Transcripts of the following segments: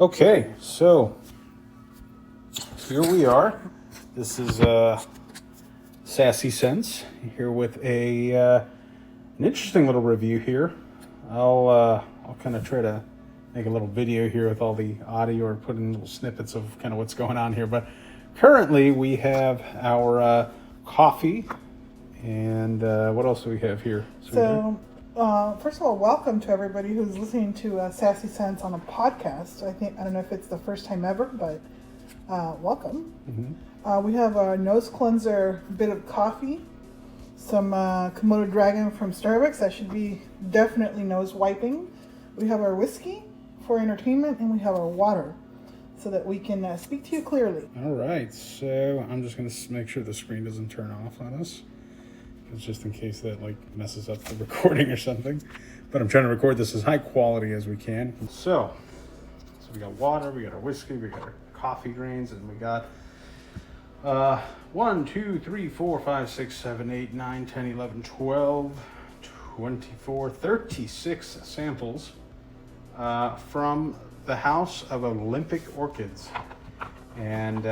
Okay, so here we are. This is Sassy Sense here with an interesting little review here. I'll kind of try to make a little video here with all the audio or put in little snippets of kind of what's going on here. But currently we have our coffee and what else do we have here? So first of all, welcome to everybody who's listening to Sassy Sense on a podcast. I don't know if it's the first time ever, but welcome. Mm-hmm. We have our nose cleanser, bit of coffee, some Komodo Dragon from Starbucks. That should be definitely nose wiping. We have our whiskey for entertainment, and we have our water so that we can speak to you clearly. All right, so I'm just going to make sure the screen doesn't turn off on us. It's just in case that messes up the recording or something. But I'm trying to record this as high quality as we can. So we got water, we got our whiskey, we got our coffee grains, and we got 1, 2, 3, 4, 5, 6, 7, 8, 9, 10, 11, 12, 24, 36 samples from the House of Olympic Orchids. And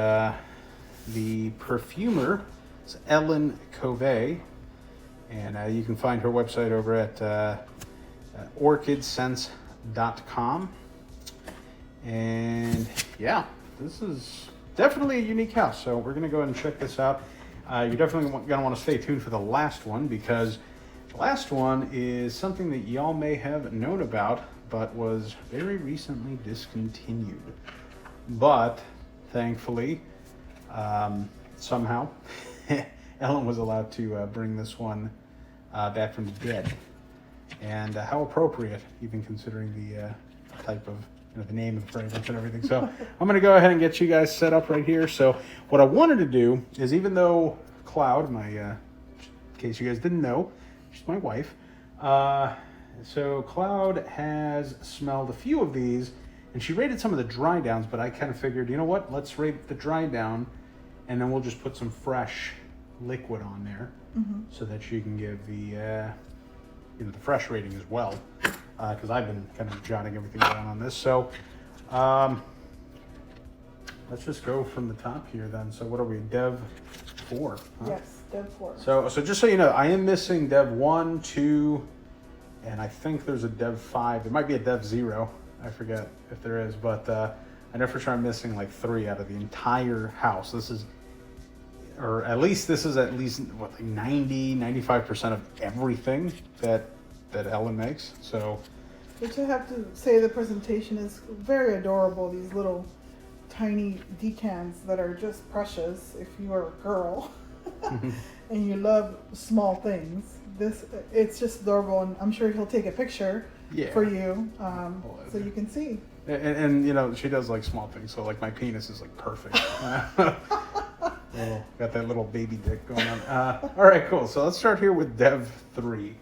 the perfumer is Ellen Covey. And you can find her website over at orchidsense.com. And yeah, this is definitely a unique house. So we're going to go ahead and check this out. You're definitely going to want to stay tuned for the last one, because the last one is something that y'all may have known about, but was very recently discontinued. But thankfully, somehow, Ellen was allowed to bring this one back from the dead. And how appropriate, even considering the type of, the name of the fragrance and everything. So I'm going to go ahead and get you guys set up right here. So what I wanted to do is, even though Cloud, in case you guys didn't know, she's my wife. So Cloud has smelled a few of these, and she rated some of the dry downs, but I kind of figured, you know what, let's rate the dry down, and then we'll just put some fresh liquid on there, so that she can give the the fresh rating as well, because I've been kind of jotting everything down on this. So let's just go from the top here then. So what are we, Dev 4? Huh? Yes, Dev 4. So just so you know, I am missing Dev 1, 2, and I think there's a Dev 5. There might be a Dev 0. I forget if there is, but I know for sure I'm missing 3 out of the entire house. This is, or at least this is 90-95% of everything that Ellen makes. So, Which I have to say, the presentation is very adorable. These little tiny decants that are just precious if you are a girl and you love small things. It's just adorable, and I'm sure he'll take a picture for you so you can see. And she does small things. So my penis is perfect. Got that little baby dick going on. All right, cool. So let's start here with Dev 3.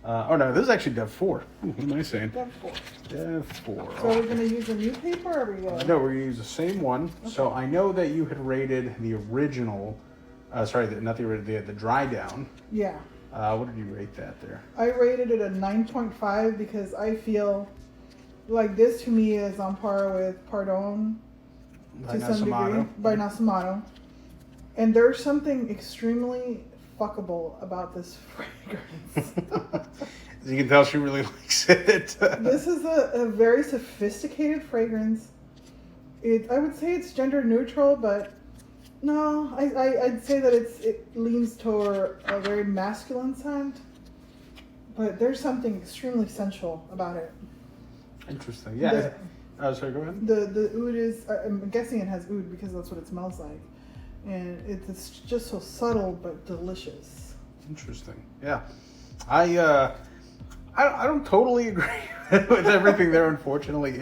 Oh no, this is actually Dev 4. What am I saying? Dev 4. Dev 4. So we're going to use a new paper, or are we going? No, we're going to use the same one. Okay. So I know that you had rated the original, the dry down. Yeah. What did you rate that there? I rated it a 9.5 because I feel like this, to me, is on par with Pardon By to some Nasamato. degree, by Nasamato. And there's something extremely fuckable about this fragrance. As you can tell, she really likes it. This is a very sophisticated fragrance. I would say it's gender neutral, but no, I'd say that it leans toward a very masculine scent. But there's something extremely sensual about it. Interesting. Yeah. Sorry, go ahead. The oud is, I'm guessing it has oud because that's what it smells like. And it's just so subtle but delicious. Interesting. Yeah. I don't totally agree with everything there, unfortunately.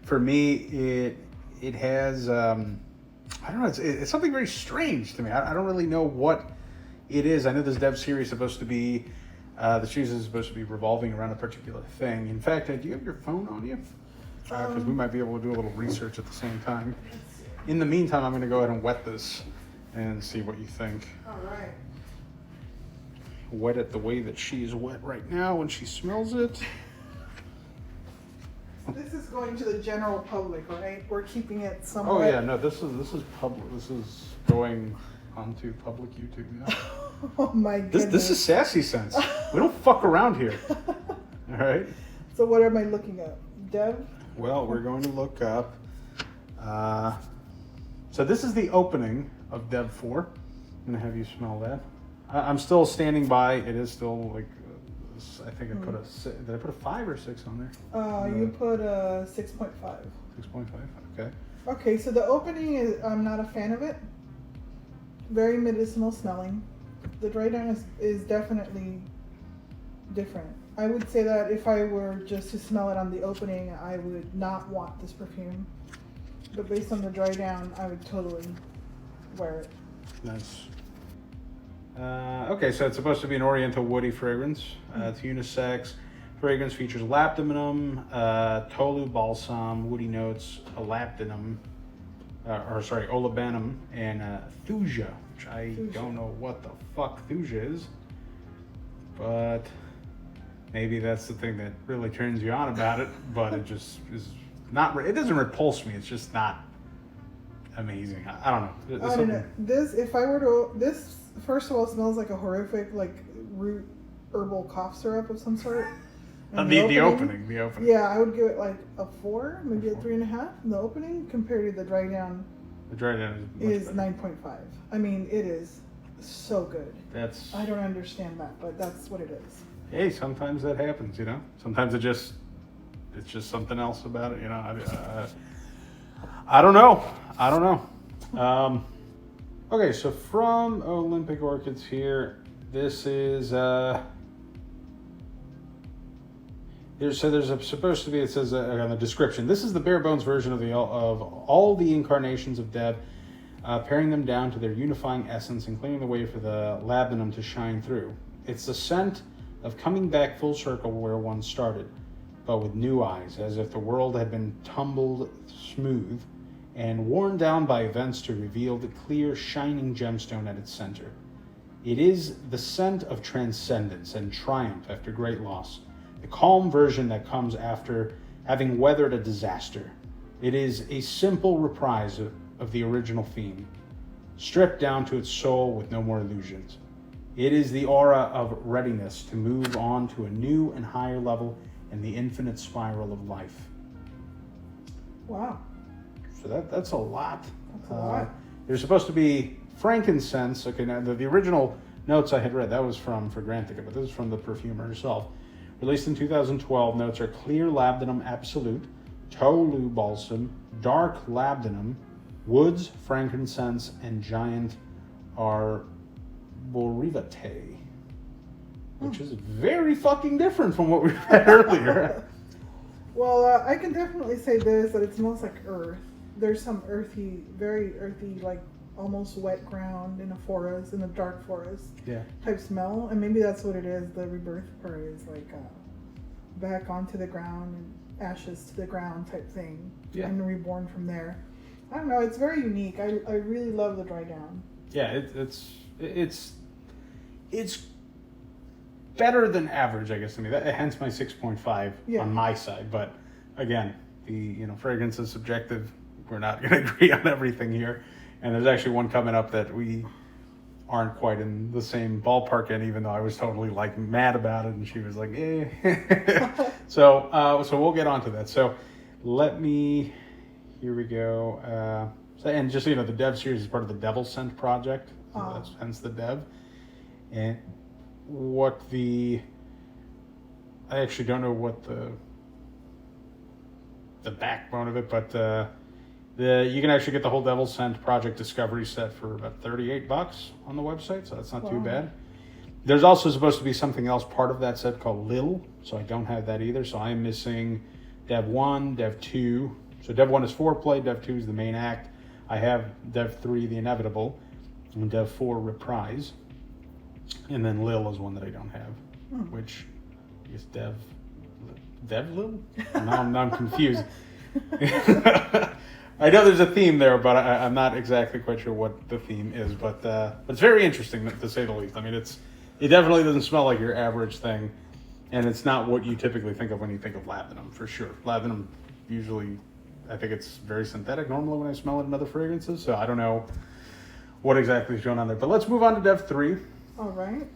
For me, it has, I don't know, it's something very strange to me. I don't really know what it is. I know this Dev series is supposed to be, the series is supposed to be revolving around a particular thing. In fact, do you have your phone on you? Because we might be able to do a little research at the same time. In the meantime, I'm going to go ahead and wet this and see what you think. All right. Wet it the way that she is wet right now when she smells it. This is going to the general public, right? We're keeping it somewhat. Oh yeah, no, this is public. This is going onto public YouTube now. Oh my goodness. This is sassy sense. We don't fuck around here. All right. So what am I looking at? Dev? Well, we're going to look up. So this is the opening of Dev 4. I'm gonna have you smell that. I'm still standing by. It is still like. I think I put did I put a 5 or 6 on there? You put a 6.5. 6.5. Okay. Okay, so the opening is, I'm not a fan of it. Very medicinal smelling. The dry down is definitely different. I would say that if I were just to smell it on the opening, I would not want this perfume. But based on the dry down, I would totally wear it. Nice. Okay, so it's supposed to be an oriental woody fragrance. It's unisex. Fragrance features labdanum, tolu balsam, woody notes, olabdanum, olibanum, and thuja, which I don't know what the fuck thuja is, but maybe that's the thing that really turns you on about it. But it just is not. It doesn't repulse me. It's just not amazing. I don't know. I don't know. This first of all smells like a horrific root herbal cough syrup of some sort. And the opening. Yeah, I would give it like a 4, maybe a 3.5 in the opening compared to the dry down. The dry down is 9.5. I mean, it is so good. I don't understand that, but that's what it is. Hey, sometimes that happens, you know. Sometimes it's just something else about it, you know. I don't know. Okay, so from Olympic Orchids here, this is supposed to be. It says on the description. This is the bare bones version of all the incarnations of Dev, paring them down to their unifying essence and clearing the way for the labdanum to shine through. It's the scent of coming back full circle where one started, but with new eyes, as if the world had been tumbled smooth and worn down by events to reveal the clear, shining gemstone at its center. It is the scent of transcendence and triumph after great loss, the calm version that comes after having weathered a disaster. It is a simple reprise of the original theme, stripped down to its soul with no more illusions. It is the aura of readiness to move on to a new and higher level in the infinite spiral of life. Wow. So that's a lot. That's a lot. There's supposed to be frankincense. Okay, now the original notes I had read, that was for Grantica, but this is from the perfumer herself. Released in 2012, notes are clear labdanum absolute, tolu balsam, dark labdanum, woods, frankincense, and giant arborivitae, which is very fucking different from what we read earlier. Well, I can definitely say that it smells like earth. There's some earthy, very earthy, like almost wet ground in a dark forest type smell. And maybe that's what it is. The rebirth part is like back onto the ground and ashes to the ground type thing. Yeah. And reborn from there. I don't know. It's very unique. I really love the dry down. Yeah, it's better than average, I guess, to me. Hence my 6.5 on my side. But again, the fragrance is subjective. We're not going to agree on everything here. And there's actually one coming up that we aren't quite in the same ballpark in, even though I was totally mad about it, and she was like, eh. So we'll get onto that. So here we go. And just so you know, the Dev series is part of the Devil Scent project. So that's hence the Dev. And I actually don't know what the backbone of it, but you can actually get the whole Devil Scent Project Discovery set for about $38 on the website, so that's not too bad. There's also supposed to be something else part of that set called Lil, so I don't have that either. So I'm missing Dev 1, Dev 2. So Dev 1 is foreplay, Dev 2 is the main act. I have Dev 3, the inevitable, and Dev 4, reprise. And then Lil is one that I don't have, which is Dev Lil? Now I'm confused. I know there's a theme there, but I'm not exactly quite sure what the theme is. But it's very interesting, to say the least. I mean, it definitely doesn't smell like your average thing. And it's not what you typically think of when you think of labdanum, for sure. Labdanum usually, I think it's very synthetic normally when I smell it in other fragrances, so I don't know what exactly is going on there. But let's move on to Dev 3. All right.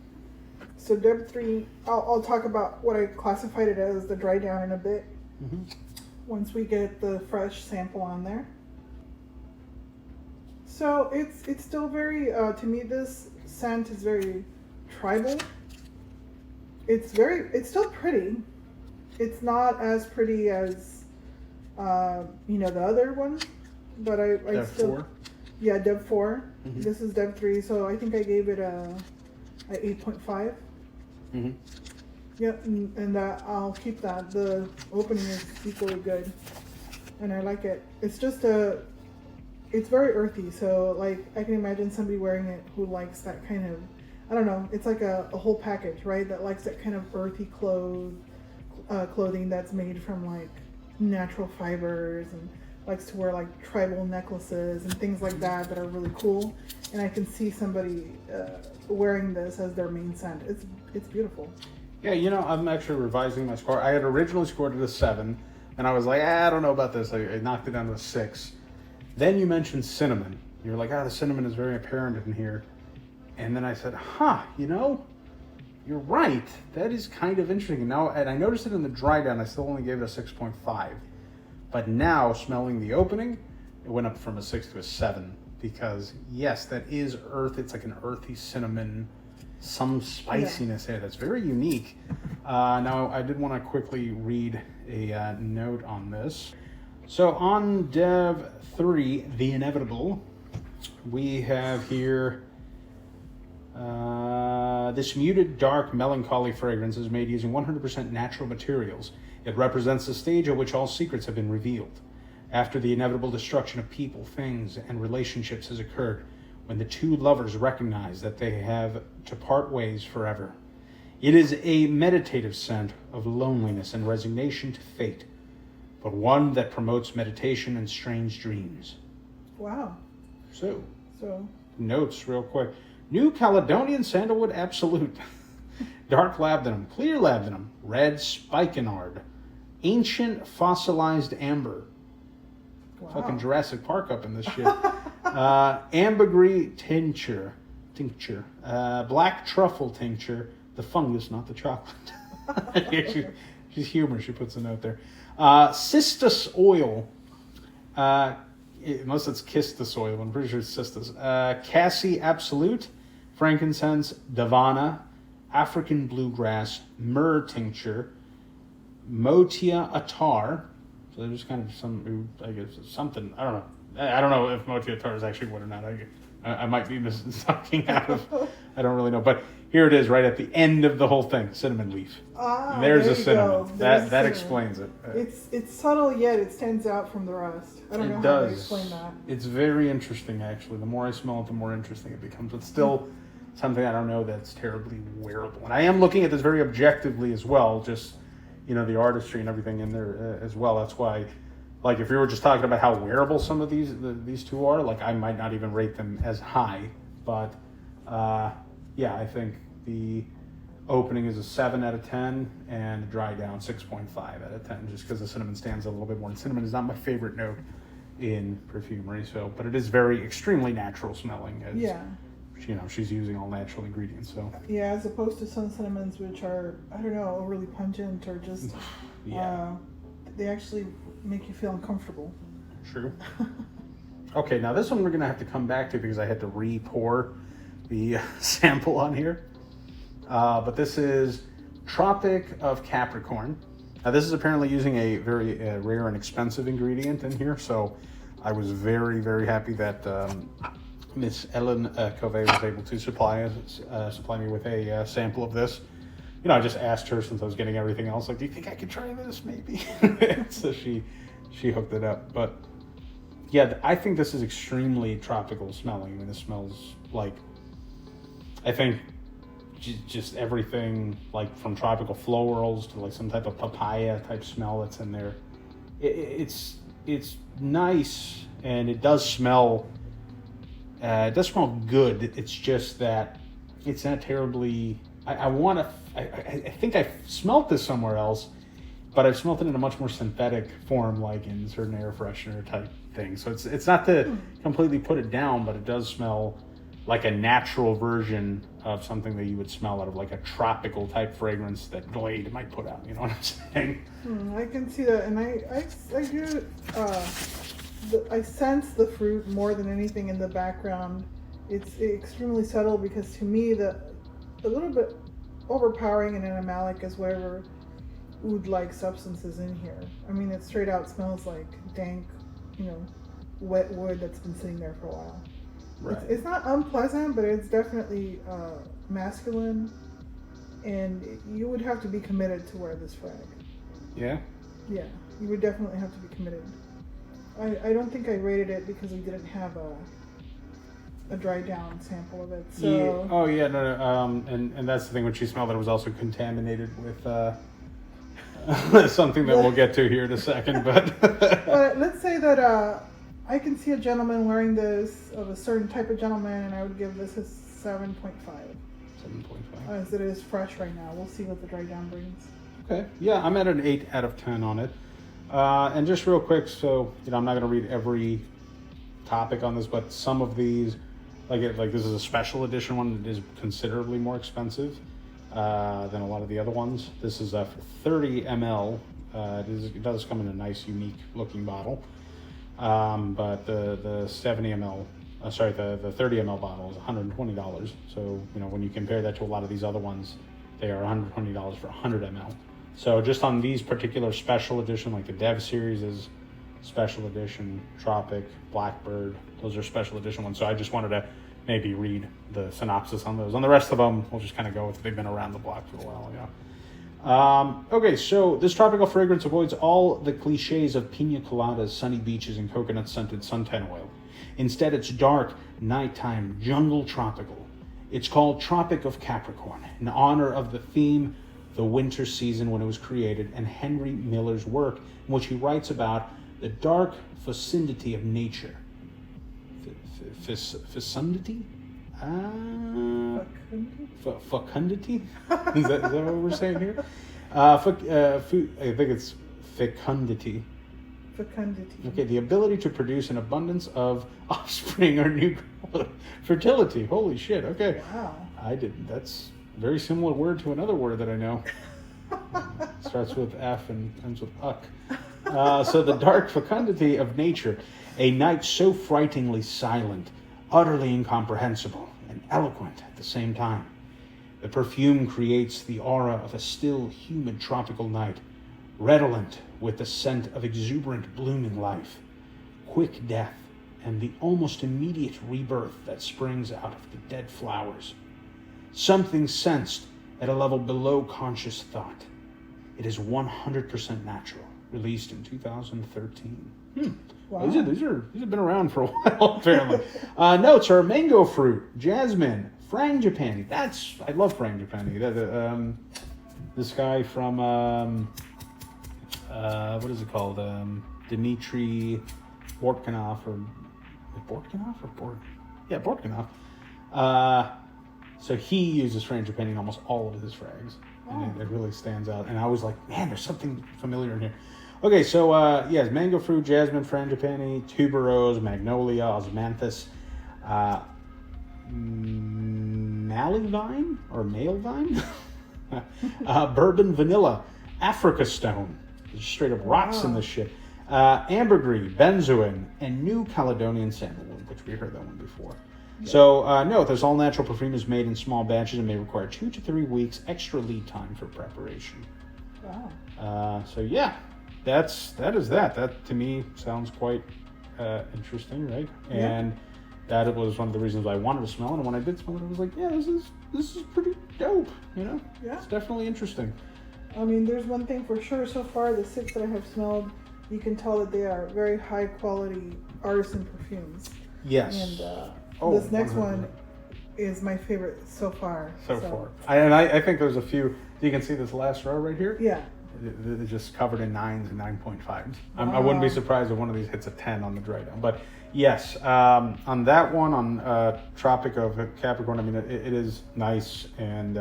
So Dev 3, I'll talk about what I classified it as, the dry down in a bit. Mm-hmm. Once we get the fresh sample on there. So it's still very, to me this scent is very tribal. It's still pretty. It's not as pretty as, the other one, but I Dev still. 4? Yeah, Dev 4. Mm-hmm. This is Dev 3, so I think I gave it a 8.5. Mm-hmm. Yep, and I'll keep that. The opening is equally good, and I like it. It's just it's very earthy, so like I can imagine somebody wearing it who likes that kind of, I don't know, it's like a whole package, right? That likes that kind of earthy clothing that's made from like natural fibers, and likes to wear like tribal necklaces and things like that are really cool. And I can see somebody wearing this as their main scent. It's beautiful. Yeah, I'm actually revising my score. I had originally scored it a 7, and I was like, I don't know about this. I knocked it down to a 6. Then you mentioned cinnamon. You were like, the cinnamon is very apparent in here. And then I said, you're right. That is kind of interesting. And I noticed it in the dry down. I still only gave it a 6.5. But now, smelling the opening, it went up from a 6 to a 7. Because, yes, that is earth. It's like an earthy cinnamon, some spiciness there that's very unique. Now, I did want to quickly read a note on this. So on Dev 3, The Inevitable, we have here this muted, dark, melancholy fragrance is made using 100% natural materials. It represents the stage at which all secrets have been revealed. After the inevitable destruction of people, things, and relationships has occurred, when the two lovers recognize that they have to part ways forever. It is a meditative scent of loneliness and resignation to fate, but one that promotes meditation and strange dreams. Wow. So notes real quick. New Caledonian Sandalwood Absolute. Dark Labdanum, Clear Labdanum, Red Spikenard, Ancient Fossilized Amber. Wow. Fucking Jurassic Park up in this shit. Ambergris Tincture, Black Truffle Tincture, the fungus, not the chocolate. She's humorous, she puts a note there. Cistus Oil, unless it's Kistus Oil, I'm pretty sure it's Cistus. Cassie Absolute, Frankincense, Davana, African Bluegrass, Myrrh Tincture, Motia Attar. So there's kind of something, I don't know. I don't know if Motia Attar is actually what or not. I might be missing something out of, I don't really know. But here it is right at the end of the whole thing, cinnamon leaf. There's a cinnamon. That explains it. It's subtle, yet it stands out from the rest. I don't know how they explain that. It's very interesting, actually. The more I smell it, the more interesting it becomes. But still something I don't know that's terribly wearable. And I am looking at this very objectively as well, just, the artistry and everything in there as well. That's why, like, if we were just talking about how wearable some of these two are, like, I might not even rate them as high. But, I think the opening is a 7 out of 10, and the dry down 6.5 out of 10, just because the cinnamon stands a little bit more. And cinnamon is not my favorite note in perfumery, but it is very extremely natural smelling. She's using all natural ingredients. So as opposed to some cinnamons which are, I don't know, overly pungent or just they actually make you feel uncomfortable. True. Okay, now this one we're gonna have to come back to because I had to re-pour the sample on here. But this is Tropic of Capricorn. Now this is apparently using a very rare and expensive ingredient in here, so I was very, very happy that Miss Ellen Covey was able to supply me with a sample of this. I just asked her, since I was getting everything else, like, do you think I could try this maybe? So she hooked it up. But yeah, I think this is extremely tropical smelling. I mean, this smells like, I think, just everything, like from tropical florals to like some type of papaya type smell that's in there. It's nice, and it does smell good. It's just that it's not terribly I want to. I think I smelt this somewhere else, but I've smelt it in a much more synthetic form, like in certain air freshener type things. So it's not to completely put it down, but it does smell like a natural version of something that you would smell out of like a tropical type fragrance that Glade might put out. You know what I'm saying? I can see that, and I do. I sense the fruit more than anything in the background. It's extremely subtle because to me a little bit overpowering and animalic is whatever oud-like substance is in here. I mean, it straight out smells like dank, wet wood that's been sitting there for a while. Right. It's not unpleasant, but it's definitely masculine, and you would have to be committed to wear this frag. Yeah? Yeah, you would definitely have to be committed. I don't think I rated it because we didn't have a dry down sample of it. So. Yeah. Oh yeah, no. And that's the thing, when she smelled it, it was also contaminated with something that we'll get to here in a second. But but let's say that I can see a gentleman wearing this, of a certain type of gentleman, and I would give this a 7.5. 7.5. As it is fresh right now. We'll see what the dry down brings. Okay. Yeah, I'm at an 8 out of 10 on it. And just real quick, so I'm not going to read every topic on this, but some of these, like this is a special edition one that is considerably more expensive than a lot of the other ones. This is for 30 ml. It does come in a nice, unique looking bottle. But the 70 ml, the 30 ml bottle is $120. So, when you compare that to a lot of these other ones, they are $120 for 100 ml. So just on these particular special edition, like the Dev series is special edition, Tropic, Blackbird, those are special edition ones. So I just wanted to maybe read the synopsis on those. On the rest of them, we'll just kind of go with, they've been around the block for a while, okay, so this tropical fragrance avoids all the cliches of pina coladas, sunny beaches, and coconut-scented suntan oil. Instead, it's dark, nighttime, jungle tropical. It's called Tropic of Capricorn, in honor of the theme, the winter season when it was created, and Henry Miller's work, in which he writes about the dark fecundity of nature. Fecundity? Fecundity? Is that what we're saying here? I think it's fecundity. Fecundity. Okay, the ability to produce an abundance of offspring or new growth. Fertility. Holy shit. Okay. Wow. I didn't. That's a very similar word to another word that I know. Starts with F and ends with uck. So the dark fecundity of nature, a night so frighteningly silent, utterly incomprehensible, and eloquent at the same time. The perfume creates the aura of a still, humid tropical night, redolent with the scent of exuberant blooming life, quick death, and the almost immediate rebirth that springs out of the dead flowers. Something sensed at a level below conscious thought. It is 100% natural, released in 2013. Wow. These have been around for a while, apparently. Notes are mango fruit, jasmine, frangipani. I love frangipani. This guy from, what is it called? Dmitry Bortkinov, Bortkinov. So he uses frangipani in almost all of his frags. And it really stands out. And I was like, man, there's something familiar in here. Okay, so yes, mango fruit, jasmine, frangipani, tuberose, magnolia, osmanthus, malivine or malevine, bourbon vanilla, Africa stone. There's straight up rocks in this shit. Ambergris, benzoin, and New Caledonian sandalwood, which we heard that one before. Yeah. So note, this all-natural perfume is made in small batches and may require 2 to 3 weeks extra lead time for preparation. Wow. So yeah, that is that. That to me sounds quite interesting, right? Yeah. And that was one of the reasons I wanted to smell it. And when I did smell it, I was like, yeah, this is pretty dope. Yeah, it's definitely interesting. I mean, there's one thing for sure so far. The 6 that I have smelled, you can tell that they are very high quality artisan perfumes. Yes. And this next 100%. One is my favorite so far. So far. I think there's a few. You can see this last row right here? Yeah. They're just covered in 9s and 9.5s. I wouldn't be surprised if one of these hits a 10 on the dry down. But yes, on that one, on Tropic of Capricorn, I mean, it is nice. And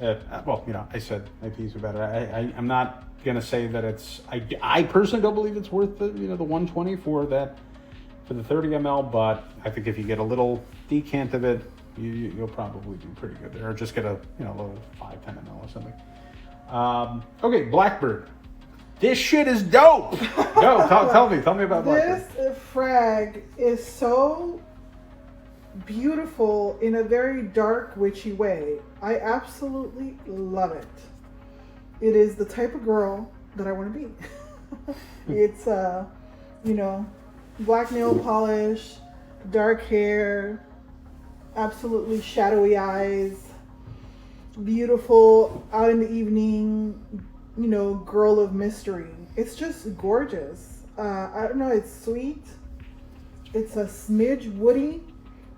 Well, I said my piece about it. I'm not gonna say that it's. I personally don't believe it's worth the 120 for the 30 ml. But I think if you get a little decant of it, you'll probably do pretty good there. Or just get a little 5-10 ml or something. Okay, Blackbird. This shit is dope. Go, tell me about Blackbird. This frag is so beautiful in a very dark, witchy way. I absolutely love it. It is the type of girl that I want to be. It's black nail polish, dark hair, absolutely shadowy eyes, beautiful out in the evening, girl of mystery. It's just gorgeous. I don't know, it's sweet. It's a smidge woody.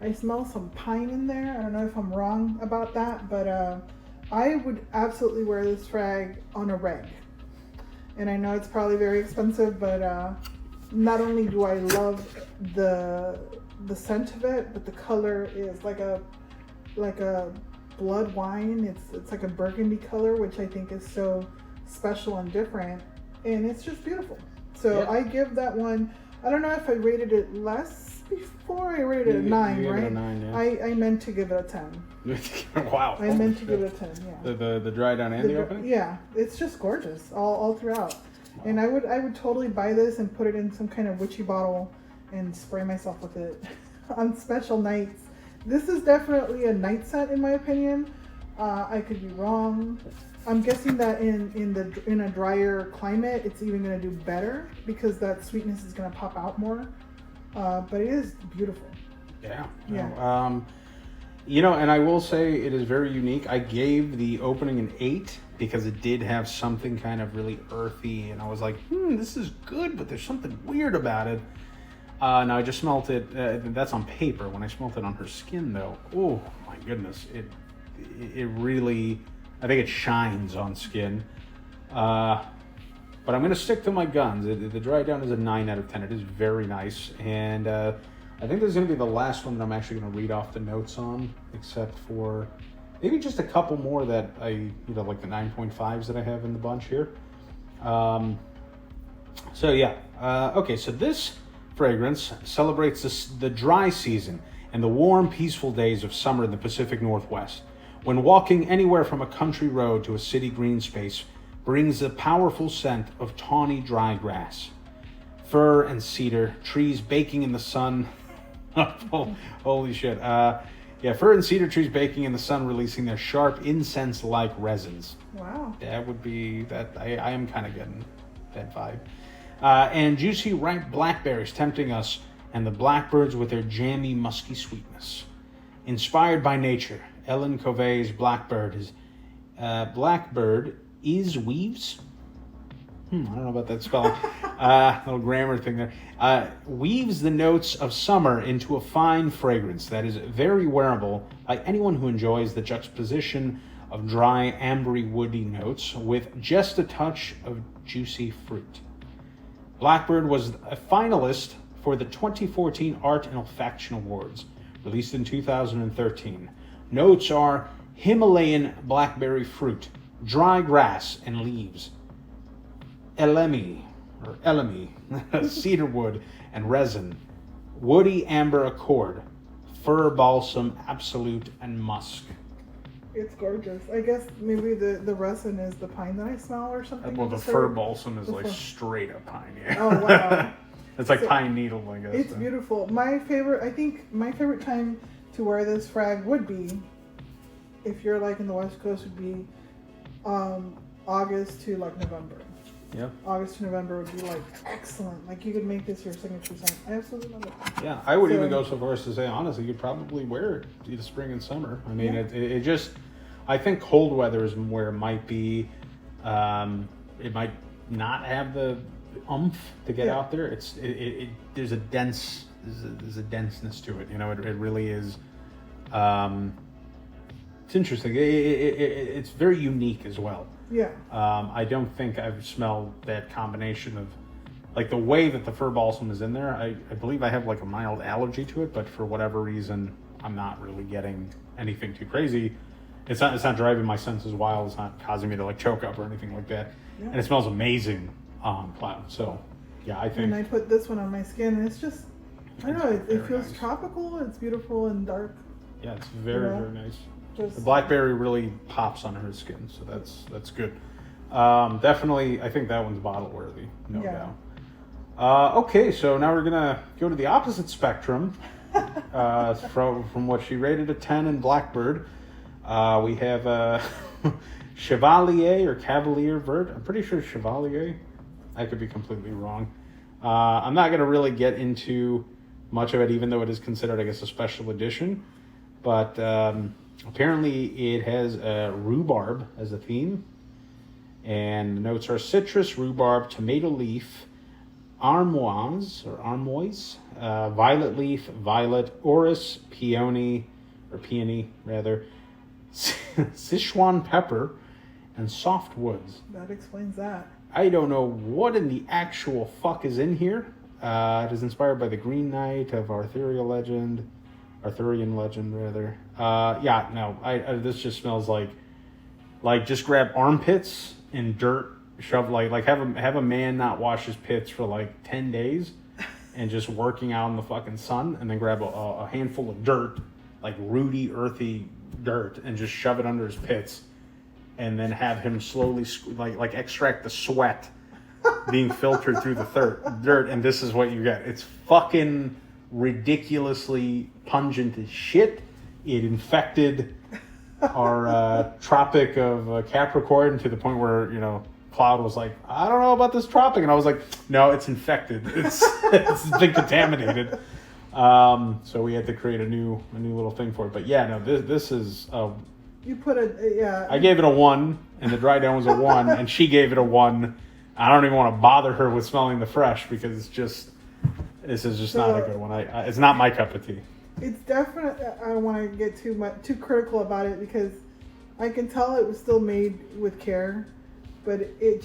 I smell some pine in there. I don't know if I'm wrong about that, but I would absolutely wear this frag on a reg. And I know it's probably very expensive, but not only do I love the scent of it, but the color is like a blood wine. It's like a burgundy color, which I think is so special and different, and it's just beautiful. So yeah. I give that one. I don't know if I rated it less before. I rated it a 9, right? It a 9, yeah. I meant to give it a 10. Wow. I meant to give it a 10. Yeah. The dry down and the opening. Yeah, it's just gorgeous all throughout. Wow. And I would totally buy this and put it in some kind of witchy bottle and spray myself with it on special nights. This is definitely a night scent in my opinion. I could be wrong. I'm guessing that in a drier climate, it's even going to do better because that sweetness is going to pop out more. But it is beautiful. Yeah. Yeah. And I will say it is very unique. I gave the opening an 8 because it did have something kind of really earthy, and I was like, this is good, but there's something weird about it. Now I just smelt it. That's on paper. When I smelt it on her skin, though, oh my goodness, it really. I think it shines on skin. But I'm going to stick to my guns. The dry down is a 9 out of 10. It is very nice. And I think this is going to be the last one that I'm actually going to read off the notes on, except for maybe just a couple more that I, like the 9.5s that I have in the bunch here. Okay, so this fragrance celebrates the dry season and the warm, peaceful days of summer in the Pacific Northwest. When walking anywhere from a country road to a city green space brings the powerful scent of tawny dry grass, fir and cedar, trees baking in the sun. Holy shit. Fir and cedar trees baking in the sun, releasing their sharp incense-like resins. Wow. That would be that. I am kind of getting that vibe. And juicy ripe blackberries tempting us, and the blackbirds with their jammy, musky sweetness. Inspired by nature, Ellen Covey's Blackbird weaves. I don't know about that spelling. Little grammar thing there. Weaves the notes of summer into a fine fragrance that is very wearable by anyone who enjoys the juxtaposition of dry, ambery, woody notes with just a touch of juicy fruit. Blackbird was a finalist for the 2014 Art and Olfaction Awards, released in 2013. Notes are Himalayan blackberry fruit, dry grass and leaves, elemi, cedarwood and resin, woody amber accord, fir balsam, absolute, and musk. It's gorgeous. I guess maybe the resin is the pine that I smell or something. Well, the fir balsam is like straight up pine. Yeah. Oh wow. It's like pine needle, I guess. It's beautiful. I think my favorite time to wear this frag would be, if you're like in the West Coast, would be August to like November. Yeah. August to November would be like excellent. Like you could make this your signature scent. I absolutely love it. Yeah, I would even go so far as to say, honestly, you'd probably wear it either spring and summer. I mean, it just, I think cold weather is where it might be, it might not have the oomph to get out there. There's a denseness to it. It really is. It's interesting. It's very unique as well. Yeah. I don't think I've smelled that combination of, like the way that the fir balsam is in there. I believe I have like a mild allergy to it, but for whatever reason, I'm not really getting anything too crazy. It's not driving my senses wild. It's not causing me to like choke up or anything like that. Yeah. And it smells amazing on cloud. So yeah, I think. And I put this one on my skin, and it's just, I don't know, it feels nice. tropical. It's beautiful and dark. Yeah, it's very very nice. Just, The blackberry really pops on her skin, so that's good. Definitely, I think that one's bottle worthy, no doubt. Okay, so now we're gonna go to the opposite spectrum from what she rated a 10 in Blackbird. We have Chevalier or Cavalier Vert. I'm pretty sure Chevalier. I could be completely wrong. I'm not gonna really get into much of it, even though it is considered, I guess, a special edition. But apparently it has rhubarb as a theme. And the notes are citrus, rhubarb, tomato leaf, armoise, violet leaf, violet, orris, peony, Sichuan pepper, and soft woods. that explains that. I don't know what in the actual fuck is in here. It is inspired by the Green Knight of Arthurian legend, rather. Yeah, no, this just smells like just grab armpits and dirt, shove like have a man not wash his pits for like 10 days, and just working out in the fucking sun, and then grab a handful of dirt, like rooty, earthy dirt, and just shove it under his pits, and then have him slowly like extract the sweat being filtered through the dirt, and this is what you get. It's fucking ridiculously pungent as shit. It infected our Tropic of Capricorn to the point where, you know, Cloud was like, I don't know about this tropic, and I was like, no, it's infected. It's been contaminated. So we had to create a new little thing for it. But yeah, no, this is. You put yeah. I gave it a 1, and the dry down was a 1, and she gave it a 1. I don't even want to bother her with smelling the fresh because this is just not a good one. It's not my cup of tea. It's definitely, I don't want to get too critical about it because I can tell it was still made with care, but it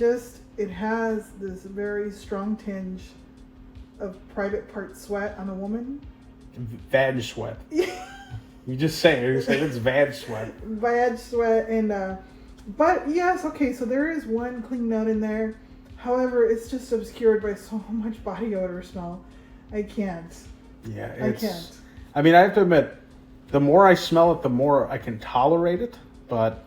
has this very strong tinge of private part sweat on a woman. Vag sweat. You just say it. You say it's vag sweat. Vag sweat, and but yes, okay. So there is one clean note in there. However, it's just obscured by so much body odor smell. I can't. Yeah, I can't. I mean, I have to admit, the more I smell it, the more I can tolerate it. But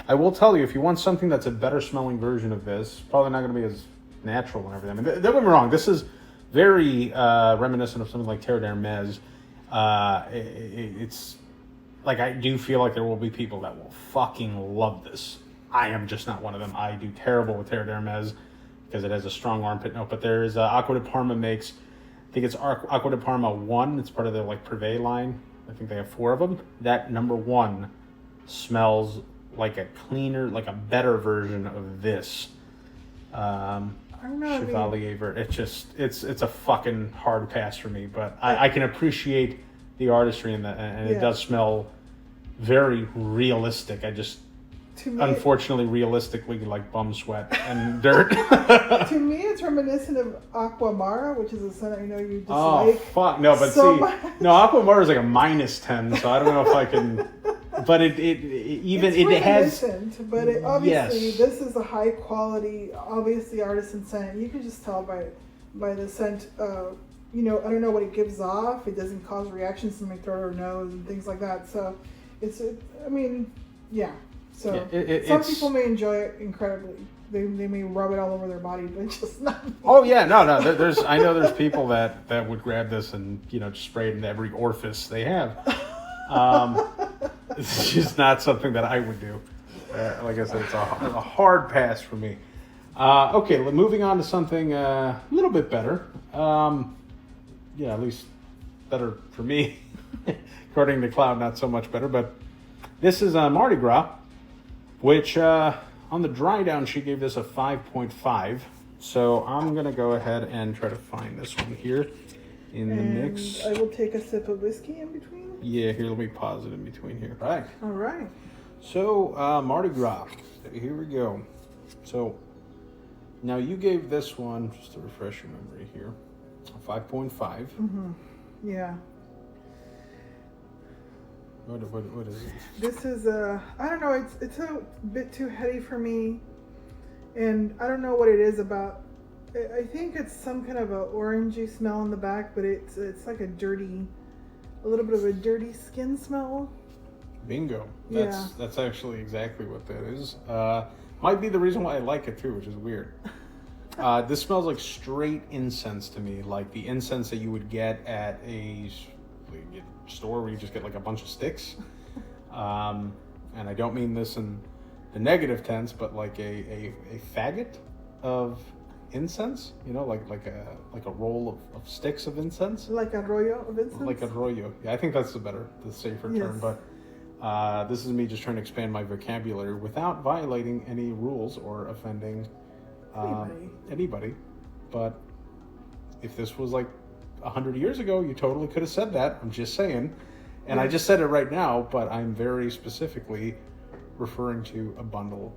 I will tell you, if you want something that's a better smelling version of this, probably not going to be as natural and everything. I mean, don't get me wrong. This is very reminiscent of something like Terre d'Hermes. It's like, I do feel like there will be people that will fucking love this. I am just not one of them. I do terrible with Terre d'Hermes because it has a strong armpit note. But there's Acqua di Parma makes, I think it's Acqua di Parma 1. It's part of their like Privé line. I think they have 4 of them. That number 1 smells like a cleaner, like a better version of this. I don't know. Chevalier Vert. It's a fucking hard pass for me, but I can appreciate the artistry in that, and it does smell very realistic. I just unfortunately realistically like bum sweat and dirt. To me, it's reminiscent of Aquamara, which is a scent I know you dislike. Oh fuck no! But so no, Aquamara is like a -10, so I don't know if I can. But it has. But it, obviously, this is a high quality, obviously artisan scent. You can just tell by the scent. You know, I don't know what it gives off. It doesn't cause reactions to my throat or nose and things like that. So, I mean, yeah. So some people may enjoy it incredibly. They may rub it all over their body, but it's just not. Oh yeah, no. I know there's people that would grab this and, you know, just spray it into every orifice they have. It's just not something that I would do. Like I said, it's a hard pass for me. Okay, moving on to something a little bit better. Yeah, at least better for me. According to Cloud, not so much better. But this is Mardi Gras, which on the dry down she gave this a 5.5. So I'm going to go ahead and try to find this one here in the mix. I will take a sip of whiskey in between. Yeah, here, let me pause it in between here. All right. All right. So, Mardi Gras. Here we go. So, now you gave this one, just to refresh your memory here, a 5.5. Mm-hmm. Yeah. What is it? This is I don't know. It's a bit too heady for me, and I don't know what it is about. I think it's some kind of a orangey smell in the back, but it's like a little bit of a dirty skin smell. Bingo. Yeah. That's actually exactly what that is. Might be the reason why I like it too, which is weird. This smells like straight incense to me, like the incense that you would get at a store where you just get like a bunch of sticks. And I don't mean this in the negative tense, but like a faggot of incense, you know, like a roll of sticks of incense. Like a rollo of incense? Like a rollo. Yeah, I think that's the safer term, but this is me just trying to expand my vocabulary without violating any rules or offending anybody. But if this was like 100 years ago, you totally could have said that. I'm just saying. And I just said it right now, but I'm very specifically referring to a bundle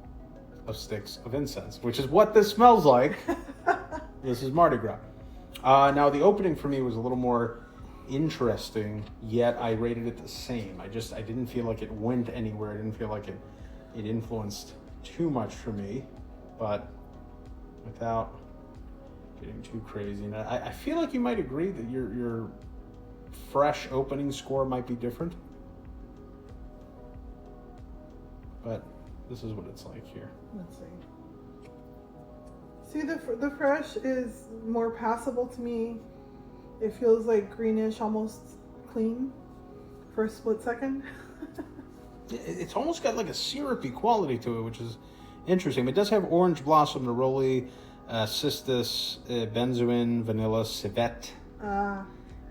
of sticks of incense, which is what this smells like. This is Mardi Gras. Now, the opening for me was a little more interesting, yet I rated it the same. I didn't feel like it went anywhere. I didn't feel like it influenced too much for me, but without getting too crazy. And I feel like you might agree that your fresh opening score might be different, but this is what it's like here. Let's see. See, the fresh is more passable to me. It feels like greenish, almost clean for a split second. It's almost got like a syrupy quality to it, which is interesting. It does have orange blossom, neroli, cistus, benzoin, vanilla, civet,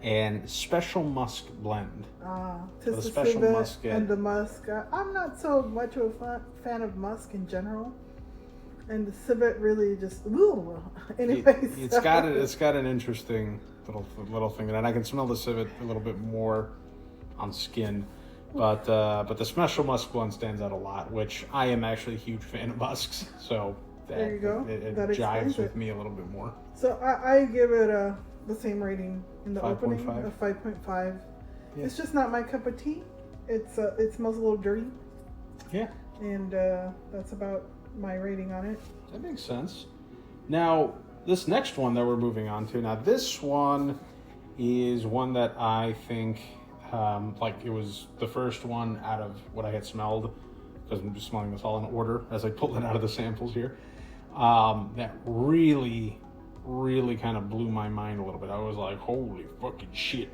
and special musk blend. The special civet musk and the musk. I'm not so much of a fan of musk in general, and the civet really just. Anyways, it's got an interesting little thing, and I can smell the civet a little bit more on skin. But the special musk blend stands out a lot, which I am actually a huge fan of musks. So there you go. It that jives with me a little bit more. So I give it the same rating in the 5.5. opening, a 5.5. Yeah. It's just not my cup of tea. It smells a little dirty. Yeah. And that's about my rating on it. That makes sense. Now, this next one that we're moving on to, now this one is one that I think, like it was the first one out of what I had smelled, because I'm just smelling this all in order as I pull it out of the samples here, that really, really kind of blew my mind a little bit. I was like, holy fucking shit.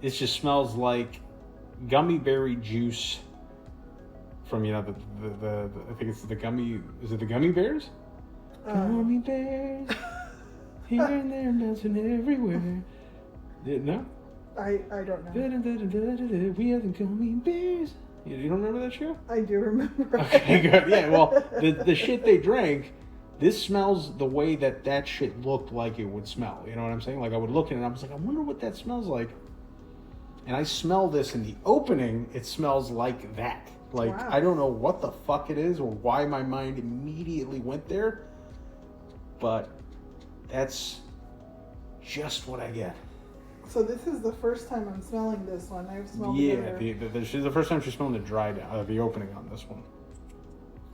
This just smells like gummy berry juice from, you know, the I think it's the gummy, is it the gummy bears? Gummy bears, here and there, bouncing everywhere. No? I don't know. We are the gummy bears. You don't remember that show? I do remember. Okay, good. Yeah, well, the shit they drank, this smells the way that shit looked like it would smell. You know what I'm saying? Like, I would look at it and I was like, I wonder what that smells like. And I smell this in the opening, it smells like that. Like, wow. I don't know what the fuck it is or why my mind immediately went there, but that's just what I get. So this is the first time I'm smelling this one. I've smelled she's the first time she's smelling the dry down, the opening on this one.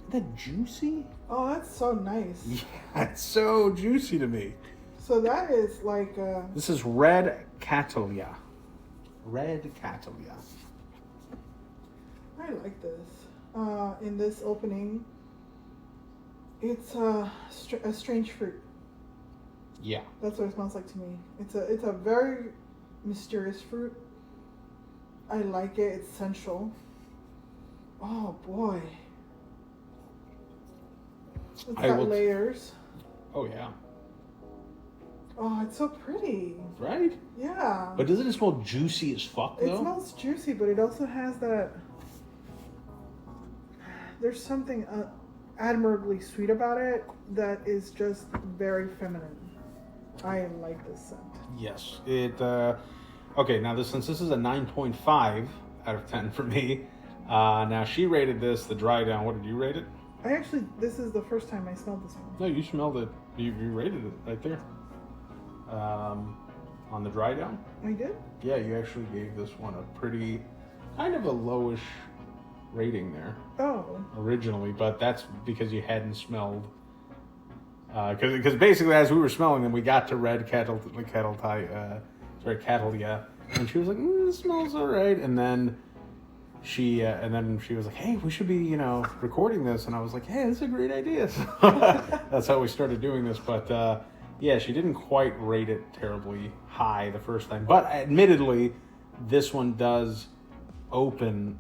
Isn't that juicy? Oh, that's so nice. Yeah, it's so juicy to me. So that is like... This is Red Catalia. Red Catalia. I like this. In this opening, it's a strange fruit. Yeah. That's what it smells like to me. It's a very mysterious fruit. I like it. It's sensual. Oh boy. It's got layers. Oh yeah. Oh, it's so pretty. Right? Yeah. But doesn't it smell juicy as fuck though? It smells juicy, but it also has that... There's something admirably sweet about it that is just very feminine. I like this scent. Yes. Okay, now since this is a 9.5 out of 10 for me, now she rated this, the dry down. What did you rate it? This is the first time I smelled this one. No, you smelled it. You rated it right there. On the dry down. I did? Yeah, you actually gave this one a pretty kind of a lowish rating there Oh. originally, but that's because you hadn't smelled. Because basically, as we were smelling them, we got to red Catalia, and she was like, "It smells all right." And then she was like, "Hey, we should be, recording this." And I was like, "Hey, this is a great idea." So that's how we started doing this. But yeah, she didn't quite rate it terribly high the first time. But admittedly, this one does open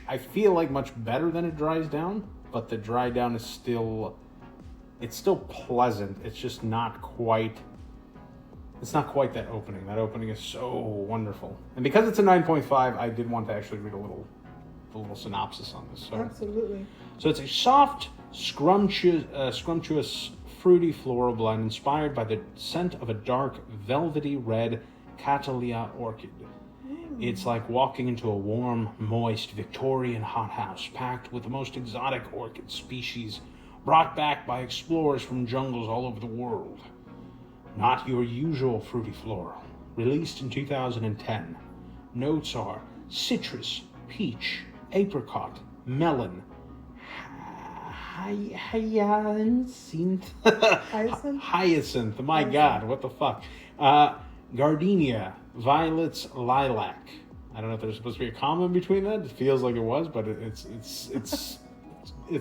I feel like much better than it dries down. But the dry down is still pleasant. It's just not quite. It's not quite that opening. That opening is so wonderful. And because it's a 9.5, I did want to actually read a little synopsis on this. So, Absolutely. So it's a soft, scrumptious, fruity floral blend inspired by the scent of a dark, velvety red Catalia orchid. It's like walking into a warm, moist, Victorian hothouse packed with the most exotic orchid species brought back by explorers from jungles all over the world. Not your usual fruity floral. Released in 2010. Notes are citrus, peach, apricot, melon, hyacinth. Hyacinth. My God, what the fuck? Gardenia, violets, lilac. I don't know if there's supposed to be a comma in between that. It feels like it was, but it's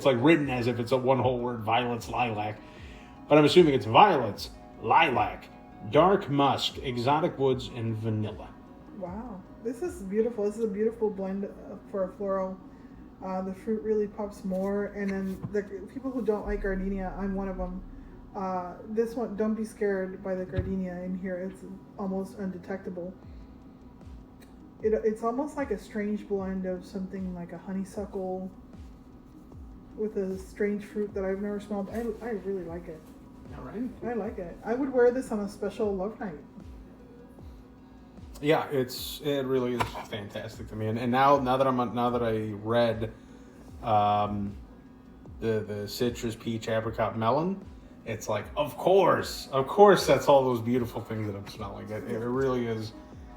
like written as if it's a one whole word, violets, lilac. But I'm assuming it's violets, lilac, dark musk, exotic woods, and vanilla. Wow. This is beautiful. This is a beautiful blend for a floral. The fruit really pops more. And then the people who don't like gardenia, I'm one of them. This one, don't be scared by the gardenia in here. It's almost undetectable. It's almost like a strange blend of something like a honeysuckle with a strange fruit that I've never smelled. I really like it. All right. I like it. I would wear this on a special love night. Yeah, it really is fantastic to me. And now that I read the citrus, peach, apricot, melon, it's like of course that's all those beautiful things that I'm smelling. It really is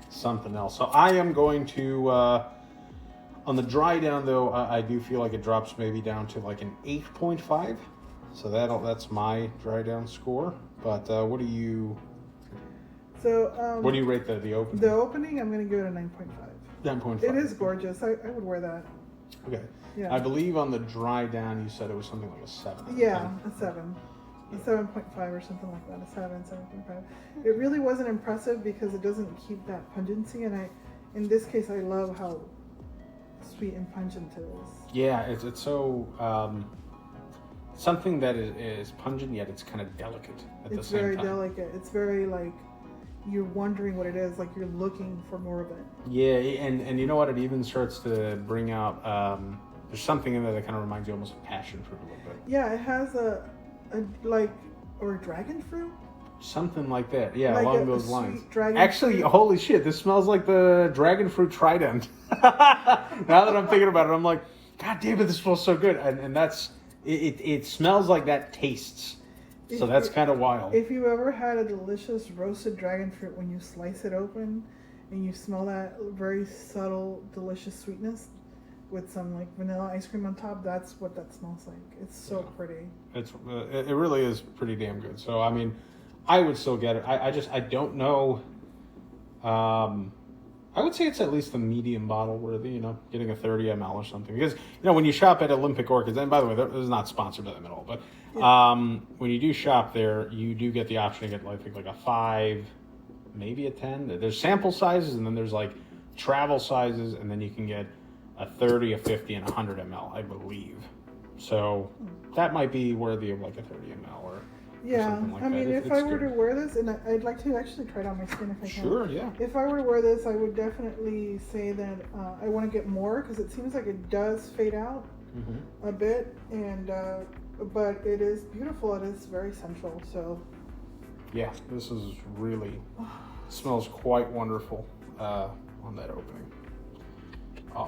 something else. So I am going to on the dry down though, I do feel like it drops maybe down to like an 8.5. So that's my dry down score. But what do you rate the opening? The opening, I'm going to give it a 9.5. 9.5. It is gorgeous. I would wear that. Okay. Yeah. I believe on the dry down you said it was something like a 7. Yeah, a 7. A 7.5 or something like that. A 7.5. It really wasn't impressive because it doesn't keep that pungency, and in this case, I love how sweet and pungent it is. Yeah, it's so something that is pungent, yet it's kind of delicate at the same time. It's very delicate. It's very like you're wondering what it is, like you're looking for more of it. Yeah, and you know what? It even starts to bring out. There's something in there that kind of reminds you almost of passion fruit a little bit. Yeah, it has a dragon fruit. Something like that. Yeah, like along those lines. Actually, holy shit! This smells like the dragon fruit trident. Now that I'm thinking about it, I'm like, God damn it! This smells so good, and that's it. It smells like that tastes. So that's kind of wild. If you ever had a delicious roasted dragon fruit, when you slice it open and you smell that very subtle, delicious sweetness with some like vanilla ice cream on top, that's what that smells like. It's so pretty. It really is pretty damn good. So I mean, I would still get it. I don't know. I would say it's at least a medium bottle worthy, getting a 30 ml or something. Because, when you shop at Olympic Orchids, and by the way, this is not sponsored by them at all, but when you do shop there, you do get the option to get, I think, like a 5, maybe a 10. There's sample sizes, and then there's, like, travel sizes, and then you can get a 30, a 50, and a 100 ml, I believe. So that might be worthy of, like, a 30 ml or something like that. I mean, if I were good. to wear this, and I'd like to actually try it on my skin if I can. Sure, yeah. If I were to wear this, I would definitely say that I want to get more because it seems like it does fade out a bit, and but it is beautiful. It is very central. So yeah, this is really smells quite wonderful on that opening.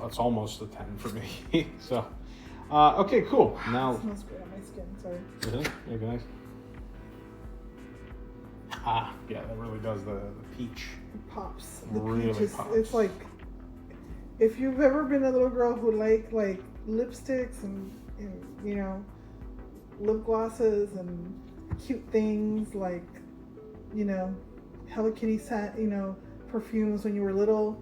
It's almost a 10 for me. So okay, cool. Now it smells great on my skin. Sorry. Really? Okay, nice. Yeah, that really does the peach. It pops. Really peach pops. It's like if you've ever been a little girl who liked like lipsticks and you know, lip glosses and cute things like, you know, Hello Kitty you know, perfumes when you were little,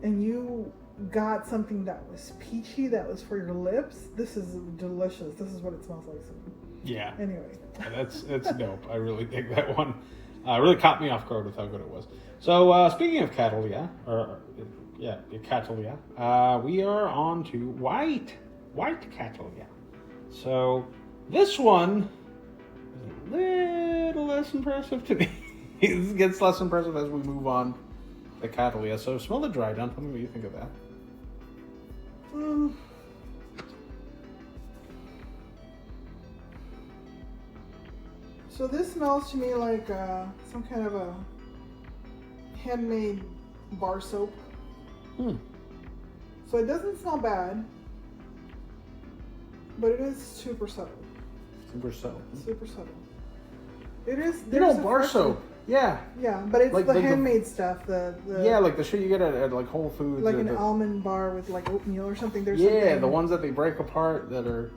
and you got something that was peachy that was for your lips, this is delicious. This is what it smells like to me. Yeah. Anyway. That's dope. I really dig that one. Really caught me off guard with how good it was. So speaking of Catalia, Catalia, we are on to white Catalia. So this one is a little less impressive to me. It gets less impressive as we move on to Catalia. So smell the dry down. Tell me what you think of that. So this smells to me like some kind of a handmade bar soap. So it doesn't smell bad, but it is super subtle. Super subtle. Super subtle. It is. You know, bar soap. Yeah. Yeah, but it's like the handmade stuff. The yeah, like the shit you get at like Whole Foods. Like an almond bar with like oatmeal or something. There's the ones that they break apart that are.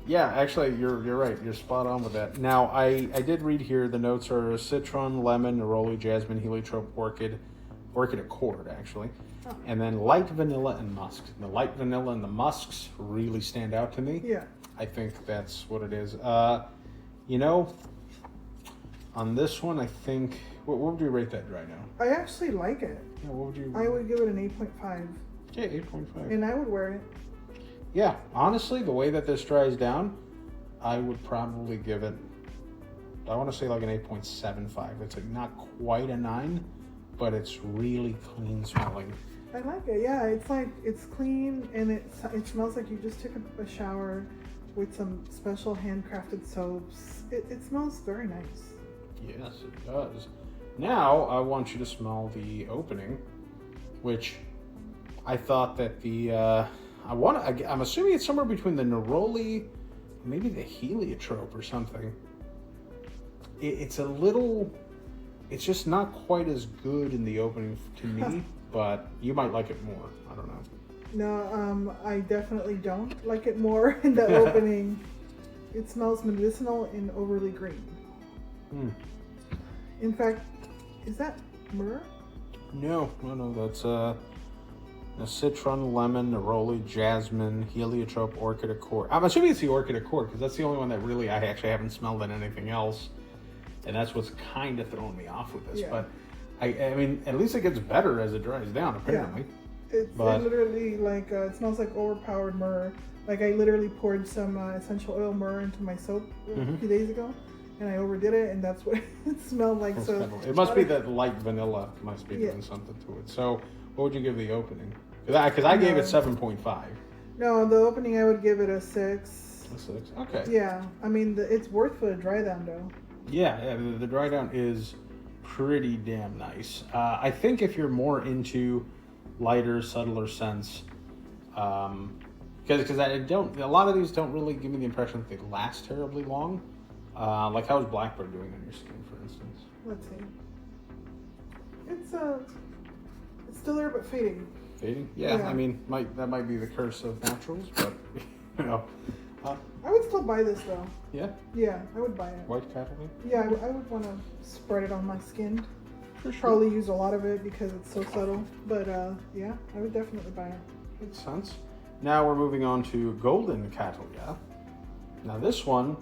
Yeah, actually, you're right. You're spot on with that. Now, I did read here the notes are citron, lemon, neroli, jasmine, heliotrope, orchid accord, actually. Oh. And then light vanilla and musk. The light vanilla and the musks really stand out to me. Yeah. I think that's what it is. You know, on this one, I think... What would you rate that right now? I actually like it. Yeah, what would you... I would give it an 8.5. Yeah, 8.5. And I would wear it. Yeah, honestly, the way that this dries down, I would probably give it, I want to say like an 8.75. It's like not quite a 9, but it's really clean smelling. I like it. Yeah, it's like, it's clean and it smells like you just took a shower with some special handcrafted soaps. It smells very nice. Yes, it does. Now, I want you to smell the opening, which I thought that the... I'm assuming it's somewhere between the neroli, maybe the heliotrope or something. It's a little, it's just not quite as good in the opening to me, but you might like it more. I don't know. No, I definitely don't like it more in the opening. It smells medicinal and overly green. In fact, is that myrrh? No, that's the citron, lemon, neroli, jasmine, heliotrope, orchid accord. I'm assuming it's the orchid accord because that's the only one that really I actually haven't smelled in anything else, and that's what's kind of throwing me off with this. Yeah. But I mean, at least it gets better as it dries down. Apparently, yeah. It literally like it smells like overpowered myrrh. Like I literally poured some essential oil myrrh into my soap a few days ago, and I overdid it, and that's what it smelled like. So it must be that light vanilla must be doing something to it. So. What would you give the opening? Because I gave it 7.5. No, the opening I would give it a 6. A 6? Okay. Yeah, I mean it's worth for a dry down though. Yeah, the dry down is pretty damn nice. I think if you're more into lighter, subtler scents, because a lot of these don't really give me the impression that they last terribly long. Like how's Blackbird doing on your skin, for instance? Let's see. It's still there, but fading. Fading? Yeah. I mean, that might be the curse of naturals, but you know. I would still buy this though. Yeah. Yeah, I would buy it. White Catalog? Yeah, I would want to spread it on my skin. For sure. Probably use a lot of it because it's so subtle, but yeah, I would definitely buy it. Makes sense. Now we're moving on to Golden Catalia. Now this one,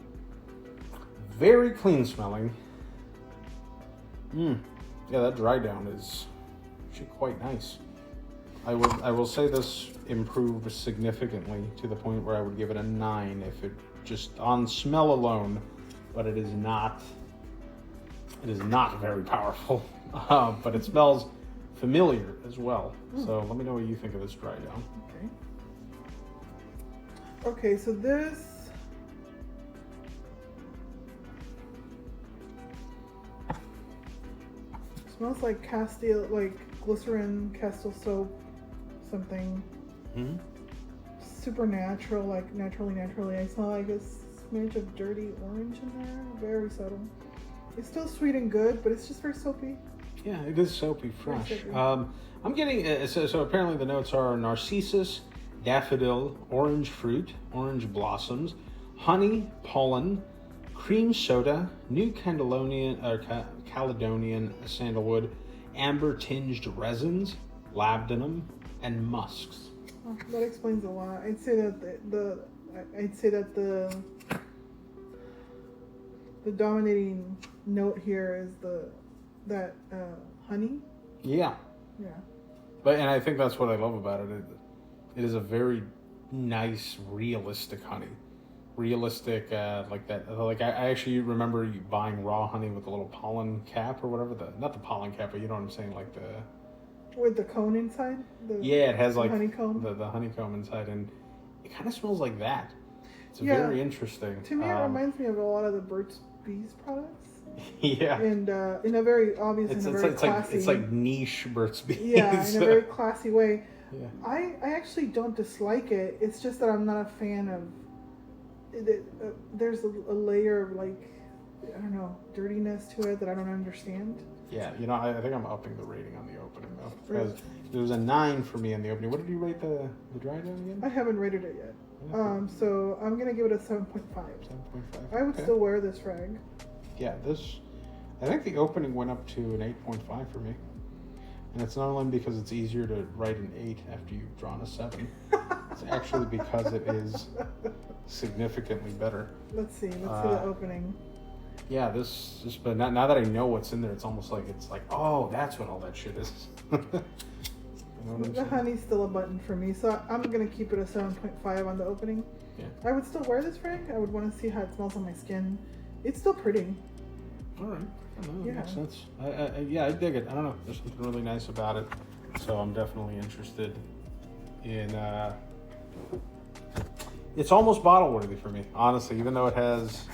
very clean smelling. Yeah, that dry down is actually quite nice. I will say this improved significantly to the point where I would give it a 9 if it just on smell alone, but it is not very powerful. But it smells familiar as well. So let me know what you think of this dry down. Okay, so this smells like Castile, like glycerin, Castile soap, something. Supernatural, like naturally. I smell like a smidge of dirty orange in there, very subtle. It's still sweet and good, but it's just very soapy. Yeah, it is soapy, fresh. soapy. I'm getting, so apparently the notes are narcissus, daffodil, orange fruit, orange blossoms, honey, pollen, cream soda, new Caledonian sandalwood, amber tinged resins, labdanum, and musks. Oh, that explains a lot. I'd say that the dominating note here is that honey. Yeah. Yeah. And I think that's what I love about it. It is a very nice, realistic honey. Realistic, like that. Like I actually remember buying raw honey with a little pollen cap or whatever. Not the pollen cap, but you know what I'm saying, like the. With the cone inside. It has like honeycomb. The honeycomb inside, and it kind of smells like that. It's very interesting. To me, it reminds me of a lot of the Burt's Bees products. Yeah. And in a very obvious, classy. It's like niche Burt's Bees. Yeah, in a very classy way. Yeah. I actually don't dislike it. It's just that I'm not a fan of it. There's a layer of like, I don't know, dirtiness to it that I don't understand. Yeah, I think I'm upping the rating on the opening though, because there was a 9 for me in the opening. What did you rate the dry down again? I haven't rated it yet. So I'm gonna give it a 7.5. 7.5. I would still wear this rag. Yeah, I think the opening went up to an 8.5 for me. And it's not only because it's easier to write an 8 after you've drawn a 7. It's actually because it is significantly better. Let's see the opening. Yeah, but now that I know what's in there, it's almost like oh, that's what all that shit is. The honey's still a button for me, so I'm gonna keep it a 7.5 on the opening. Yeah. I would still wear this rag. I would want to see how it smells on my skin. It's still pretty. All right. I don't know, that makes sense. I dig it. I don't know. There's something really nice about it. So I'm definitely interested in. It's almost bottle worthy for me, honestly, even though it has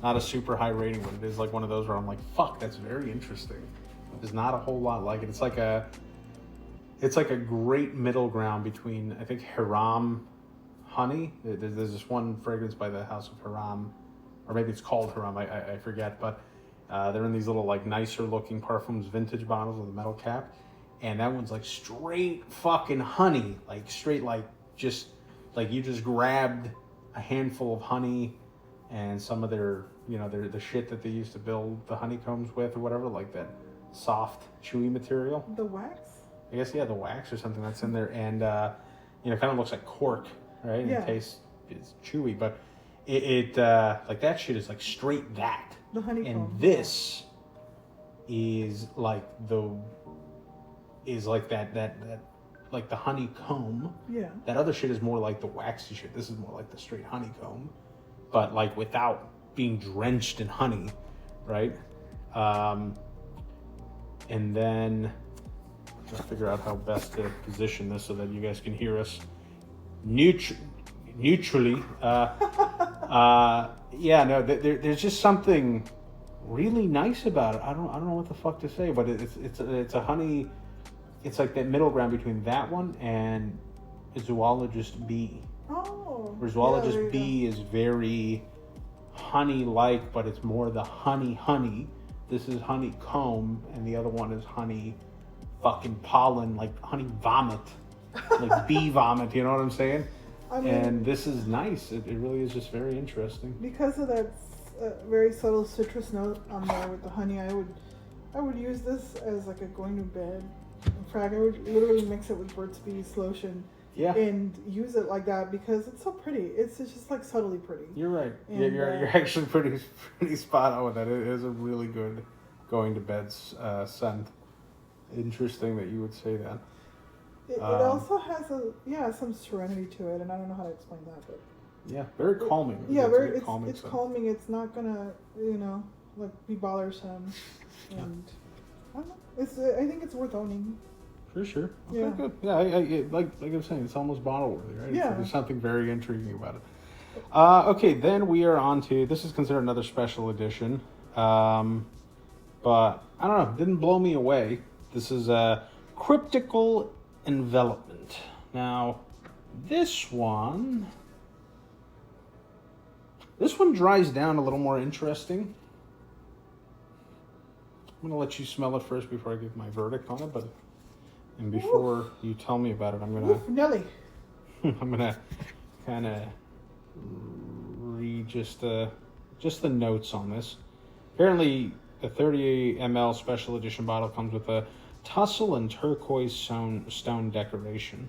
not a super high rating, but it is like one of those where I'm like, fuck, that's very interesting. There's not a whole lot like it. It's like a great middle ground between, I think, Hiram honey. There's this one fragrance by the House of Hiram, or maybe it's called Hiram, I forget, but they're in these little like nicer looking parfums, vintage bottles with a metal cap, and that one's like straight fucking honey, like straight like just like you just grabbed a handful of honey and some of their the shit that they used to build the honeycombs with or whatever, like that soft chewy material. The wax? I guess, yeah, the wax or something that's in there, and it kind of looks like cork, right? And it tastes, it's chewy, but it like that shit is like straight that. The honeycomb. And this is like that like the honeycomb. Yeah. That other shit is more like the waxy shit. This is more like the straight honeycomb, but like without being drenched in honey, right? And then let's figure out how best to position this so that you guys can hear us neutrally. There's just something really nice about it. I don't know what the fuck to say, but it's a honey. It's like that middle ground between that one and a zoologist bee. Oh. Where zoologist bee is very honey-like, but it's more the honey. This is honeycomb, and the other one is honey fucking pollen, like honey vomit, like bee vomit, you know what I'm saying? And this is nice. It really is just very interesting. Because of that very subtle citrus note on there with the honey, I would use this as like a going to bed frag. I would literally mix it with Burt's Bees lotion. Yeah. And use it like that because it's so pretty. It's just like subtly pretty. You're right. And, you're actually pretty spot on with that. It is a really good going to bed scent. Interesting that you would say that. It also has some serenity to it, and I don't know how to explain that, but yeah, very calming. It's calming. It's calming. It's not gonna like be bothersome, and I don't know. I think it's worth owning. For sure. Okay, good. Yeah, like I'm saying, it's almost bottle worthy, right? Yeah. There's something very intriguing about it. Okay, then we are on to, this is considered another special edition, but I don't know, didn't blow me away. This is a cryptical envelopment. Now, this one dries down a little more interesting. I'm gonna let you smell it first before I give my verdict on it. And before you tell me about it, I'm gonna Nelly. I'm gonna kind of read just the notes on this. Apparently, the 30 ml special edition bottle comes with a tussle and turquoise stone decoration.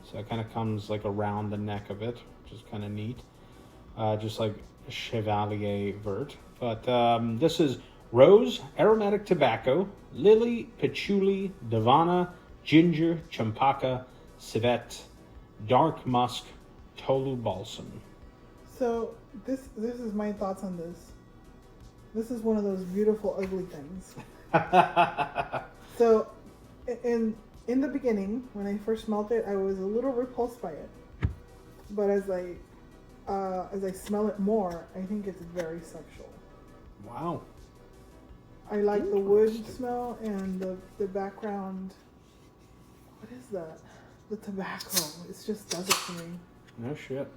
So it kind of comes like around the neck of it, which is kind of neat. Just like Chevalier Vert. But this is rose, aromatic tobacco, lily, patchouli, davana, ginger, champaka, civet, dark musk, tolu balsam. So this is my thoughts on this. This is one of those beautiful ugly things. So in the beginning, when I first smelled it, I was a little repulsed by it. But as I smell it more, I think it's very sexual. Wow. I like the wood smell and the background. What is that? The tobacco. It just does it to me. No shit.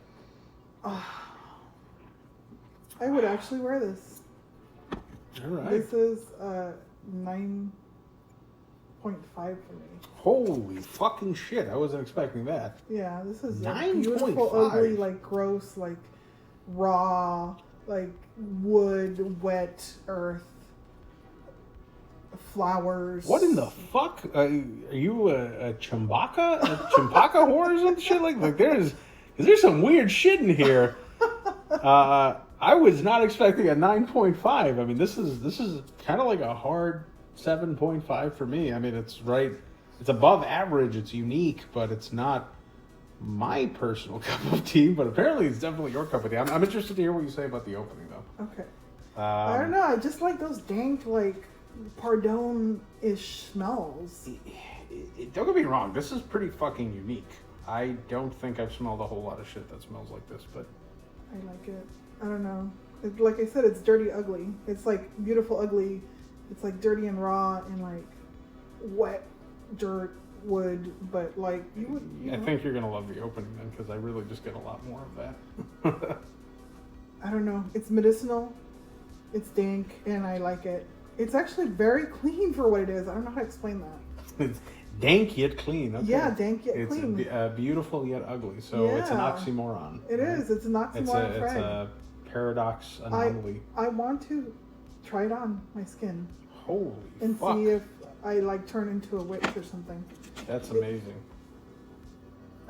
I would actually wear this. All right. This is 9.5 for me. Holy fucking shit! I wasn't expecting that. Yeah, this is 9.5. beautiful, ugly, like gross, like raw, like wood, wet earth, flowers. What in the fuck? Are you a Chambaka? A Champaka whore or some shit? Like there's some weird shit in here. I was not expecting a 9.5. I mean, this is kind of like a hard 7.5 for me. I mean, it's above average. It's unique, but it's not my personal cup of tea. But apparently, it's definitely your cup of tea. I'm interested to hear what you say about the opening, though. Okay. I don't know. I just like those dank, like Pardon-ish smells. Don't get me wrong. This is pretty fucking unique. I don't think I've smelled a whole lot of shit that smells like this, but I like it. I don't know. Like I said, it's dirty ugly. It's like beautiful ugly. It's like dirty and raw and like wet dirt, wood, but like you would. I think you're gonna love the opening then, because I really just get a lot more of that. I don't know. It's medicinal. It's dank, and I like it. It's actually very clean for what it is. I don't know how to explain that. It's dank yet clean. Okay. Yeah, dank yet it's clean. It's beautiful yet ugly. So it's an oxymoron. It is. It's an oxymoron. It's a paradox anomaly. I want to try it on my skin. Holy and fuck. see if I like turn into a witch or something. That's amazing.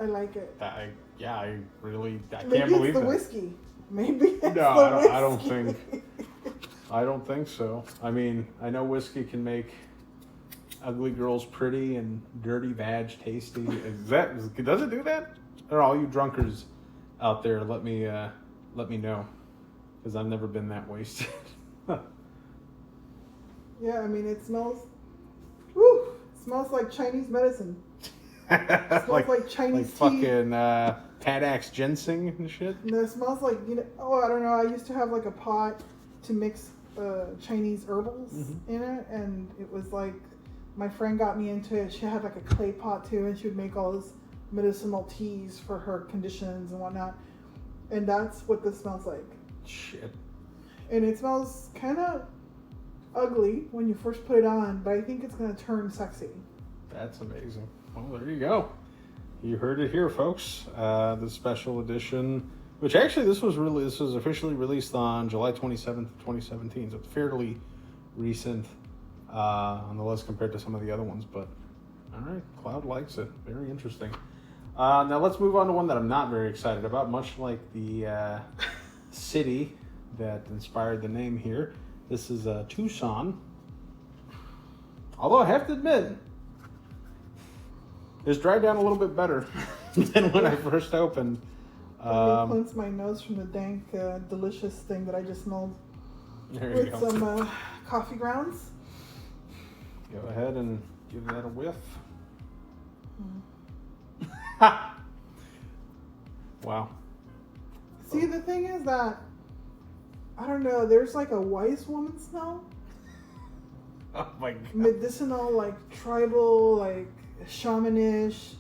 I like it. I can't Maybe believe it's the that. whiskey. Maybe it's No, the I don't whiskey. I don't think so. I mean, I know whiskey can make ugly girls pretty and dirty vag tasty. Does it do that? Or all you drunkers out there, let me know, because I've never been that wasted. Yeah, I mean, it smells. Woo! It smells like Chinese medicine. It smells like Chinese tea. fucking Padax ginseng and shit. No, it smells like, I don't know. I used to have like a pot to mix Chinese herbals in it, and it was like my friend got me into it. She had like a clay pot too, and she would make all those medicinal teas for her conditions and whatnot. And that's what this smells like. Shit. And it smells kind of ugly when you first put it on, but I think it's going to turn sexy. That's amazing. Well, there you go. You heard it here, folks. The special edition, which actually this was officially released on July 27th, 2017. So it's fairly recent on the list compared to some of the other ones. But all right, Cloud likes it. Very interesting. Now let's move on to one that I'm not very excited about, much like the city that inspired the name here. This is Tucson. Although I have to admit, it's dried down a little bit better than when I first opened. Let me cleanse my nose from the dank, delicious thing that I just smelled with some coffee grounds. Go ahead and give that a whiff. Wow. See, the thing is that, I don't know, there's like a wise woman smell. Oh my god. Medicinal, like tribal, like shamanish.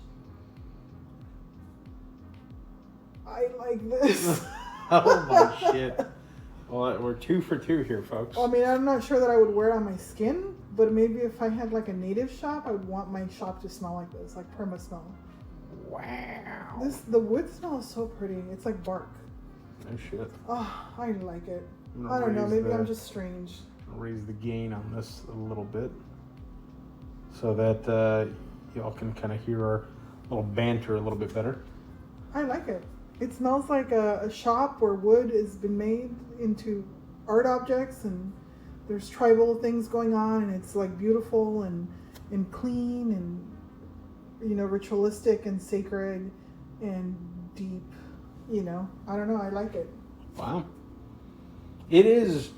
I like this. Oh my shit. Well, we're 2 for 2 here, folks. I mean, I'm not sure that I would wear it on my skin, but maybe if I had like a native shop, I would want my shop to smell like this, like perma smell. Wow. The wood smell is so pretty. It's like bark. No shit. Oh, I like it. I'm I don't know. raise Maybe I'm just strange. Raise the gain on this a little bit so that y'all can kind of hear our little banter a little bit better. I like it. It smells like a shop where wood has been made into art objects, and there's tribal things going on, and it's like beautiful and clean and, you know, ritualistic and sacred and deep. You know, I don't know. I like it. Wow. It is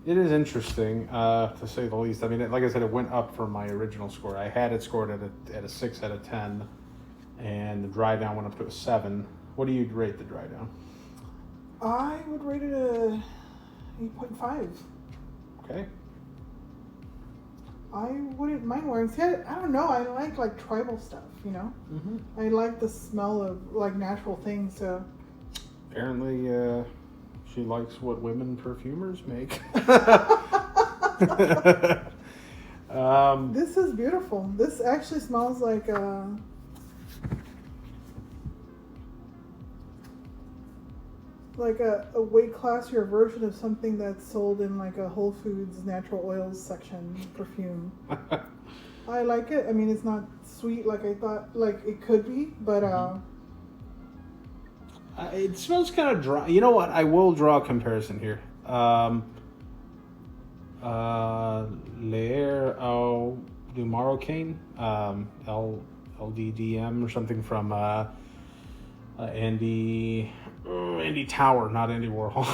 interesting, to say the least. I mean, like I said, it went up from my original score. I had it scored at a 6 out of 10, and the dry down went up to a 7. What do you rate the dry down? I would rate it a 8.5. Okay. I wouldn't mind wearing. See, I don't know. I like tribal stuff, you know? Mm-hmm. I like the smell of like natural things. So Apparently, she likes what women perfumers make. this is beautiful. This actually smells like a way classier version of something that's sold in like a Whole Foods natural oils section perfume. I like it. I mean, it's not sweet like I thought like it could be, but it smells kind of dry. You know what? I will draw a comparison here. L'air au du Marocain, LDDM or something from Andy Tower, not Andy Warhol.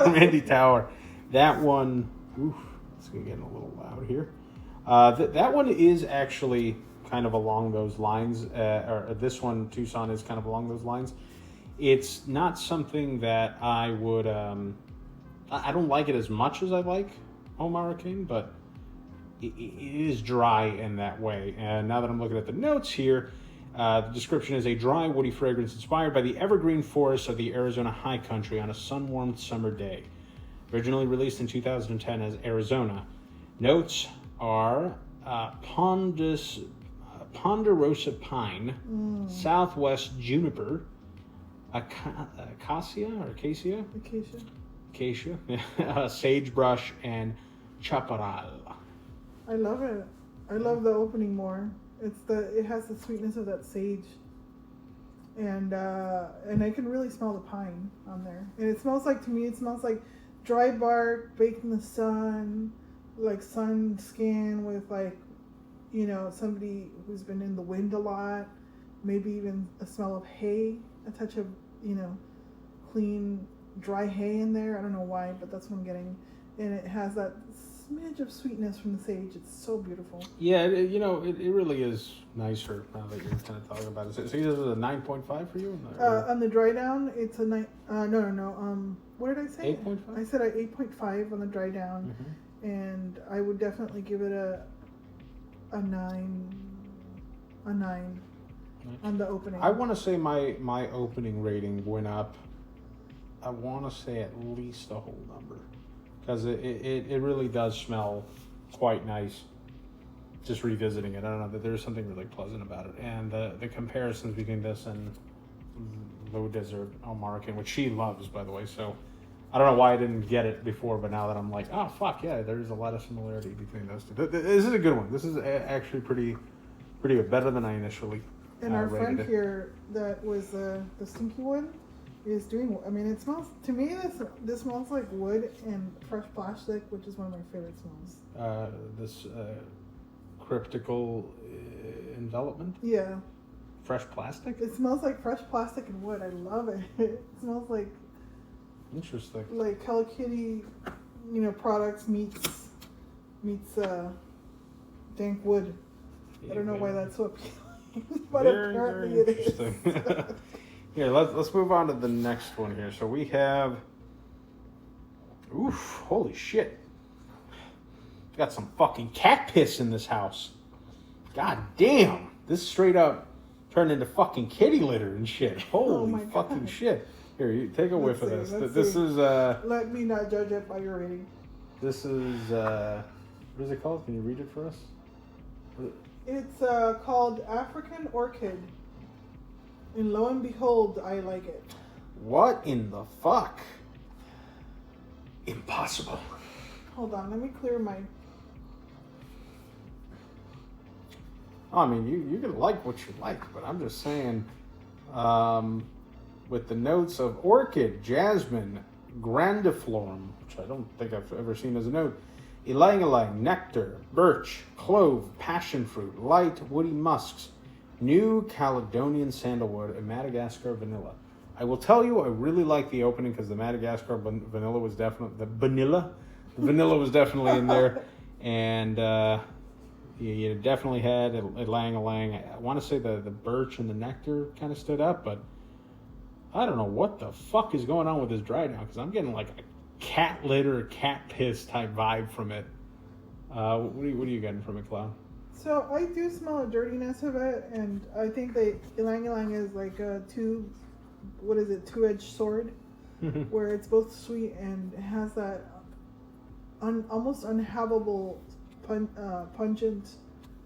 From Andy Tower. That one, it's getting a little loud here. That one is actually kind of along those lines, or this one, Tucson, is kind of along those lines. It's not something that I would, I don't like it as much as I like Au Marocain, but it is dry in that way. And now that I'm looking at the notes here, the description is a dry, woody fragrance inspired by the evergreen forests of the Arizona high country on a sun-warmed summer day. Originally released in 2010 as Arizona. Notes are ponderosa pine, southwest juniper, acacia, sagebrush, and chaparral. I love it. I love the opening more. It has the sweetness of that sage, and I can really smell the pine on there. And it smells like, to me, it smells like dry bark baked in the sun, like sun skin with, like, you know, somebody who's been in the wind a lot. Maybe even a smell of hay, a touch of, you know, clean dry hay in there. I don't know why, but that's what I'm getting. And it has that smidge of sweetness from the sage. It's so beautiful. Yeah, it really is nicer now that you're kind of talking about it. So you said it was a 9.5 for you? On the dry down, it's a 9. No. What did I say? 8.5? I said 8.5 on the dry down, and I would definitely give it a 9. A 9 on the opening. I want to say my opening rating went up. I want to say at least a whole number. Because it really does smell quite nice. Just revisiting it, I don't know, that there's something really pleasant about it. And the comparisons between this and Low Desert Au Marocain, which she loves, by the way. So I don't know why I didn't get it before, but now that I'm like, oh fuck yeah, there's a lot of similarity between those two. This is a good one. This is actually pretty good, better than I initially. And our friend here that was the stinky one is doing. I mean, it smells to me. This smells like wood and fresh plastic, which is one of my favorite smells. This cryptical envelopment. Yeah. Fresh plastic. It smells like fresh plastic and wood. I love it. It smells like. Interesting. Like Hello Kitty, you know, products meets dank wood. Yeah, I don't know why that's so appealing, but apparently very it is. Here, let's move on to the next one here. So we have, holy shit. Got some fucking cat piss in this house. God damn. This straight up turned into fucking kitty litter and shit. Holy fucking shit. Here, you take a whiff of Let's this. see, This is Let me not judge it by your rating. this is what is it called? Can you read it for us? It's called African Orchid. And lo and behold, I like it. What in the fuck? Impossible. Hold on, let me clear my... I mean, you can like what you like, but I'm just saying, with the notes of orchid, jasmine, grandiflorum, which I don't think I've ever seen as a note, ylang-ylang, nectar, birch, clove, passion fruit, light woody musks, New Caledonian sandalwood, and Madagascar vanilla. I will tell you, I really like the opening because the Madagascar vanilla was definitely the vanilla was definitely in there, and you definitely had a ylang-ylang. I want to say the birch and the nectar kind of stood up, but I don't know what the fuck is going on with this dry down because I'm getting like a cat litter, cat piss type vibe from it. What are you getting from it, Cloud? So I do smell a dirtiness of it, and I think the ylang-ylang is like a two-edged sword, where it's both sweet and it has that almost unhavable, pungent,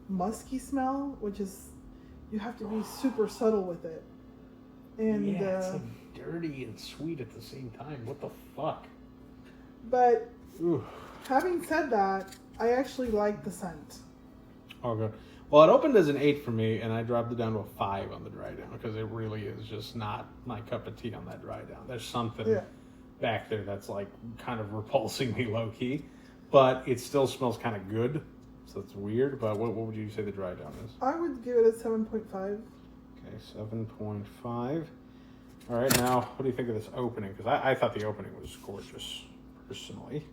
musky smell, which is, you have to be super subtle with it. And yeah, it's like dirty and sweet at the same time. What the fuck? But Ooh. having said that, I actually like the scent. Oh, good. Well, it opened as an 8 for me, and I dropped it down to a 5 on the dry down because it really is just not my cup of tea on that dry down. There's something back there that's like kind of repulsing me low key, but it still smells kind of good, so it's weird. But what would you say the dry down is? I would give it a 7.5. Okay, 7.5. All right, now what do you think of this opening? Because I thought the opening was gorgeous, personally.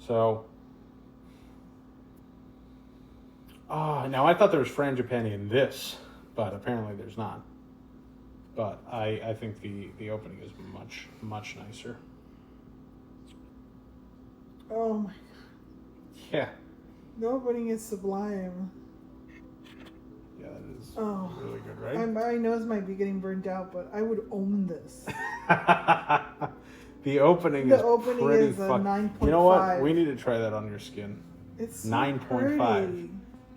So. Oh, now I thought there was frangipani in this, but apparently there's not. But I think the opening is much, much nicer. Oh my god. Yeah. The opening is sublime. Yeah, that is Oh, really good, right? my nose might be getting burned out, but I would own this. The opening The is opening pretty is a fuck. 9.5. You know what? We need to try that on your skin. It's so 9.5. pretty.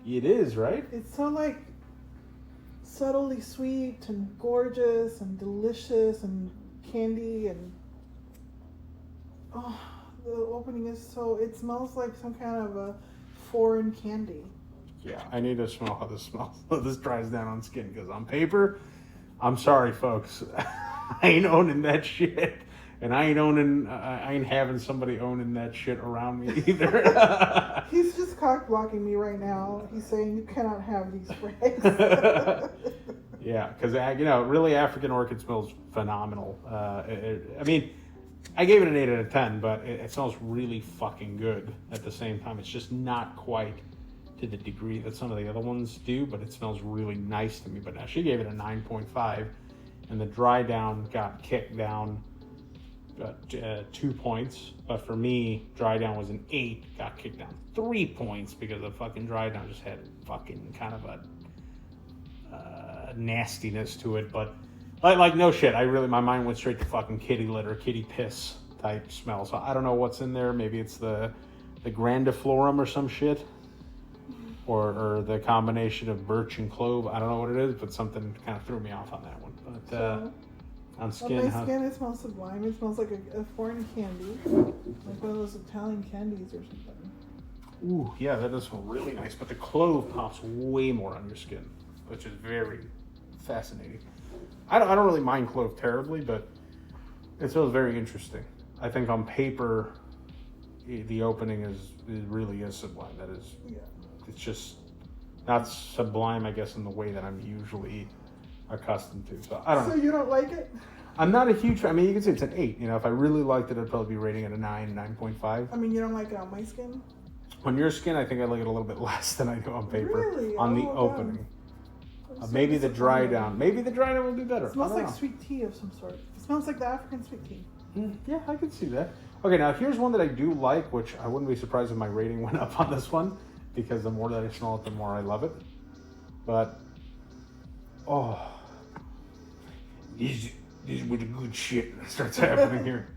It is, right? It's so like subtly sweet and gorgeous and delicious and candy and oh, the opening is so, it smells like some kind of a foreign candy. Yeah, I need to smell how this smells. This dries down on skin because on paper, I'm sorry, folks. I ain't owning that shit. And I ain't having somebody owning that shit around me either. He's just cock blocking me right now. He's saying you cannot have these sprays. Yeah, because really African orchid smells phenomenal. I mean, I gave it an 8 out of 10, but it smells really fucking good at the same time. It's just not quite to the degree that some of the other ones do, but it smells really nice to me. But now she gave it a 9.5, and the dry down got kicked down 2 points, but for me, dry down was an 8, got kicked down 3 points because the fucking dry down just had fucking kind of a nastiness to it. But like no shit, my mind went straight to fucking kitty litter, kitty piss type smell. So I don't know what's in there. Maybe it's the grandiflorum or some shit, or the combination of birch and clove. I don't know what it is, but something kind of threw me off on that one. But on skin, on my skin, it smells sublime. It smells like a foreign candy, like one of those Italian candies or something. Ooh, yeah, that does smell really nice. But the clove pops way more on your skin, which is very fascinating. I don't really mind clove terribly, but it smells very interesting. I think on paper, the opening really is sublime. That is, it's just not sublime, I guess, in the way that I'm usually accustomed to. So I don't know. So you don't like it? I'm not a huge fan. I mean, you can say it's an 8. If I really liked it, I'd probably be rating it a 9, 9.5. I mean, you don't like it on my skin? On your skin, I think I like it a little bit less than I do on paper. Really? On the opening. Maybe the dry down. Maybe the dry down will be better. It smells like sweet tea of some sort. It smells like the African sweet tea. Yeah, I could see that. Okay, now here's one that I do like, which I wouldn't be surprised if my rating went up on this one, because the more that I smell it, the more I love it. But, this is where the good shit starts happening here.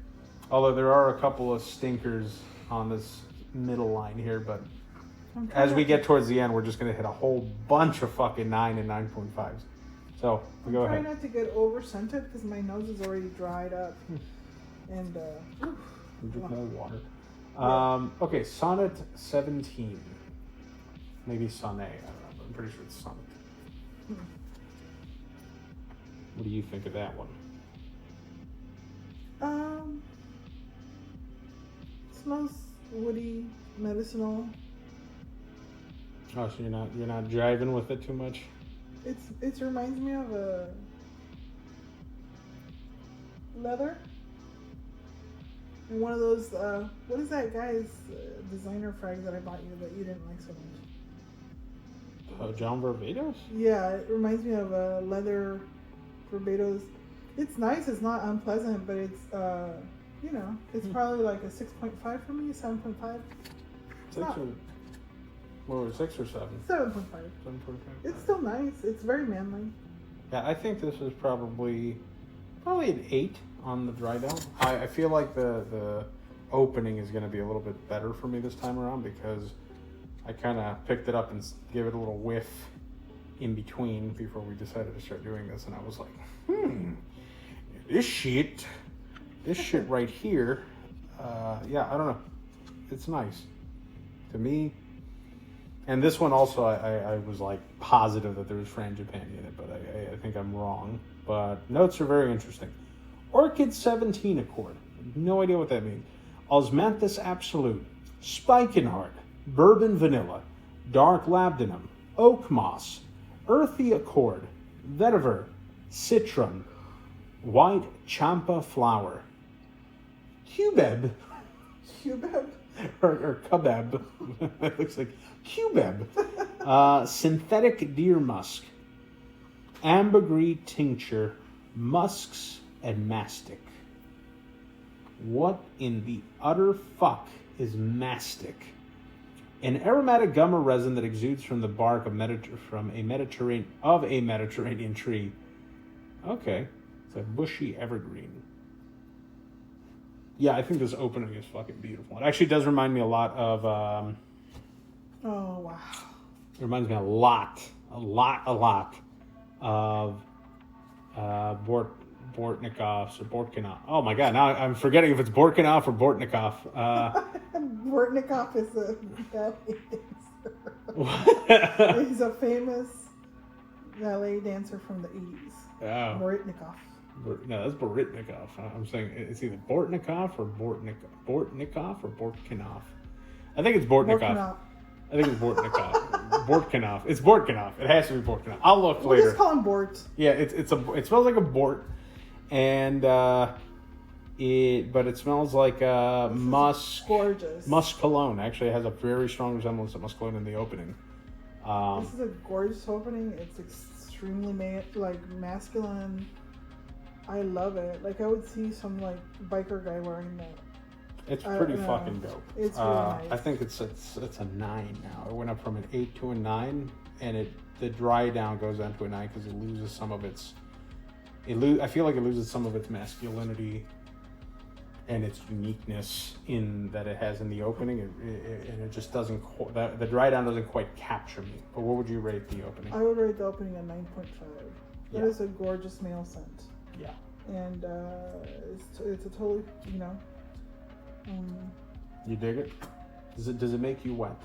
Although there are a couple of stinkers on this middle line here, but as we get towards the end, we're just going to hit a whole bunch of fucking 9 and 9.5s. So, go ahead. I'm trying not to get over-scented because my nose is already dried up. And, Drink more water. Okay, Sonnet 17. Maybe Sonnet, I don't know, but I'm pretty sure it's Sonnet. What do you think of that one? Smells woody, medicinal. Oh, so you're not jiving with it too much? It reminds me of a leather. And one of those, what is that guy's designer frags that I bought you that you didn't like so much? John Barbados? Yeah, it reminds me of a leather Barbados. It's nice, it's not unpleasant, but it's, it's probably like a 6.5 for me, 7.5. 6 or 7? 7.5. 7.5. It's still nice. It's very manly. Yeah, I think this is probably an 8 on the dry down. I feel like the opening is going to be a little bit better for me this time around because I kind of picked it up and gave it a little whiff in between before we decided to start doing this, and I was like, this shit right here, I don't know, it's nice to me. And this one also, I was like positive that there was frangipani in it, but I think I'm wrong. But notes are very interesting. Orchid 17 accord. No idea what that means. Osmanthus absolute. Spikenard. Bourbon vanilla. Dark labdanum. Oak moss. Earthy accord. Vetiver. Citron. White champa flower. Cubeb. Cubeb? or cubeb. It looks like cubeb. Synthetic deer musk. Ambergris tincture. Musks and mastic. What in the utter fuck is mastic? An aromatic gum or resin that exudes from the bark of a Mediterranean tree. Okay, it's a bushy evergreen. Yeah, I think this opening is fucking beautiful. It actually does remind me a lot of. Oh wow! It reminds me a lot of Bortnikov's or Bortnikov. Oh my god! Now I'm forgetting if it's Bortnikov or Bortnikov. Bortnikov is a ballet dancer. He's a famous ballet dancer from the 80s. Oh. Bortnikov. No, that's Bortnikov. I'm saying it's either Bortnikov or Bortnikov or Bortkinov. I think it's Bortnikov. I think it's Bortnikov. Bortkinov. It's Bortkinov. It has to be Bortkinov. I'll look later. We'll just call him Bort. Yeah, it smells like a Bort, and it smells like musk. Gorgeous. Musk cologne. Actually, it has a very strong resemblance to musk cologne in the opening. This is a gorgeous opening. It's extremely masculine. I love it. Like I would see some biker guy wearing that. It's pretty fucking dope. It's really nice. I think it's a 9 now. It went up from an 8 to a 9, and the dry down goes down to a 9 because it loses some of its. I feel like it loses some of its masculinity and its uniqueness in that it has in the opening, and it just doesn't. The dry down doesn't quite capture me. But what would you rate the opening? I would rate the opening a 9.5. That is a gorgeous male scent. Yeah. And it's a totally You dig it? Does it make you wet?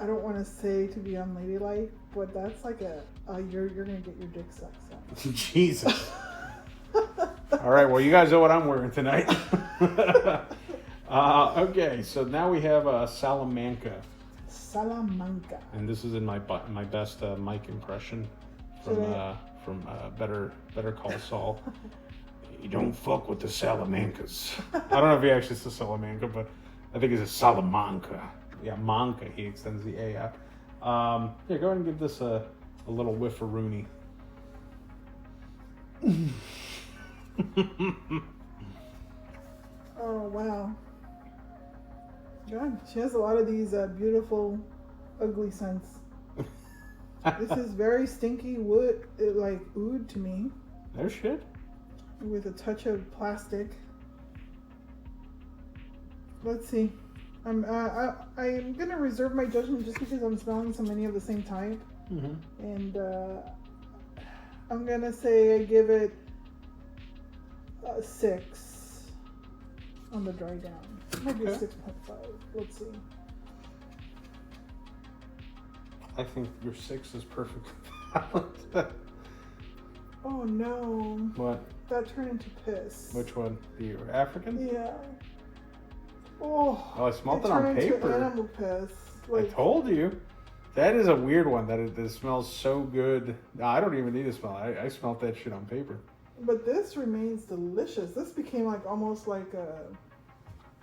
I don't want to say to be unladylike, but that's like you're gonna get your dick sucked. So. Jesus. All right. Well, you guys know what I'm wearing tonight. Okay. So now we have Salamanca. Salamanca. And this is in my best Mike impression from Better Call Saul. You don't fuck with the Salamancas. I don't know if he actually says Salamanca, but I think it's a Salamanca. Yeah, Manca. He extends the A out. Go ahead and give this a little whiff of Rooney. Oh, wow. God, she has a lot of these beautiful, ugly scents. This is very stinky wood, like oud to me. No shit. with a touch of plastic. Let's see. I'm gonna reserve my judgment just because I'm smelling so many of the same type, and I'm gonna say I give it a 6 on the dry down. Maybe a 6.5. Let's see. I think your 6 is perfectly balanced. Oh no. What? That turned into piss. Which one? The African? Yeah. Oh, I smelled it on turned into paper. animal piss. I told you. That is a weird one. That it smells so good. No, I don't even need to smell it. I smelled that shit on paper. But this remains delicious. This became like almost like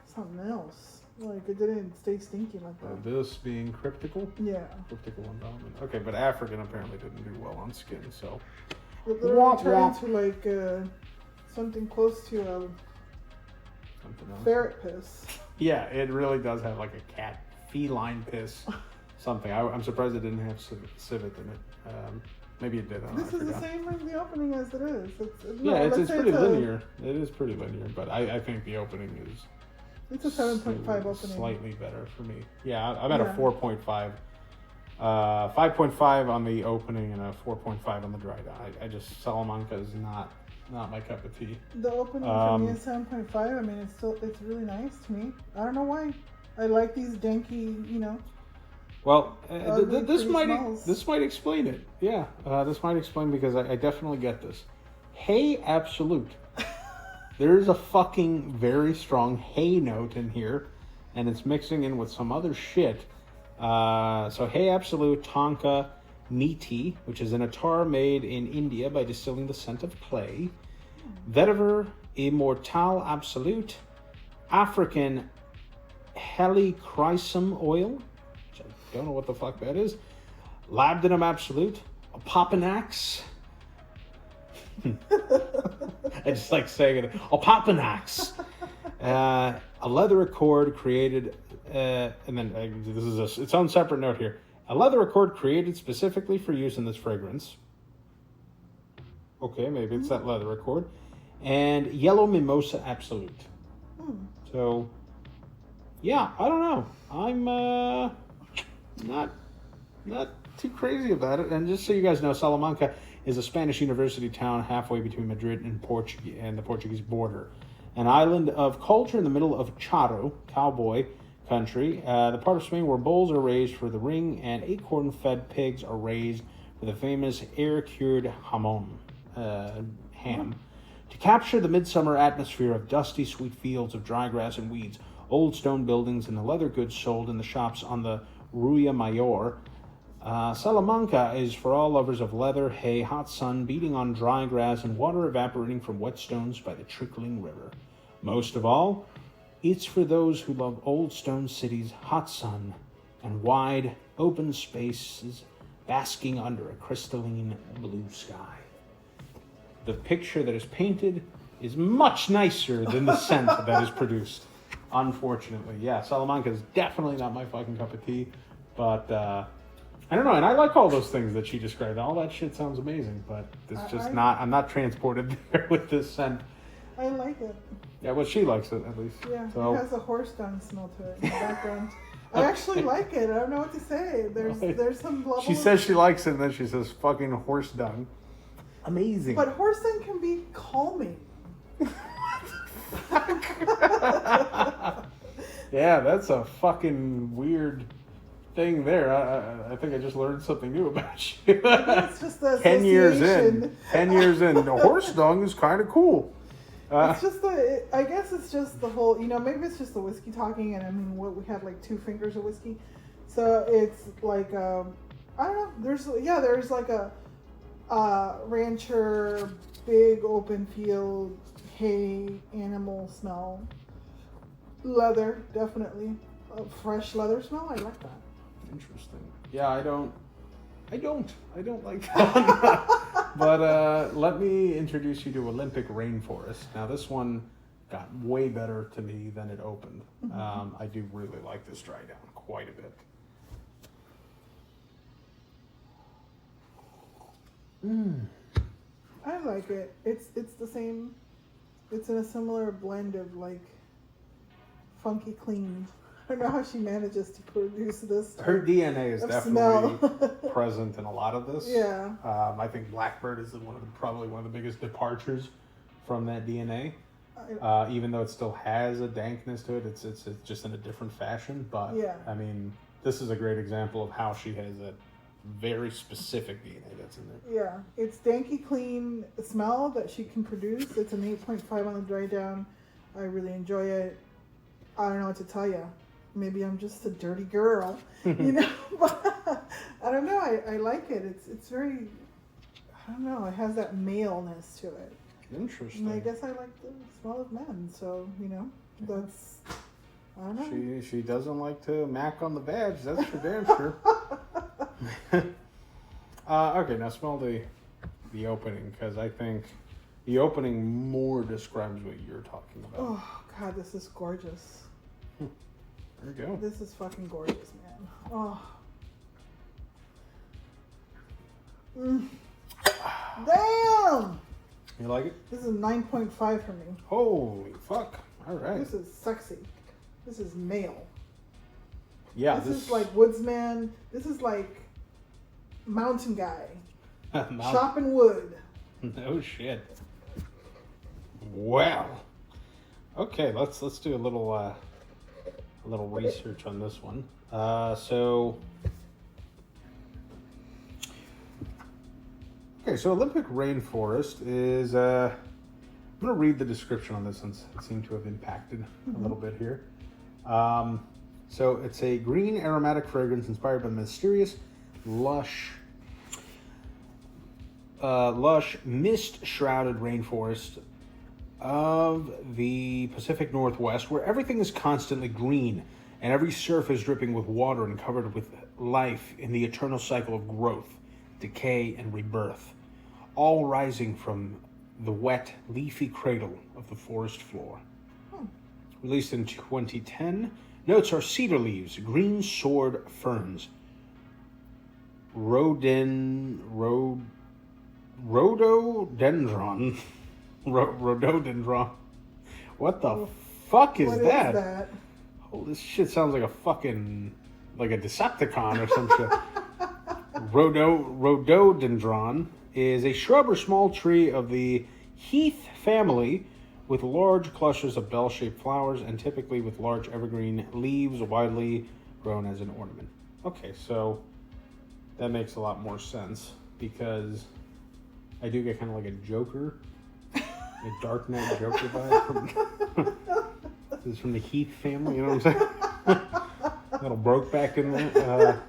something else. Like it didn't stay stinky like that. This being cryptical? Yeah. Cryptical environment. Okay, but African apparently didn't do well on skin, so. It literally turned into like something close to Something else. ferret piss. Yeah, it really does have like a cat feline piss. Something. I'm surprised it didn't have civet in it. Maybe it did. This is the same as the opening as it is. It's pretty linear. It is pretty linear, but I think the opening is. It's a 7.5 opening. Slightly better for me. Yeah, I'm at a 4.5. 5.5 on the opening and a 4.5 on the dry down. I just Salamanca is not my cup of tea. The opening for me is 7.5. I mean, it's really nice to me. I don't know why. I like these danky, Well, ugly, this might smells. explain it. Yeah, this might explain because I definitely get this. Hey, absolute. There is a fucking very strong hay note in here, and it's mixing in with some other shit. So Hey Absolute Tonka Meaty, which is an attar made in India by distilling the scent of clay. Vetiver Immortal Absolute, African Helichrysum oil, which I don't know what the fuck that is. Labdanum Absolute, Opopanax. I just like saying it. Opopanax. A leather accord created, and then this is its own separate note here. A leather accord created specifically for use in this fragrance. Okay, maybe it's that leather accord. And Yellow Mimosa Absolute. So, yeah, I don't know. I'm not too crazy about it. And just so you guys know, Salamanca is a Spanish university town halfway between Madrid and the Portuguese border. An island of culture in the middle of Charo, cowboy country, the part of Spain where bulls are raised for the ring and acorn-fed pigs are raised for the famous air-cured ham. To capture the midsummer atmosphere of dusty, sweet fields of dry grass and weeds, old stone buildings, and the leather goods sold in the shops on the Ruya Mayor, Salamanca is for all lovers of leather, hay, hot sun beating on dry grass, and water evaporating from wet stones by the trickling river. Most of all, it's for those who love old stone cities, hot sun, and wide, open spaces basking under a crystalline blue sky. The picture that is painted is much nicer than the scent that is produced. Unfortunately, yeah, Salamanca is definitely not my fucking cup of tea, but I don't know, and I like all those things that she described. All that shit sounds amazing, but it's just I'm not transported there with this scent. I like it. Yeah, well, she likes it, at least. Yeah, so. It has a horse dung smell to it in the background. I actually like it. I don't know what to say. There's some level. She says she likes it, and then she says fucking horse dung. Amazing. But horse dung can be calming. Yeah, that's a fucking weird thing there. I think I just learned something new about you. It's just the 10 years association. 10 years in. The horse dung is kind of cool. It's just I guess it's just the whole, maybe it's just the whiskey talking, and I mean, we had like 2 fingers of whiskey. So it's like, I don't know, there's like a rancher, big open field, hay, animal smell. Leather, definitely. A fresh leather smell, I like that. Interesting. Yeah, I don't like that. But let me introduce you to Olympic Rainforest. Now, this one got way better to me than it opened. I do really like this dry down quite a bit. I like like it. It's the same. It's in a similar blend of like funky clean. I don't know how she manages to produce this. Her DNA is of definitely smell. present in a lot of this. Yeah. I think Blackbird is probably one of the biggest departures from that DNA. Even though it still has a dankness to it, it's just in a different fashion. But yeah. I mean, this is a great example of how she has that very specific DNA that's in there. Yeah, it's danky clean smell that she can produce. It's an 8.5 on the dry down. I really enjoy it. I don't know what to tell you. Maybe I'm just a dirty girl, you know. But I don't know. I like it. It's very. I don't know. It has that maleness to it. Interesting. And I guess I like the smell of men. So you know, that's. I don't know. She doesn't like to mac on the badge. That's for damn sure. Okay, now smell the opening, because I think the opening more describes what you're talking about. Oh God, this is gorgeous. There you go. This is fucking gorgeous, man. Oh. Damn! You like it? This is 9.5 for me. Holy fuck. All right. This is sexy. This is male. Yeah, this is like woodsman. This is like mountain guy. Chopping wood. No shit. Well. Okay, let's do a little research on this one. So Olympic rainforest is. I'm gonna read the description on this since it seemed to have impacted a little bit here. So it's a green aromatic fragrance inspired by the mysterious, lush mist-shrouded rainforest of the Pacific Northwest, where everything is constantly green and every surface dripping with water and covered with life in the eternal cycle of growth, decay, and rebirth, all rising from the wet, leafy cradle of the forest floor. Released in 2010, notes are cedar leaves, green sword ferns, rhododendron. Rhododendron. What the fuck is that? Is that? Oh, this shit sounds like a fucking, like a Decepticon or some shit. Rhododendron is a shrub or small tree of the heath family with large clusters of bell-shaped flowers and typically with large evergreen leaves widely grown as an ornament. Okay, so that makes a lot more sense because I do get kind of like a Joker, a Dark Knight Joker vibe. This is from the Heath family, you know what I'm saying? Little broke back in there.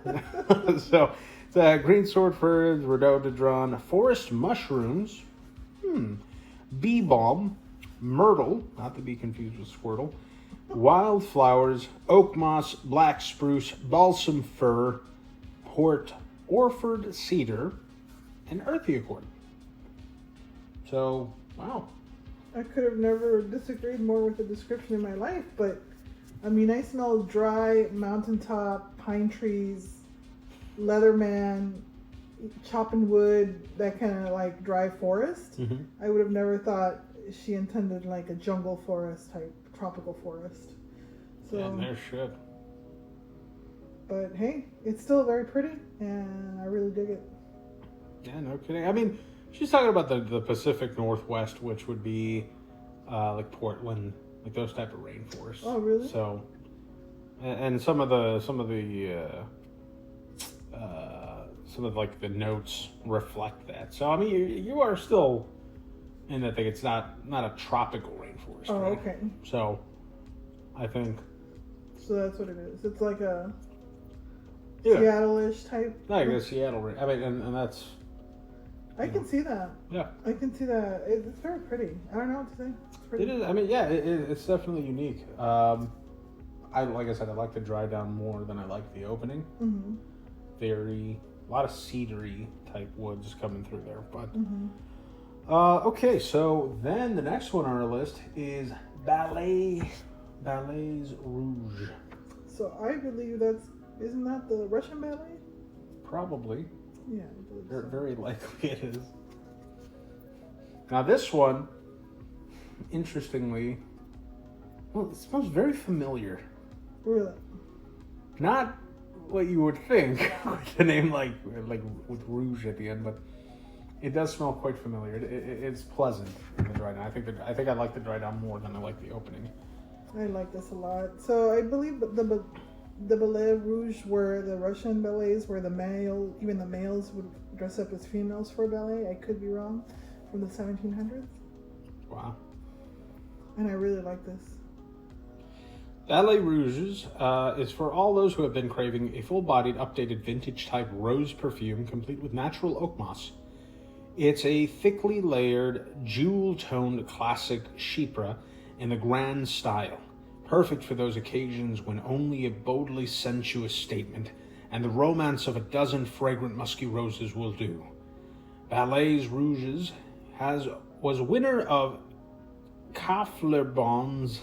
So it's green sword ferns, rhododendron, forest mushrooms, bee balm, myrtle, not to be confused with squirtle, wildflowers, oak moss, black spruce, balsam fir, Port Orford cedar, and earthy accord. So, wow. I could have never disagreed more with the description in my life, but I mean, I smell dry mountaintop, pine trees, Leatherman, chopping wood, that kind of like dry forest. Mm-hmm. I would have never thought she intended like a jungle forest type, tropical forest. So, And there should. But hey, it's still very pretty, and I really dig it. Yeah, no kidding. I mean, she's talking about the Pacific Northwest, which would be like Portland, like those type of rainforests. Oh, really? So, and some of like the notes reflect that. So I mean, you are still in that thing. It's not a tropical rainforest. Oh, right? okay. So, I think. So that's what it is. It's like a Yeah. Seattle-ish type. Like the Seattle. I mean, and that's. I can see that. Yeah. I can see that. It's very pretty. I don't know what to say. It's pretty. It is. I mean, yeah, it's definitely unique. Like I said, I like the dry down more than I like the opening. Mm-hmm. A lot of cedary type woods coming through there. But Mm-hmm. Okay, so then the next one on our list is Ballets Rouge. So I believe isn't that the Russian ballet? Probably. Yeah, I believe so. Very likely it is. Now this one, interestingly, well, it smells very familiar. Really? Not what you would think with the name like with rouge at the end, but it does smell quite familiar. It's pleasant in the dry down. I think I like the dry down more than I like the opening. I like this a lot. So I believe the ballet rouge were the Russian ballets where even the males would dress up as females for a ballet. I could be wrong. From the 1700s. Wow. And I really like this. Ballet Rouges is for all those who have been craving a full-bodied, updated, vintage-type rose perfume complete with natural oak moss. It's a thickly layered, jewel-toned classic chypre in the grand style, perfect for those occasions when only a boldly sensuous statement and the romance of a dozen fragrant musky roses will do. Ballet Rouges was winner of Kafflerbon's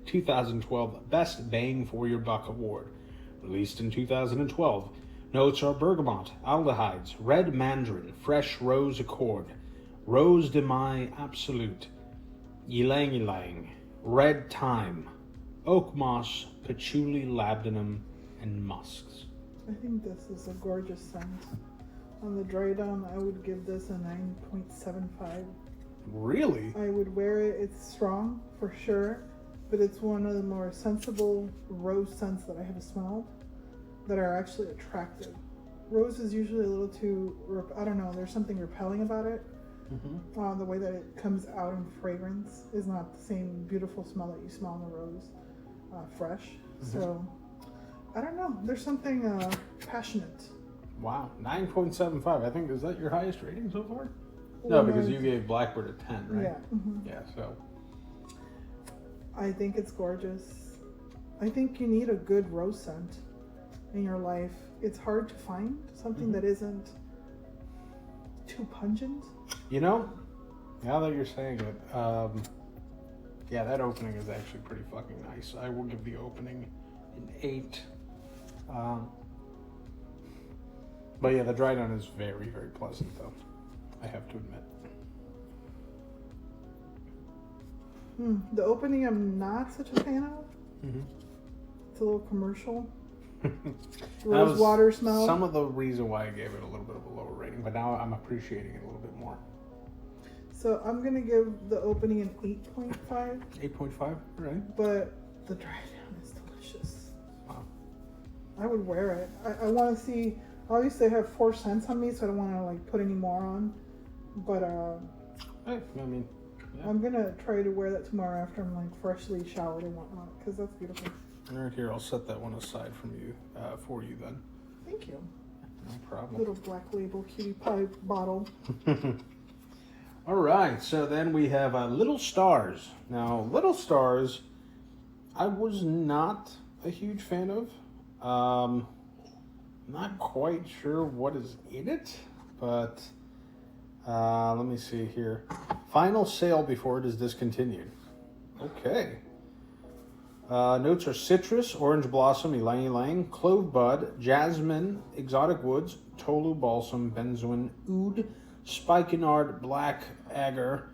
2012 Best Bang for Your Buck Award. Released in 2012, notes are bergamot, aldehydes, red mandarin, fresh rose accord, rose de mai absolute, ylang ylang, red thyme, oak moss, patchouli, labdanum, and musks. I think this is a gorgeous scent. On the dry down, I would give this a 9.75. Really? I would wear it. It's strong for sure, but it's one of the more sensible rose scents that I have smelled that are actually attractive. Rose is usually a little too, I don't know, there's something repelling about it. The way that it comes out in fragrance is not the same beautiful smell that you smell in the rose fresh. So, I don't know, there's something passionate. Wow, 9.75. I think, is that your highest rating so far? No, because you gave Blackbird a 10, right? Yeah. Yeah, so. I think it's gorgeous. I think you need a good rose scent in your life. It's hard to find something that isn't too pungent. You know, now that you're saying it, yeah, that opening is actually pretty fucking nice. I will give the opening an 8. But yeah, the dry down is very, very pleasant, though. I have to admit. The opening I'm not such a fan of. It's a little commercial. Rose water smell. Some of the reason why I gave it a little bit of a lower rating, but now I'm appreciating it a little bit more. So I'm going to give the opening an 8.5. 8.5, right? But the dry down is delicious. Wow. I would wear it. I want to see, obviously I have 4 scents on me, so I don't want to like put any more on. But Hey, I mean, yeah. I'm going to try to wear that tomorrow after I'm like freshly showered and whatnot, because that's beautiful. All right, here, I'll set that one aside from you, for you then. Thank you. No problem. Little black label cutie pie bottle. All right, so then we have Little Stars. Now, Little Stars, I was not a huge fan of. Not quite sure what is in it, but let me see here. Final sale before it is discontinued. Okay. Notes are citrus, orange blossom, ylang ylang, clove bud, jasmine, exotic woods, tolu balsam, benzoin, oud, spikenard, black agar,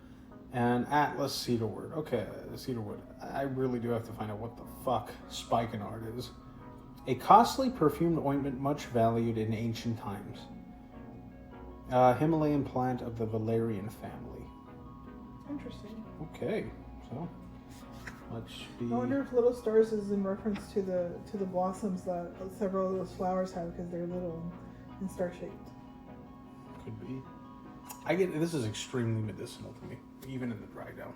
and atlas cedarwood. Okay, cedarwood. I really do have to find out what the fuck spikenard is. A costly perfumed ointment much valued in ancient times. Himalayan plant of the valerian family. Interesting. Okay, so let's be. I wonder if Little Stars is in reference to the blossoms that several of those flowers have because they're little and star-shaped. Could be. This is extremely medicinal to me, even in the dry down.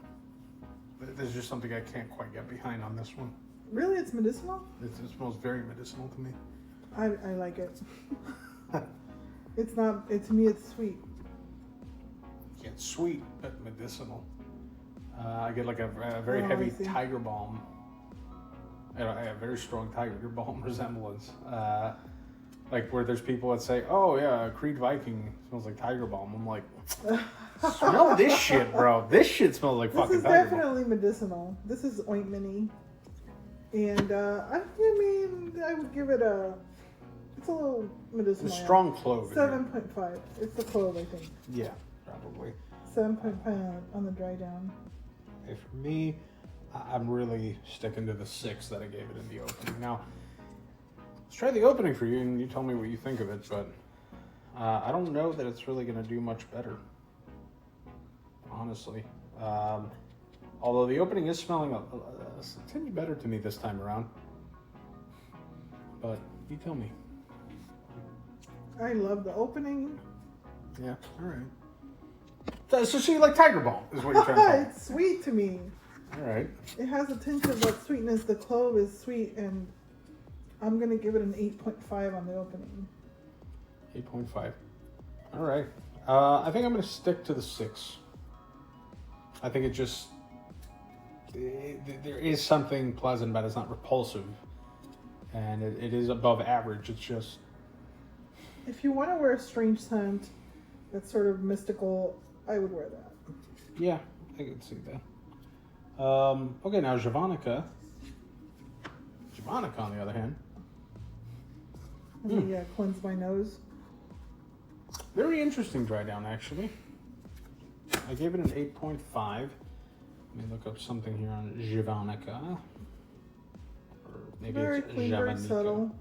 There's just something I can't quite get behind on this one. Really? It's medicinal? It smells very medicinal to me. I like it. It's not, to me it's sweet. Yeah, it's sweet, but medicinal. I get like a very heavy tiger balm. I have a very strong tiger balm resemblance. Like where there's people that say, oh yeah, Creed Viking smells like tiger balm. I'm like, smell this shit, bro. This shit smells like fucking tiger balm. This is definitely medicinal. This is ointment-y. And I mean, I would give it it's a little medicinal. It's strong clove. 7.5. It's the clove, I think. Yeah, probably. 7.5 on the dry down. Okay, for me, I'm really sticking to the 6 that I gave it in the opening. Now, let's try the opening for you, and you tell me what you think of it, but I don't know that it's really going to do much better, honestly. Although the opening is smelling a tinny better to me this time around. But you tell me. I love the opening. Yeah, all right. So you like Tiger Balm, is what you're trying to tell me. It's sweet to me. All right. It has a tinge of that sweetness. The clove is sweet, and I'm going to give it an 8.5 on the opening. 8.5. All right. I think I'm going to stick to the 6. I think it just... there is something pleasant about it. It's not repulsive. And it is above average. It's just... If you want to wear a strange scent that's sort of mystical, I would wear that. Yeah, I could see that. Okay, now Javanica. Javanica, on the other hand. Let me cleanse my nose. Very interesting dry down, actually. I gave it an 8.5. Let me look up something here on Javanica. Or maybe Very it's clean, very Javanica. subtle.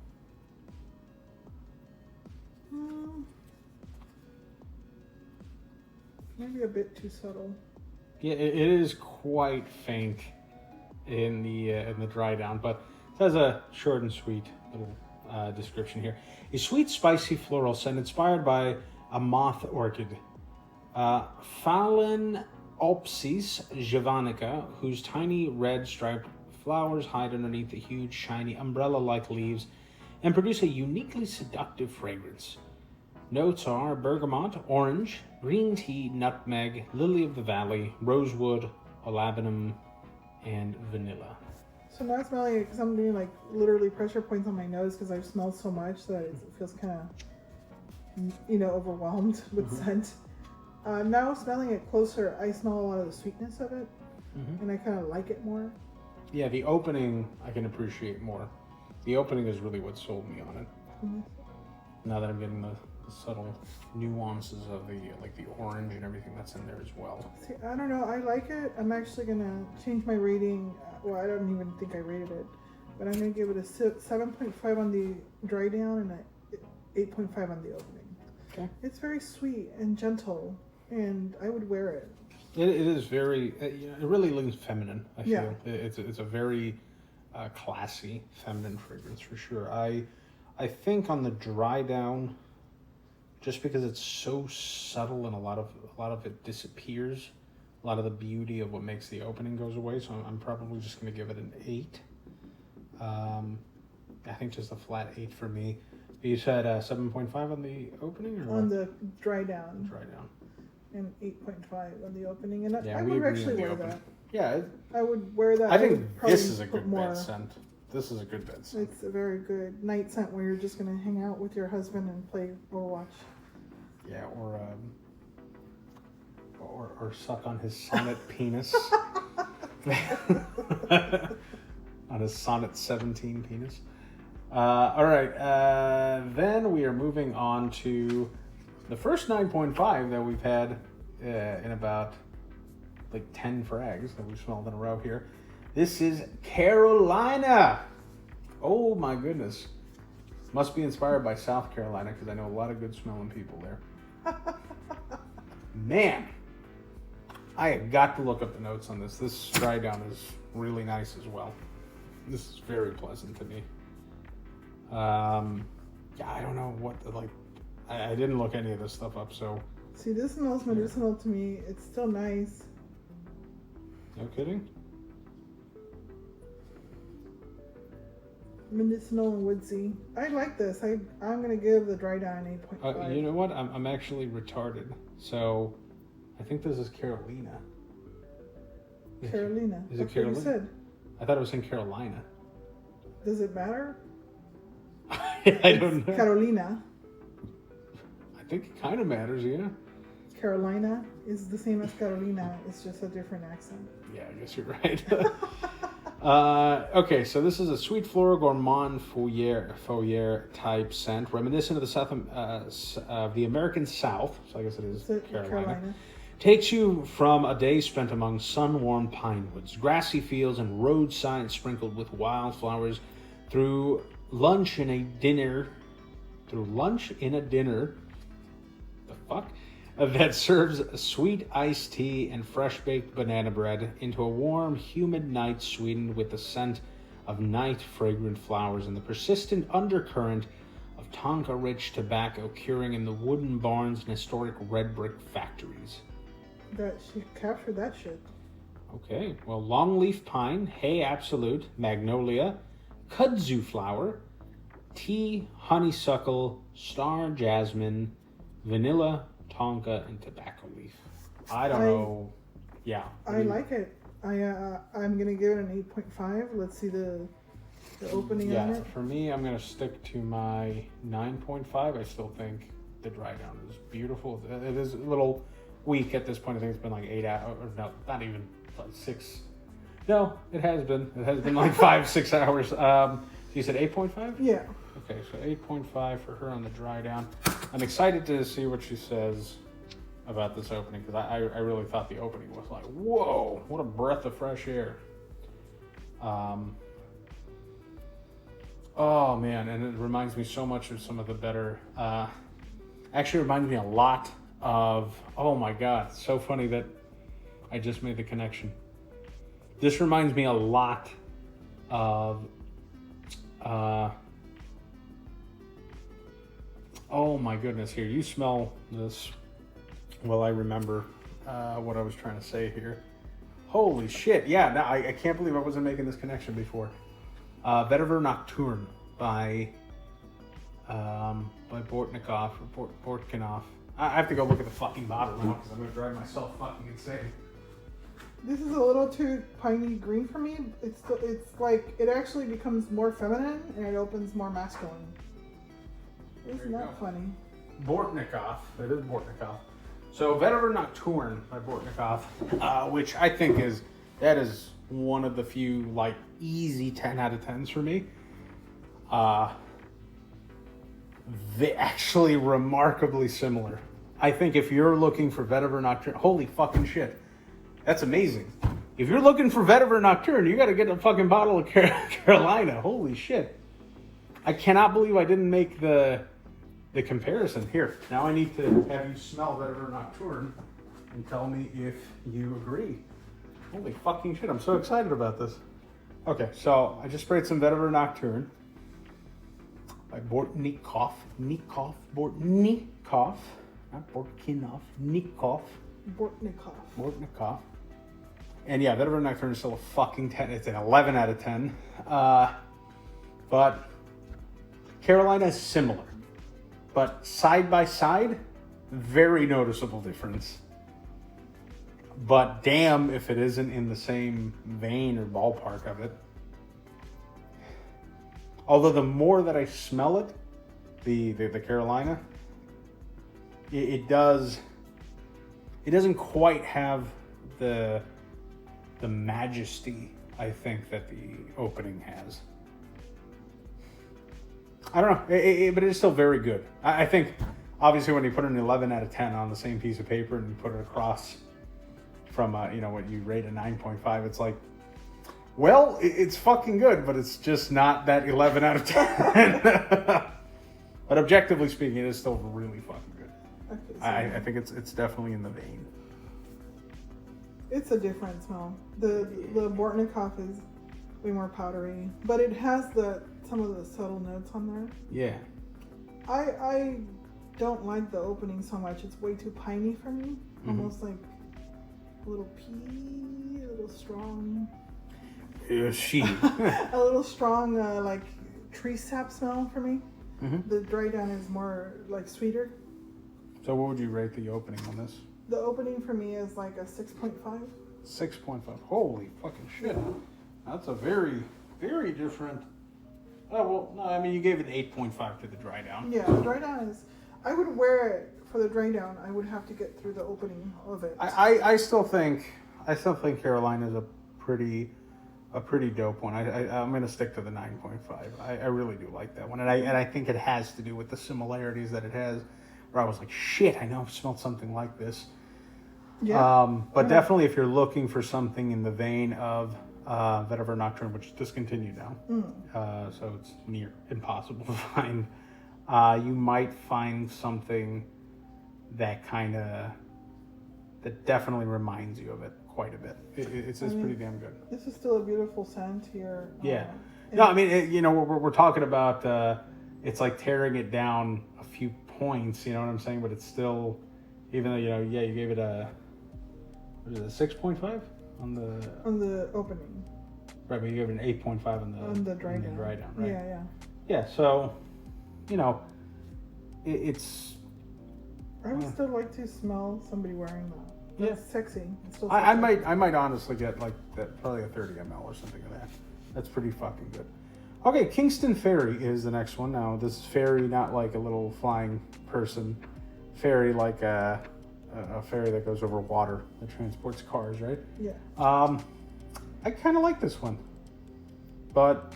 Maybe a bit too subtle. Yeah, it is quite faint in the dry down, but it has a short and sweet little description here. A sweet, spicy floral scent inspired by a moth orchid. Phalaenopsis javanica, whose tiny red striped flowers hide underneath the huge, shiny umbrella-like leaves and produce a uniquely seductive fragrance. Notes are bergamot, orange, green tea, nutmeg, lily of the valley, rosewood, olabanum, and vanilla. So now it's smelling like something like literally pressure points on my nose because I've smelled so much that it feels kind of, overwhelmed with scent. Now smelling it closer, I smell a lot of the sweetness of it, and I kind of like it more. Yeah, the opening I can appreciate more. The opening is really what sold me on it. Now that I'm getting the subtle nuances of the orange and everything that's in there as well. See, I don't know. I like it. I'm actually gonna change my rating. Well, I don't even think I rated it, but I'm gonna give it a 7.5 on the dry down and a 8.5 on the opening. Okay. It's very sweet and gentle, and I would wear it. It is very. It really leans feminine. I feel Yeah. it's a very classy feminine fragrance for sure. I think on the dry down, just because it's so subtle and a lot of it disappears, a lot of the beauty of what makes the opening goes away. So I'm probably just going to give it an 8. I think just a flat 8 for me. You said 7.5 on the opening, or On the dry down. dry down. And 8.5 on the opening, and Yeah, I we would agree actually on the wear opening. that. Yeah, I would wear that. I think would probably this is a put good bed scent. This is a good bed scent. It's a very good night scent where you're just gonna hang out with your husband and play Overwatch. Yeah, or suck on his sonnet penis. On his sonnet 17 penis. All right, then we are moving on to the first 9.5 that we've had in about 10 frags that we've smelled in a row here. This is Carolina. Oh my goodness. Must be inspired by South Carolina because I know a lot of good smelling people there. Man, I have got to look up the notes on this. This dry down is really nice as well. This is very pleasant to me. Yeah, I don't know what I didn't look any of this stuff up, so. See, this smells medicinal to me. It's still nice. No kidding? Medicinal and woodsy. I like this. I'm gonna give the dry down an 8.5. You know what? I'm actually retarded. So, I think this is Carolina. Carolina. Is it That's Carolina? what you said. I thought it was in Carolina. Does it matter? I don't know. Carolina. I think it kind of matters, yeah. Carolina is the same as Carolina. It's just a different accent. Yeah, I guess you're right. Okay, so this is a sweet floral gourmand foyer type scent, reminiscent of the American South. So I guess it is Carolina. Takes you from a day spent among sun-warmed pine woods, grassy fields, and roadsides sprinkled with wildflowers through lunch in a dinner. The fuck? That serves sweet iced tea and fresh-baked banana bread into a warm, humid night sweetened with the scent of night fragrant flowers and the persistent undercurrent of tonka-rich tobacco curing in the wooden barns and historic red brick factories. That she captured that shit. Okay, well, longleaf pine, hay absolute, magnolia, kudzu flower, tea, honeysuckle, star jasmine, vanilla, tonka, and tobacco leaf. I don't know. Yeah. I like it. I'm gonna give it an 8.5. Let's see the opening on it. For me, I'm gonna stick to my 9.5. I still think the dry down is beautiful. It is a little weak at this point. I think it's been like 8 hours, or no, not even like 6. No, it has been. It has been like 5-6 hours. You said 8.5? Yeah. Okay, so 8.5 for her on the dry down. I'm excited to see what she says about this opening because I really thought the opening was like, whoa, what a breath of fresh air. Oh man, and it reminds me so much of some of the better. Actually, reminds me a lot of. Oh my god, so funny that I just made the connection. This reminds me a lot of. Oh my goodness, here, you smell this. Well, I remember what I was trying to say here. Holy shit, yeah, now I can't believe I wasn't making this connection before. Vetiver Nocturne by Bortnikov, or Bortkinov. I have to go look at the fucking bottle now because I'm going to drive myself fucking insane. This is a little too piney green for me. It's like, it actually becomes more feminine and it opens more masculine. Isn't that funny? Bortnikov, it is Bortnikov. So Vetiver Nocturne by Bortnikov, which I think is one of the few like easy 10 out of 10s for me. They actually remarkably similar. I think if you're looking for Vetiver Nocturne, holy fucking shit, that's amazing. If you're looking for Vetiver Nocturne, you got to get a fucking bottle of Carolina. Holy shit! I cannot believe I didn't make the comparison. Here, now I need to have you smell Vetiver Nocturne and tell me if you agree. Holy fucking shit, I'm so excited about this. Okay, so I just sprayed some Vetiver Nocturne by Bortnikov. Bortnikov. Not Bortkinov. Bortnikov. And yeah, Vetiver Nocturne is still a fucking 10. It's an 11 out of 10. But Carolina is similar. But side by side, very noticeable difference. But damn if it isn't in the same vein or ballpark of it. Although the more that I smell it, the Carolina, it doesn't quite have the majesty I think that the opening has. I don't know, but it is still very good. I think obviously when you put an 11 out of 10 on the same piece of paper and you put it across from what you rate a 9.5, it's like, well, it's fucking good, but it's just not that 11 out of 10. But objectively speaking, it is still really fucking good. Okay, so I think it's definitely in the vein. It's a different smell. The Bortnikov is way more powdery, but it has some of the subtle notes on there. Yeah. I don't like the opening so much. It's way too piney for me. Mm-hmm. Almost like a little pea, a little strong. A little strong, like tree sap smell for me. Mm-hmm. The dry down is more like sweeter. So what would you rate the opening on this? The opening for me is like a 6.5. 6.5. Holy fucking shit. Yeah. That's a very, very different. Oh, well, no, I mean, you gave it 8.5 to the dry down. Yeah, the dry down is, I would wear it for the dry down. I would have to get through the opening of it. I still think Carolina is a pretty dope one. I'm going to stick to the 9.5. I really do like that one. And I think it has to do with the similarities that it has, where I was like, shit, I know I've smelled something like this. Yeah. But Yeah. definitely if you're looking for something in the vein of Vetiver Nocturne, which is discontinued now, so it's near impossible to find, you might find something that that definitely reminds you of it quite a bit. It's pretty damn good. This is still a beautiful scent here. Yeah. No, I mean, we're talking about, it's like tearing it down a few points, you know what I'm saying? But it's still, even though, you gave it what is it, 6.5 on the opening. Right, but you gave it an 8.5 On the dry down. Right? Yeah. Yeah, so, it's... I would still like to smell somebody wearing that. That's sexy. It's still I sexy. might honestly get like that, probably a 30 ml or something of that. That's pretty fucking good. Okay, Kingston Fairy is the next one. Now, this is fairy, not like a little flying person. Fairy like a ferry that goes over water that transports cars, right? Yeah. I kind of like this one, but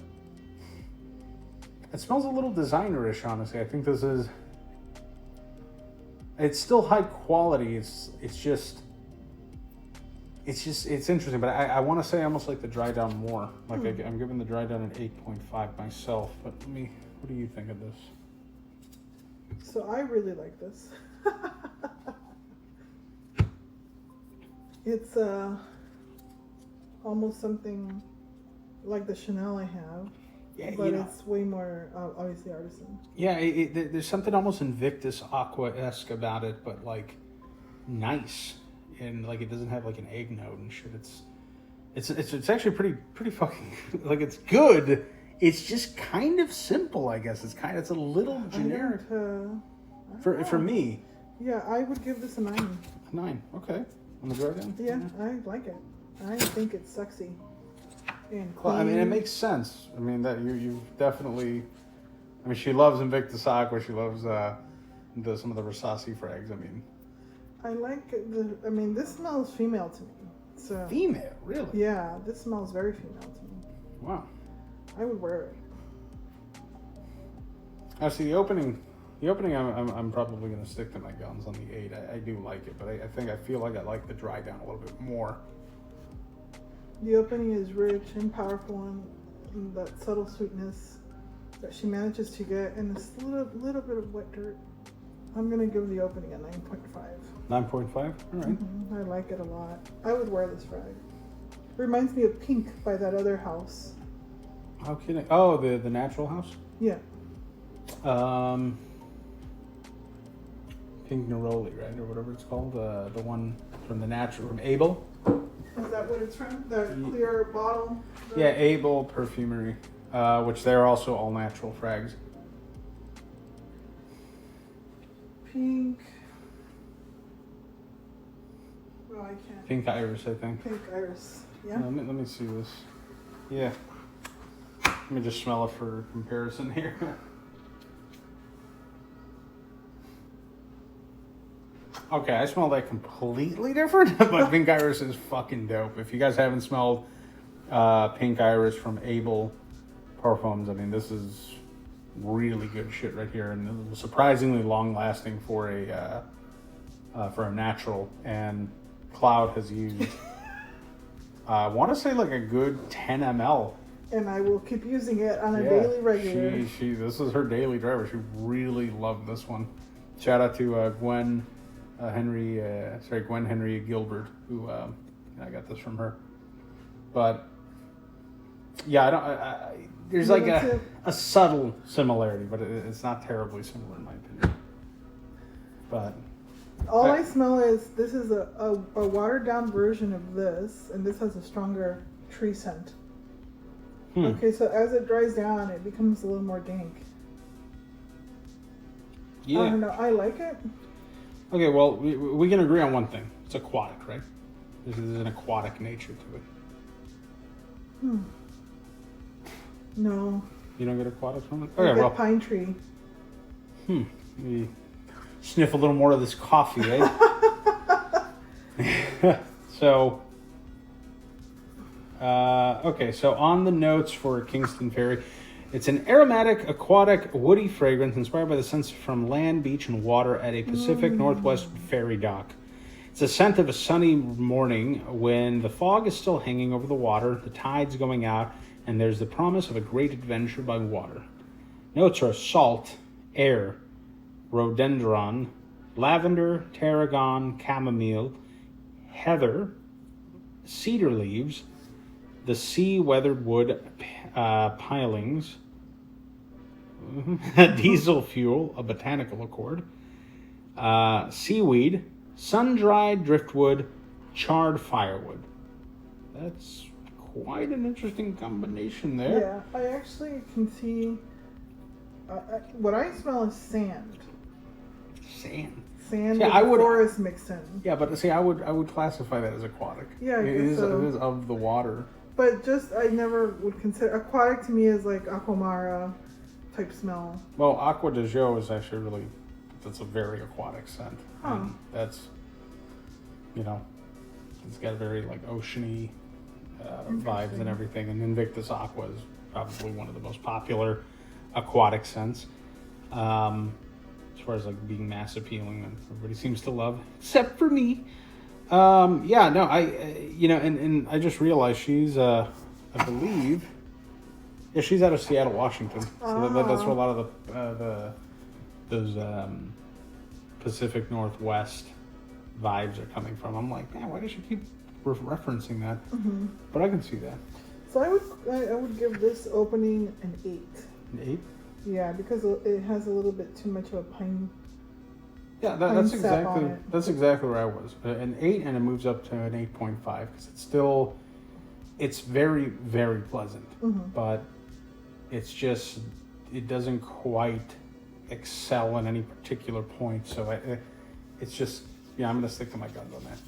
it smells a little designer-ish, honestly. I think it's still high quality. It's interesting, but I want to say I almost like the dry down more. Like I'm giving the dry down an 8.5 myself, but what do you think of this? So I really like this. It's almost something like the Chanel I have, but it's way more obviously artisan. Yeah, there's something almost Invictus Aqua-esque about it, but like nice, and like it doesn't have like an egg note and shit. It's actually pretty fucking like it's good. It's just kind of simple, I guess. It's a little generic for me. Yeah, I would give this a 9. 9, okay. On the dry down? Yeah, I like it. I think it's sexy and clean. Well, I mean, it makes sense. I mean, that you've definitely. I mean, she loves Invictus Aqua. She loves some of the Versace frags. I mean, I like this smells female to me. So female, really? Yeah, this smells very female to me. Wow. I would wear it. Actually, the opening, I'm probably going to stick to my guns on the 8. I do like it, but I feel like I like the dry down a little bit more. The opening is rich and powerful, and that subtle sweetness that she manages to get, and this little bit of wet dirt. I'm going to give the opening a 9.5. 9.5? All right. I like it a lot. I would wear this frag. Reminds me of Pink by that other house. How kidding? Oh, the natural house? Yeah. Pink Neroli, right? Or whatever it's called. The one from Abel. Is that what it's from? The clear bottle? Yeah, Abel Perfumery, which they're also all natural frags. Pink. Well, I can't. Pink Iris, I think. Pink Iris. Yeah. Let me see this. Yeah. Let me just smell it for comparison here. Okay, I smell that completely different, but Pink Iris is fucking dope. If you guys haven't smelled Pink Iris from Abel Parfums, I mean, this is really good shit right here, and surprisingly long-lasting for a natural. And Cloud has used, I want to say like a good 10 ml. And I will keep using it on a daily regular. This is her daily driver. She really loved this one. Shout out to Gwen Henry Gilbert, who I got this from her. But yeah, there's like a subtle similarity, but it's not terribly similar in my opinion. But all I smell is this is a watered down version of this, and this has a stronger tree scent. Okay, so as it dries down, it becomes a little more dank. Yeah. I don't know. I like it. Okay, well, we can agree on one thing. It's aquatic, right? There's an aquatic nature to it. No. You don't get aquatic from it? I Okay, get pine tree. We sniff a little more of this coffee, eh? So, okay, so on the notes for Kingston Fairy, it's an aromatic, aquatic, woody fragrance inspired by the scents from land, beach, and water at a Pacific Northwest ferry dock. It's a scent of a sunny morning when the fog is still hanging over the water, the tide's going out, and there's the promise of a great adventure by water. Notes are salt, air, rhododendron, lavender, tarragon, chamomile, heather, cedar leaves, the sea-weathered wood pilings, diesel fuel, a botanical accord, seaweed, sun-dried driftwood, charred firewood. That's quite an interesting combination there. Yeah, I actually can see. What I smell is sand. Sand. Sand See, with forest mixed in. Yeah, but see, I would classify that as aquatic. Yeah, I it guess is. so. It is of the water. But just I never would consider aquatic to me is like aquamara type smell. Well, Aqua de Jo is actually really, that's a very aquatic scent. Huh. And that's, you know, it's got very like oceany vibes and everything. And Invictus Aqua is probably one of the most popular aquatic scents. As far as like being mass appealing, and everybody seems to love, except for me. Yeah, no, and I just realized she's, I believe, yeah, she's out of Seattle, Washington. So that's where a lot of those Pacific Northwest vibes are coming from. I'm like, man, why does she keep referencing that? Mm-hmm. But I can see that. So I would give this opening an 8. An 8? Yeah, because it has a little bit too much of a pine. Yeah, that's exactly where I was. An 8, and it moves up to an 8.5 because it's very, very pleasant, but it doesn't quite excel in any particular point. So it's just, yeah, I'm going to stick to my guns on that.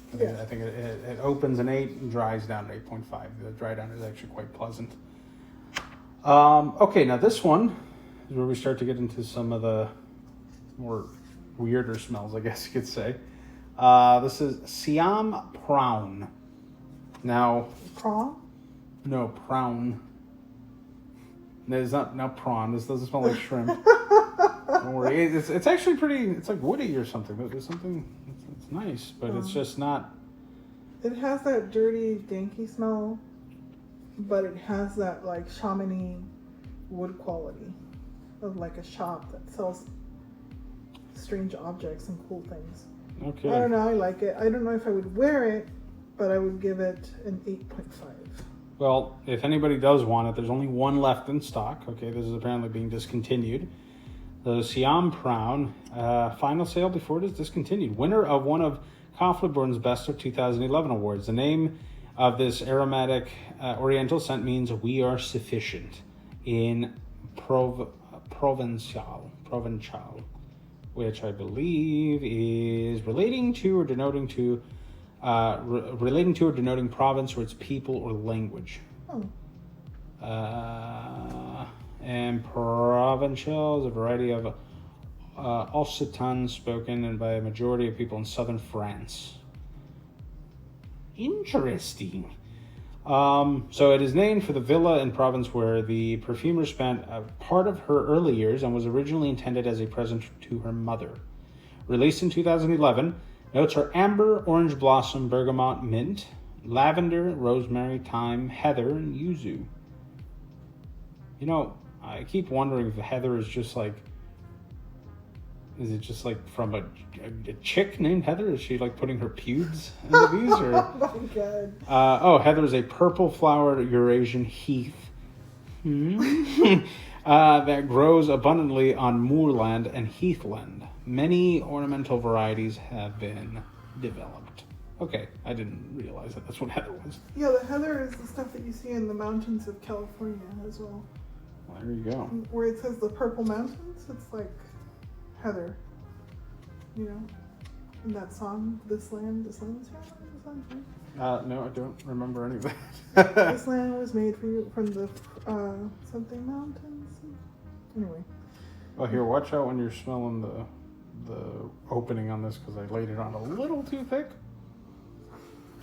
I think it opens an 8 and dries down to 8.5. The dry down is actually quite pleasant. Okay, now this one is where we start to get into some of the more weirder smells, I guess you could say. This is Siam Prawn. Now, Prawn? No, prawn. No, it's not prawn. This doesn't smell like shrimp. Don't worry. It's actually pretty. It's like woody or something. There's something. It's nice, but it's just not. It has that dirty, danky smell, but it has that like shamany wood quality of like a shop that sells strange objects and cool things. Okay. I don't know. I like it. I don't know if I would wear it, but I would give it an 8.5. Well, if anybody does want it, there's only one left in stock. Okay, this is apparently being discontinued. The Siam Prawn, final sale before it is discontinued. Winner of one of Kaufleborn's Best of 2011 awards. The name of this aromatic oriental scent means we are sufficient in Provençal, which I believe is relating to or denoting province or its people or language. And Provençal is a variety of Occitan spoken by a majority of people in southern France. Interesting. So it is named for the villa in Provence where the perfumer spent a part of her early years and was originally intended as a present to her mother. Released in 2011, notes are amber, orange blossom, bergamot, mint, lavender, rosemary, thyme, heather, and yuzu. You know, I keep wondering if heather is just like, is it just like from a chick named Heather? Is she like putting her pubes into these? Or? Oh my god. Heather is a purple flowered Eurasian heath that grows abundantly on moorland and heathland. Many ornamental varieties have been developed. Okay, I didn't realize that's what heather was. Yeah, the heather is the stuff that you see in the mountains of California as well. Well, there you go. Where it says the purple mountains, it's like heather. You know, in that song, This Land is Yours. No, I don't remember any of that. This land was made for you from the something mountains. Anyway. Well, here, watch out when you're smelling the opening on this because I laid it on a little too thick.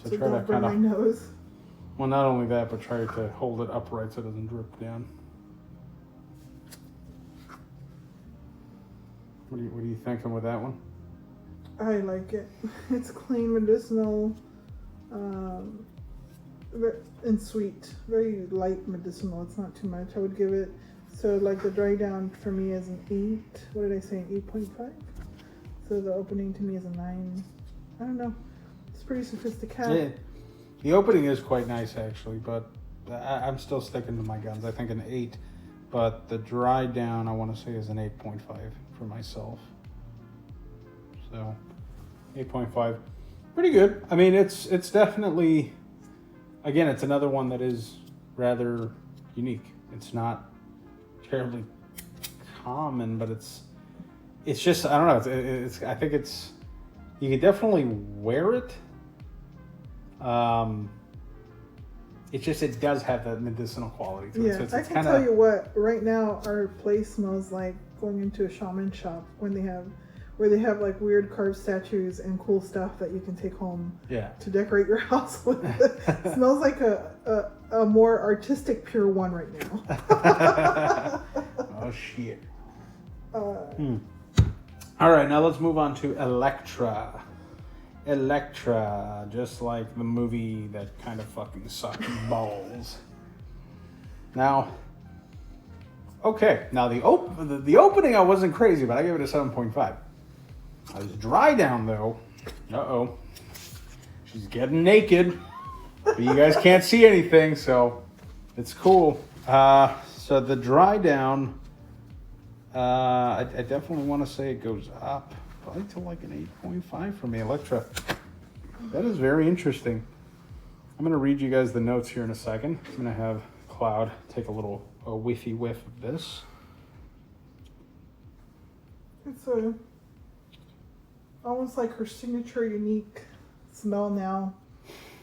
So don't burn my nose. Well, not only that, but try to hold it upright so it doesn't drip down. What are you thinking with that one? I like it. It's clean, medicinal, and sweet. Very light medicinal. It's not too much. I would give it, so like the dry down for me is an 8. What did I say? An 8.5? So the opening to me is a 9. I don't know. It's pretty sophisticated. Yeah. The opening is quite nice, actually, but I'm still sticking to my guns. I think an 8, but the dry down, I want to say, is an 8.5 for myself. So, 8.5. Pretty good. I mean, it's definitely, again, it's another one that is rather unique. It's not terribly common, but it's just, I don't know, it's I think it's, you can definitely wear it. It's just, it does have that medicinal quality to it. Yeah, So it's I can kinda, tell you what, right now our place smells like going into a shaman shop when they have like weird carved statues and cool stuff that you can take home yeah. to decorate your house with. It smells like a more artistic Pure One right now. Oh, shit. Uh, All right, now let's move on to Electra. Electra, just like the movie that kind of fucking sucked balls. Now, okay, now the opening I wasn't crazy, but I gave it a 7.5. I was dry down though. Uh-oh. She's getting naked, but you guys can't see anything, so it's cool. So the dry down, I definitely want to say it goes up. Probably to like an 8.5 for me, Electra. That is very interesting. I'm going to read you guys the notes here in a second. I'm going to have Cloud take a whiffy whiff of this. it's almost like her signature unique smell now.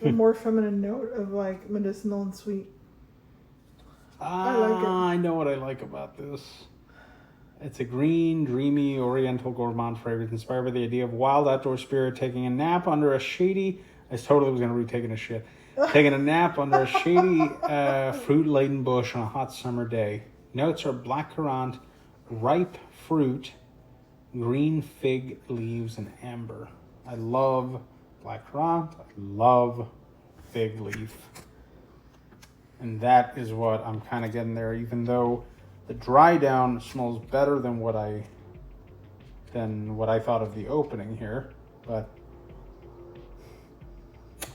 A more feminine note of like medicinal and sweet. I like it. I know what I like about this. It's a green, dreamy, oriental gourmand fragrance inspired by the idea of wild outdoor spirit taking a nap under a shady... I totally was going to read taking a shit. Taking a nap under a shady, fruit-laden bush on a hot summer day. Notes are blackcurrant, ripe fruit, green fig leaves, and amber. I love blackcurrant. I love fig leaf. And that is what I'm kind of getting there, even though the dry down smells better than what I thought of the opening here, but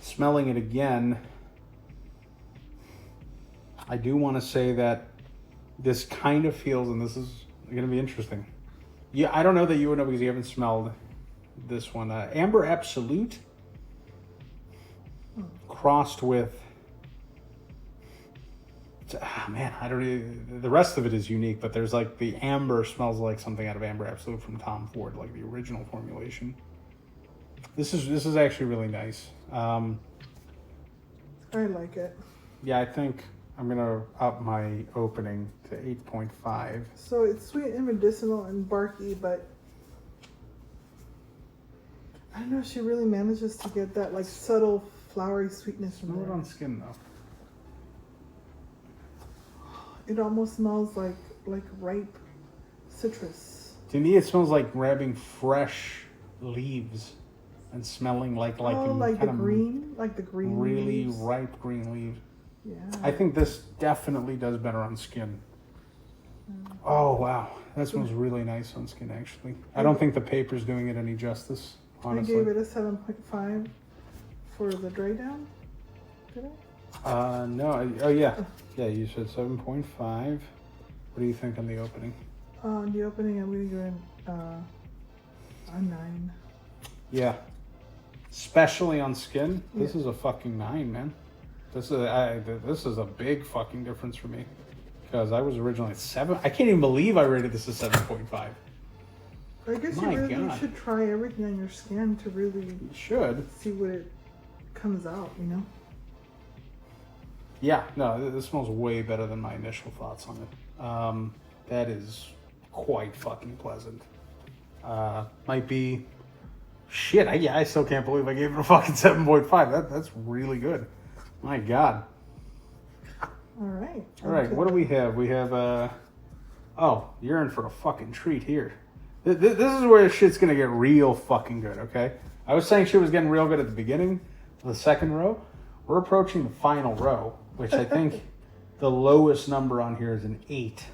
smelling it again, I do want to say that this kind of feels, and this is going to be interesting. Yeah, I don't know that you would know because you haven't smelled this one. Amber Absolute crossed with, man, I don't really, the rest of it is unique, but there's like the amber smells like something out of Amber Absolute from Tom Ford, like the original formulation. This is actually really nice. I like it. Yeah, I think I'm gonna up my opening to 8.5. So it's sweet and medicinal and barky, but I don't know if she really manages to get that like subtle flowery sweetness from Smell it there. on skin though. It almost smells like ripe citrus. To me, it smells like grabbing fresh leaves and smelling like Like the green really leaves. ripe green leaves. Yeah. I think this definitely does better on skin. Oh wow, that smells really nice on skin. Actually, I don't think the paper's doing it any justice. Honestly, I gave it a 7.5 for the dry down. Did I? No. Oh yeah, yeah. You said 7.5. What do you think on the opening? On the opening, I'm gonna give it a 9. Yeah, especially on skin. This is a fucking 9, man. This is a big fucking difference for me because I was originally at 7. I can't even believe I rated this as 7.5. I guess My you really God. should try everything on your skin to really You should. see what it comes out, you know? Yeah, no, this smells way better than my initial thoughts on it. That is quite fucking pleasant. Might be... Shit, I still can't believe I gave it a fucking 7.5. That's really good. My God. All right. All right, what do we have? We have, oh, you're in for a fucking treat here. This is where shit's gonna get real fucking good, okay? I was saying shit was getting real good at the beginning of the second row. We're approaching the final row, which I think the lowest number on here is an 8.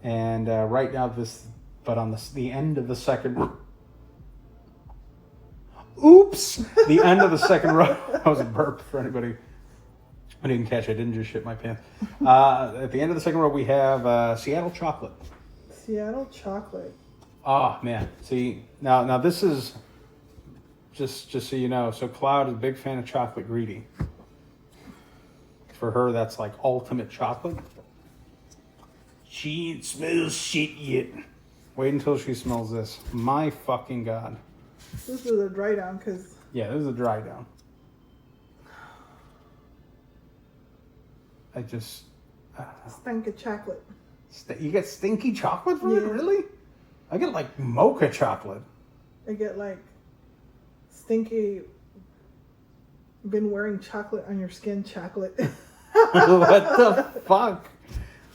And right now on the end of the second... Oops! The end of the second row. That was a burp for anybody. I didn't catch it. I didn't just shit my pants. At the end of the second row, we have Seattle Chocolate. Seattle Chocolate. Oh, man. See, now this is, just so you know, so Cloud is a big fan of chocolate greedy. For her, that's like ultimate chocolate. She ain't smells shit yet. Wait until she smells this. My fucking God. This is a dry down because... Yeah, this is a dry down. I just... Stink of chocolate. You get stinky chocolate from it? Yeah. Really? I get like mocha chocolate. I get like stinky... Been wearing chocolate on your skin chocolate. What the fuck?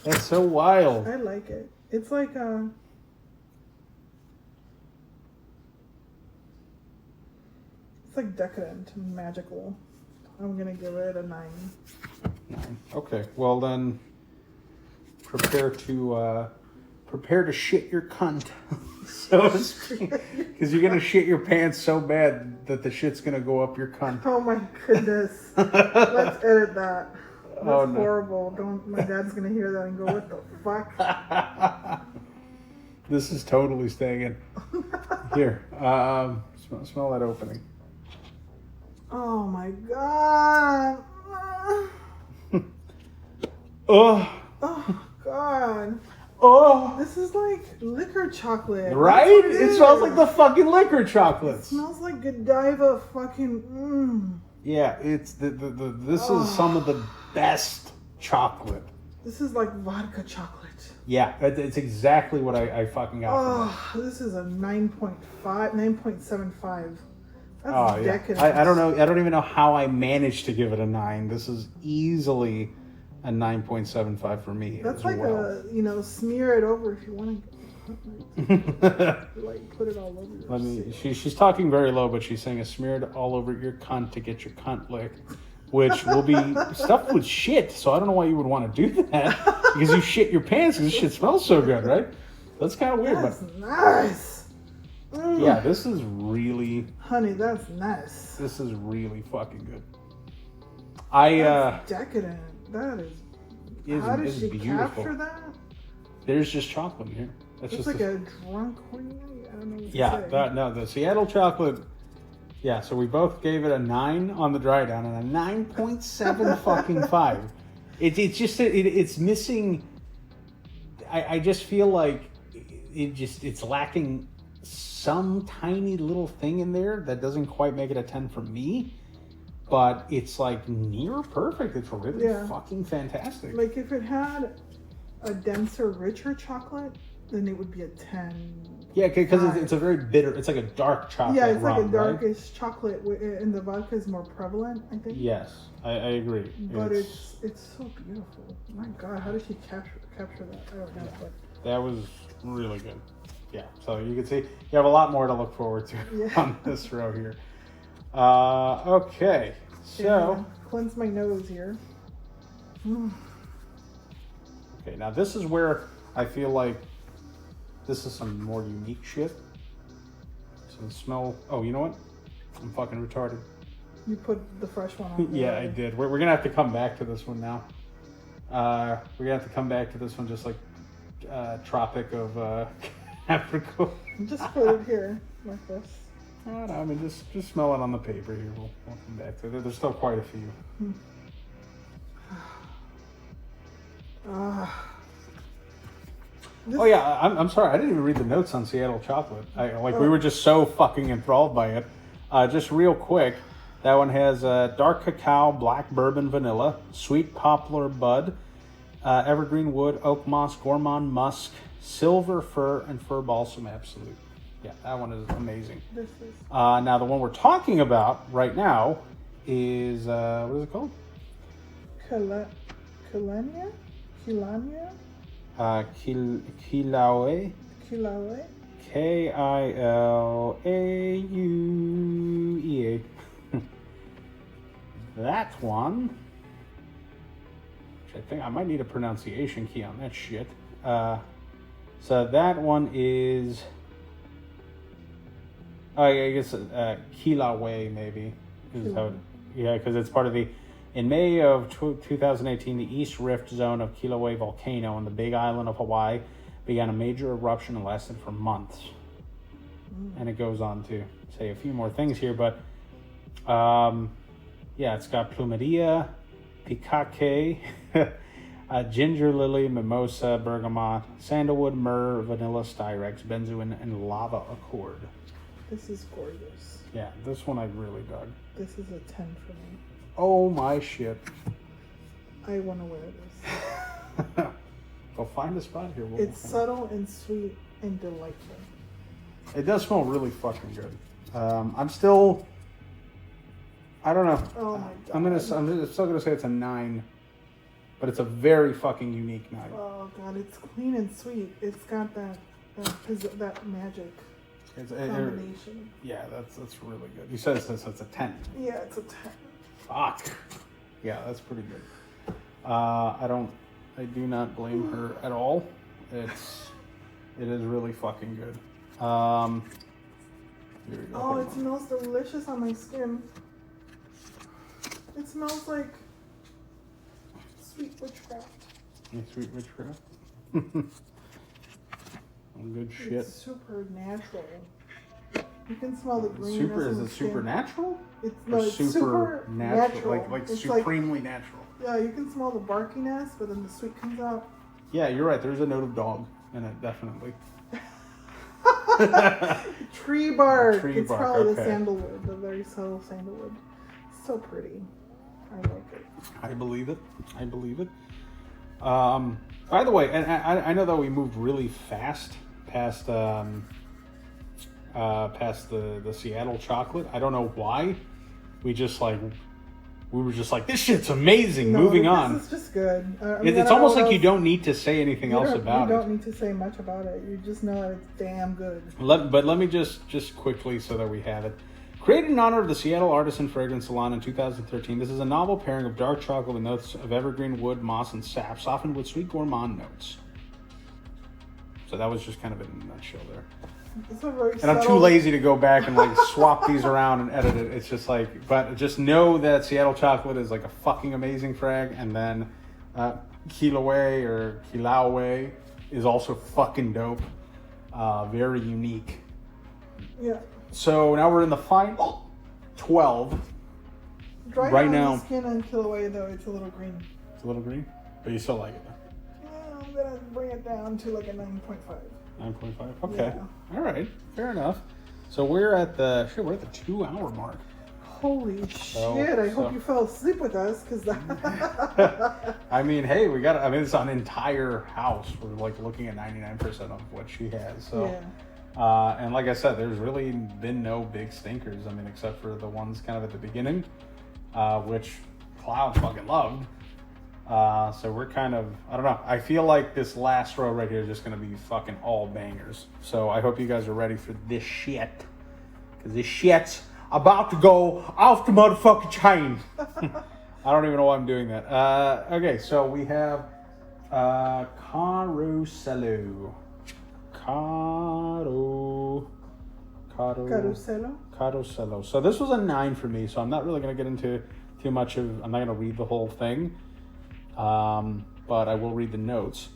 That's so wild. I like it. It's like it's like decadent and magical. I'm gonna give it a 9. 9. Okay. Well then, prepare to shit your cunt, so to speak, because you're gonna shit your pants so bad that the shit's gonna go up your cunt. Oh my goodness. Let's edit that. That's Oh, no. horrible. My dad's gonna hear that and go, what the fuck? This is totally staying in. Here, smell that opening. Oh my god. Oh, Oh god. oh. This is like liquor chocolate. Right? That's what It smells like the fucking liquor chocolates. It smells like Godiva fucking Yeah, it's this is some of the best chocolate. This is like vodka chocolate. Yeah, it's exactly what I fucking got from it. Oh, this is a 9.5, 9.75. That's Oh yeah, decadent. I don't know. I don't even know how I managed to give it a 9. This is easily a 9.75 for me. That's as like well. smear it over if you want to. Like put it all over your Let me. She's talking very low, but she's saying a smeared all over your cunt to get your cunt licked, which will be stuffed with shit. So I don't know why you would want to do that because you shit your pants because this shit smells so good, right? That's kind of weird, That's but nice. yeah, this is really. Honey, that's nice. This is really fucking good. That's decadent. That is. How did is she beautiful. capture that? There's just chocolate in here. That's It's just like a drunk horny. I don't know what yeah. to say. The Seattle chocolate. Yeah, so we both gave it a 9 on the dry down and a 9.7 fucking 5. It's just it's missing. I just feel like it's lacking some tiny little thing in there that doesn't quite make it a 10 for me. But it's like near perfect. It's really fucking fantastic. Like if it had a denser, richer chocolate, then it would be a 10. Yeah, because it's a very bitter. It's like a dark chocolate. Yeah, it's like rum, a darkish right? chocolate, and the vodka is more prevalent, I think. Yes, I agree. But it's so beautiful. My God, how did she capture that? I don't know. But that was really good. Yeah, so you can see you have a lot more to look forward to on this row here. Okay, so cleanse my nose here. Okay, now this is where I feel like this is some more unique shit. Some smell. Oh, you know what? I'm fucking retarded. You put the fresh one on. Yeah, I did. We're gonna have to come back to this one now. We're gonna have to come back to this one just like Tropic of Africa. Just put it here like this. I mean, just smell it on the paper here. We'll come back to it. There's still quite a few. Oh yeah, I'm sorry. I didn't even read the notes on Seattle chocolate. We were just so fucking enthralled by it. Just real quick, that one has dark cacao, black bourbon, vanilla, sweet poplar bud, evergreen wood, oak moss, gourmand musk, silver fir, and fir balsam absolute. Yeah, that one is amazing. This is Now the one we're talking about right now is what is it called? Kilania? Kilaue. Kilaue? Kilaue. That one, which I think I might need a pronunciation key on that shit. So that one is, I guess Kilaue maybe is how. Yeah, because it's part of the. In May of 2018, the East Rift Zone of Kilauea volcano on the Big Island of Hawaii began a major eruption and lasted for months. And it goes on to say a few more things here, but yeah, it's got plumeria, pikake, ginger lily, mimosa, bergamot, sandalwood, myrrh, vanilla, styrex, benzoin, and lava accord. This is gorgeous. Yeah, this one I really dug. This is a 10 for me. Oh my shit. I want to wear this. Go find a spot here. It's subtle and sweet and delightful. It does smell really fucking good. I'm still, I don't know. Oh my god. I'm still gonna say it's a 9, but it's a very fucking unique 9. Oh god, it's clean and sweet. It's got that magic combination. Yeah, that's really good. You said it's a 10. Yeah, it's a 10. Fuck. Yeah, that's pretty good. I do not blame her at all. It is really fucking good. Here we go. Oh, it smells delicious on my skin. It smells like sweet witchcraft. Sweet witchcraft. Good shit. It's super natural. You can smell the green. Is it supernatural? It's super natural. Like it's supremely natural. Yeah, you can smell the barkiness, but then the sweet comes out. Yeah, you're right. There's a note of dog in it, definitely. Tree bark. Tree bark, probably the okay. sandalwood, the very subtle sandalwood. So pretty. I like it. I believe it. By the way, and I know that we moved really fast past the Seattle chocolate. I don't know why. We were just like, this shit's amazing. Moving on. This is just good. It's almost like you don't need to say anything else about it. You don't need to say much about it. You just know it's damn good. But let me just quickly, so that we have it. Created in honor of the Seattle Artisan Fragrance Salon in 2013, this is a novel pairing of dark chocolate with notes of evergreen wood, moss, and sap, softened with sweet gourmand notes. So that was just kind of it in a nutshell there. It's a very And I'm too lazy to go back and swap these around and edit it. It's just but just know that Seattle chocolate is a fucking amazing frag, and then Kilauea or Kilaue is also fucking dope. Very unique. Yeah. So now we're in the final 12. Right now, the skin on Kilauea though, it's a little green. It's a little green, but you still like it. Yeah, I'm gonna bring it down to a 9.5. 9.5. Okay. Yeah. All right. Fair enough. So we're at the 2-hour mark. Holy shit! I hope you fell asleep with us, because I mean, hey, it's an entire house. We're looking at 99% of what she has. So. Yeah. And like I said, there's really been no big stinkers. I mean, except for the ones kind of at the beginning, which Cloud fucking loved. So we're kind of, I don't know. I feel like this last row right here is just going to be fucking all bangers. So I hope you guys are ready for this shit. Because this shit's about to go off the motherfucking chain. I don't even know why I'm doing that. Okay, so we have Carosello. Carosello. So this was a 9 for me, so I'm not really going to get into too much of, I'm not going to read the whole thing, but I will read the notes.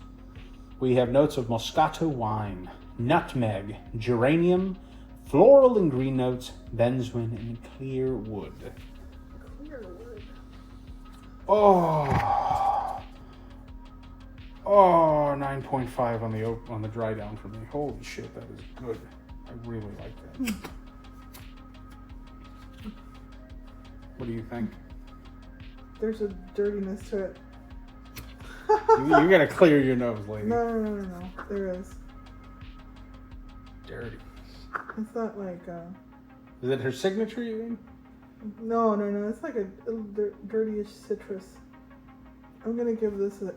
We have notes of Moscato wine, nutmeg, geranium, floral and green notes, benzoin, and clear wood. Oh, 9.5 on the dry down for me. Holy shit, that is good. I really like that. What do you think? There's a dirtiness to it. You gotta clear your nose, lady. No. There is. Dirty. It's not like. Is it her signature, you mean? No. It's like a dirtyish citrus. I'm gonna give this an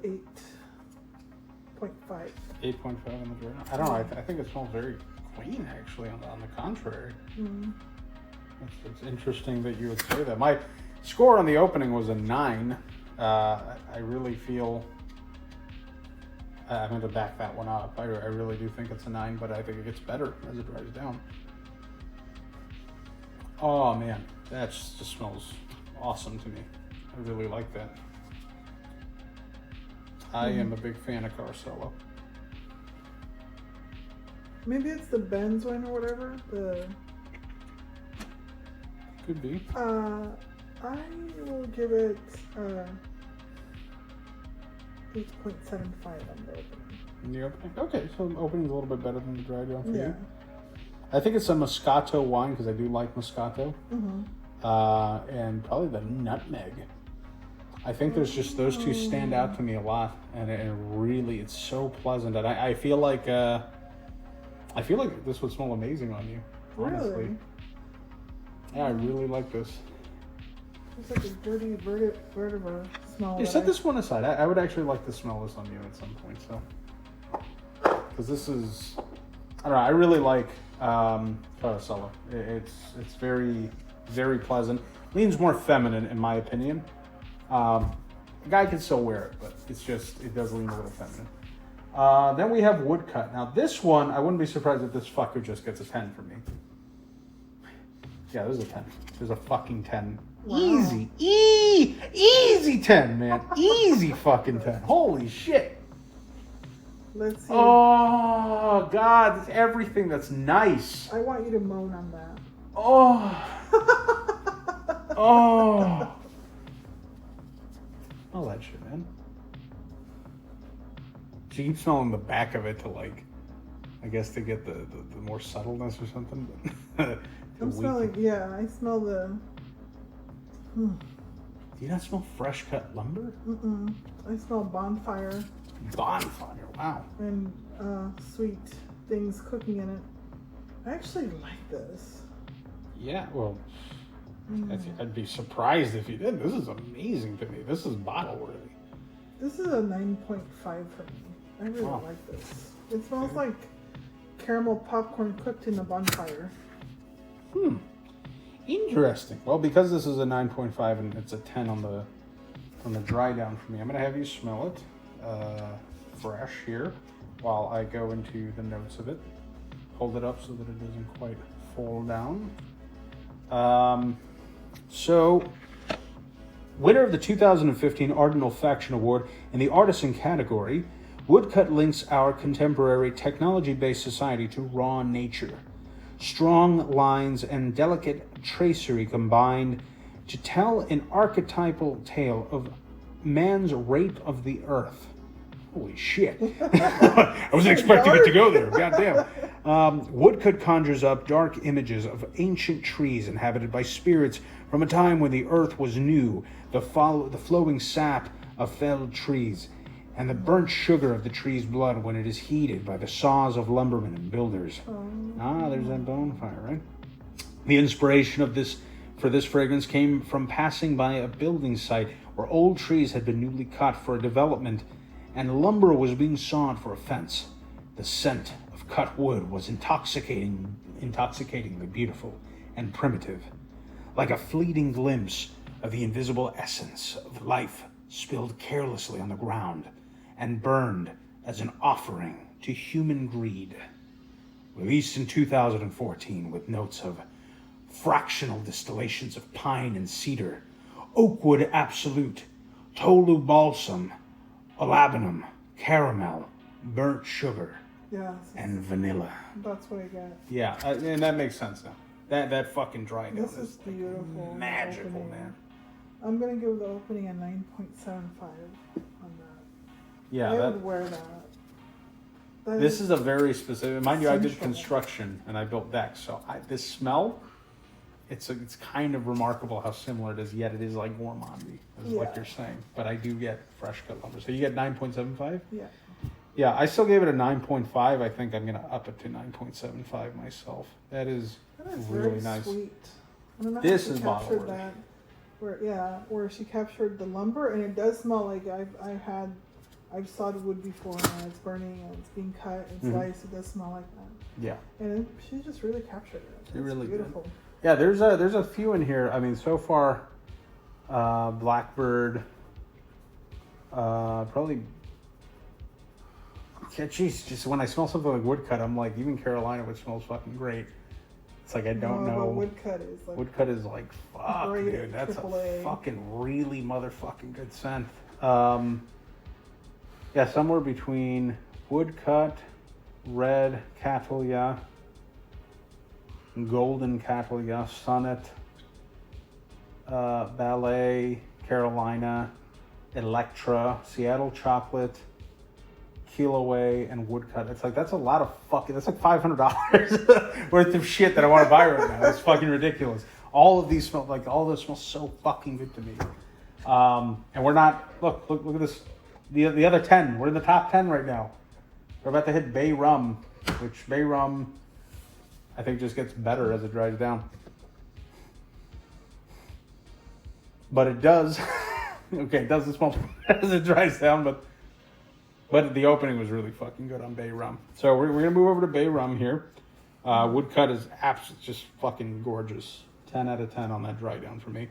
8.5. 8.5 on the dry down. I don't know. I think it smells very queen, actually, on the contrary. Mm. It's interesting that you would say that. My score on the opening was a 9. I really feel... I'm going to back that one up. I really do think it's a 9, but I think it gets better as it dries down. Oh, man. That just smells awesome to me. I really like that. I am a big fan of Carcella. Maybe it's the benzoin or whatever. Could be. I will give it 8.75 on the opening. In the opening? Okay, so opening's a little bit better than the dry down for Yeah. you. I think it's a Moscato wine because I do like Moscato. Mm-hmm. And probably the nutmeg. I think there's just those two stand out to me a lot, and it's so pleasant. And I feel like this would smell amazing on you. Honestly. Really? Yeah, I really like this. It's like a dirty vertebra smell. You set this one aside. I would actually like to smell this on you at some point. So, because this is, I don't know. I really like Carcella. It's very, very pleasant. Leans more feminine in my opinion. A guy can still wear it, but it does lean a little feminine. Then we have Woodcut. Now this one, I wouldn't be surprised if this fucker just gets a 10 from me. Yeah, there's a 10. There's a fucking 10. Wow. Easy 10, man. Easy fucking 10. Holy shit. Let's see. Oh, God. It's everything that's nice. I want you to moan on that. Oh. Oh. Smell that shit, man. So you keep smelling the back of it to I guess to get the more subtleness or something. I'm smelling, I smell the... Do you not smell fresh cut lumber? Mm-mm. I smell bonfire. Bonfire, wow. And sweet things cooking in it. I actually like this. Yeah, well, I'd be surprised if you did. This is amazing to me. This is bottle worthy. This is a 9.5 for me. I really like this. It smells like caramel popcorn cooked in a bonfire. Interesting. Well, because this is a 9.5 and it's a 10 on the dry down for me, I'm gonna have you smell it fresh here while I go into the notes of it. Hold it up so that it doesn't quite fall down. So, winner of the 2015 Art and Olfaction Award in the Artisan category, Woodcut links our contemporary technology-based society to raw nature. Strong lines and delicate tracery combined to tell an archetypal tale of man's rape of the earth. Holy shit. I wasn't expecting it to go there. Goddamn. Woodcut conjures up dark images of ancient trees inhabited by spirits from a time when the earth was new, the flowing sap of felled trees, and the burnt sugar of the tree's blood when it is heated by the saws of lumbermen and builders. There's that bonfire, right? The inspiration for this fragrance came from passing by a building site where old trees had been newly cut for a development and lumber was being sawed for a fence. The scent of cut wood was intoxicatingly beautiful and primitive, like a fleeting glimpse of the invisible essence of life spilled carelessly on the ground and burned as an offering to human greed. Released in 2014 with notes of fractional distillations of pine and cedar, oakwood absolute, tolu balsam, olabanum, caramel, burnt sugar, and vanilla. That's what I get. Yeah, and that makes sense now. That fucking dry down This is beautiful. magical, opening. man. I'm gonna give the opening a 9.75 on that. Yeah, I that. would wear that. This is a very specific. Mind you, I did sensual. construction and I built decks, so this smell. It's kind of remarkable how similar it is. Yet it is like gourmandy, is what you're saying. But I do get fresh cut lumber. So you get 9.75. Yeah. Yeah, I still gave it a 9.5. I think I'm gonna up it to 9.75 myself. That is really very nice. Sweet. I don't know This how she is bottle captured worthy. that. Where she captured the lumber, and it does smell like I've had I've sawed wood before and it's burning and it's being cut and sliced. It does smell like that. Yeah. And she just really captured it. It's really did. beautiful. Yeah, there's a few in here. I mean, so far, Blackbird, probably. Yeah, geez, just when I smell something like woodcut, I'm like, even Carolina, which smells fucking great. It's like I don't know. But woodcut is like. Woodcut is like fuck, great dude. That's AAA. a fucking really motherfucking good scent. Yeah, somewhere between woodcut, red catalogue, golden catalogue, sonnet, ballet, Carolina, Electra, Seattle chocolate, Kiloway, and woodcut. It's like that's a lot of fucking. That's like $500 worth of shit that I want to buy right now. That's fucking ridiculous. All of these smell like all of this smells so fucking good to me. And we're not. Look at this. The other 10. We're in the top 10 right now. We're about to hit Bay Rum, which Bay Rum, I think, just gets better as it dries down. But it does. Okay, it doesn't smell as it dries down, but the opening was really fucking good on Bay Rum. So we're gonna move over to Bay Rum here. Woodcut is absolutely just fucking gorgeous. 10 out of 10 on that dry down for me.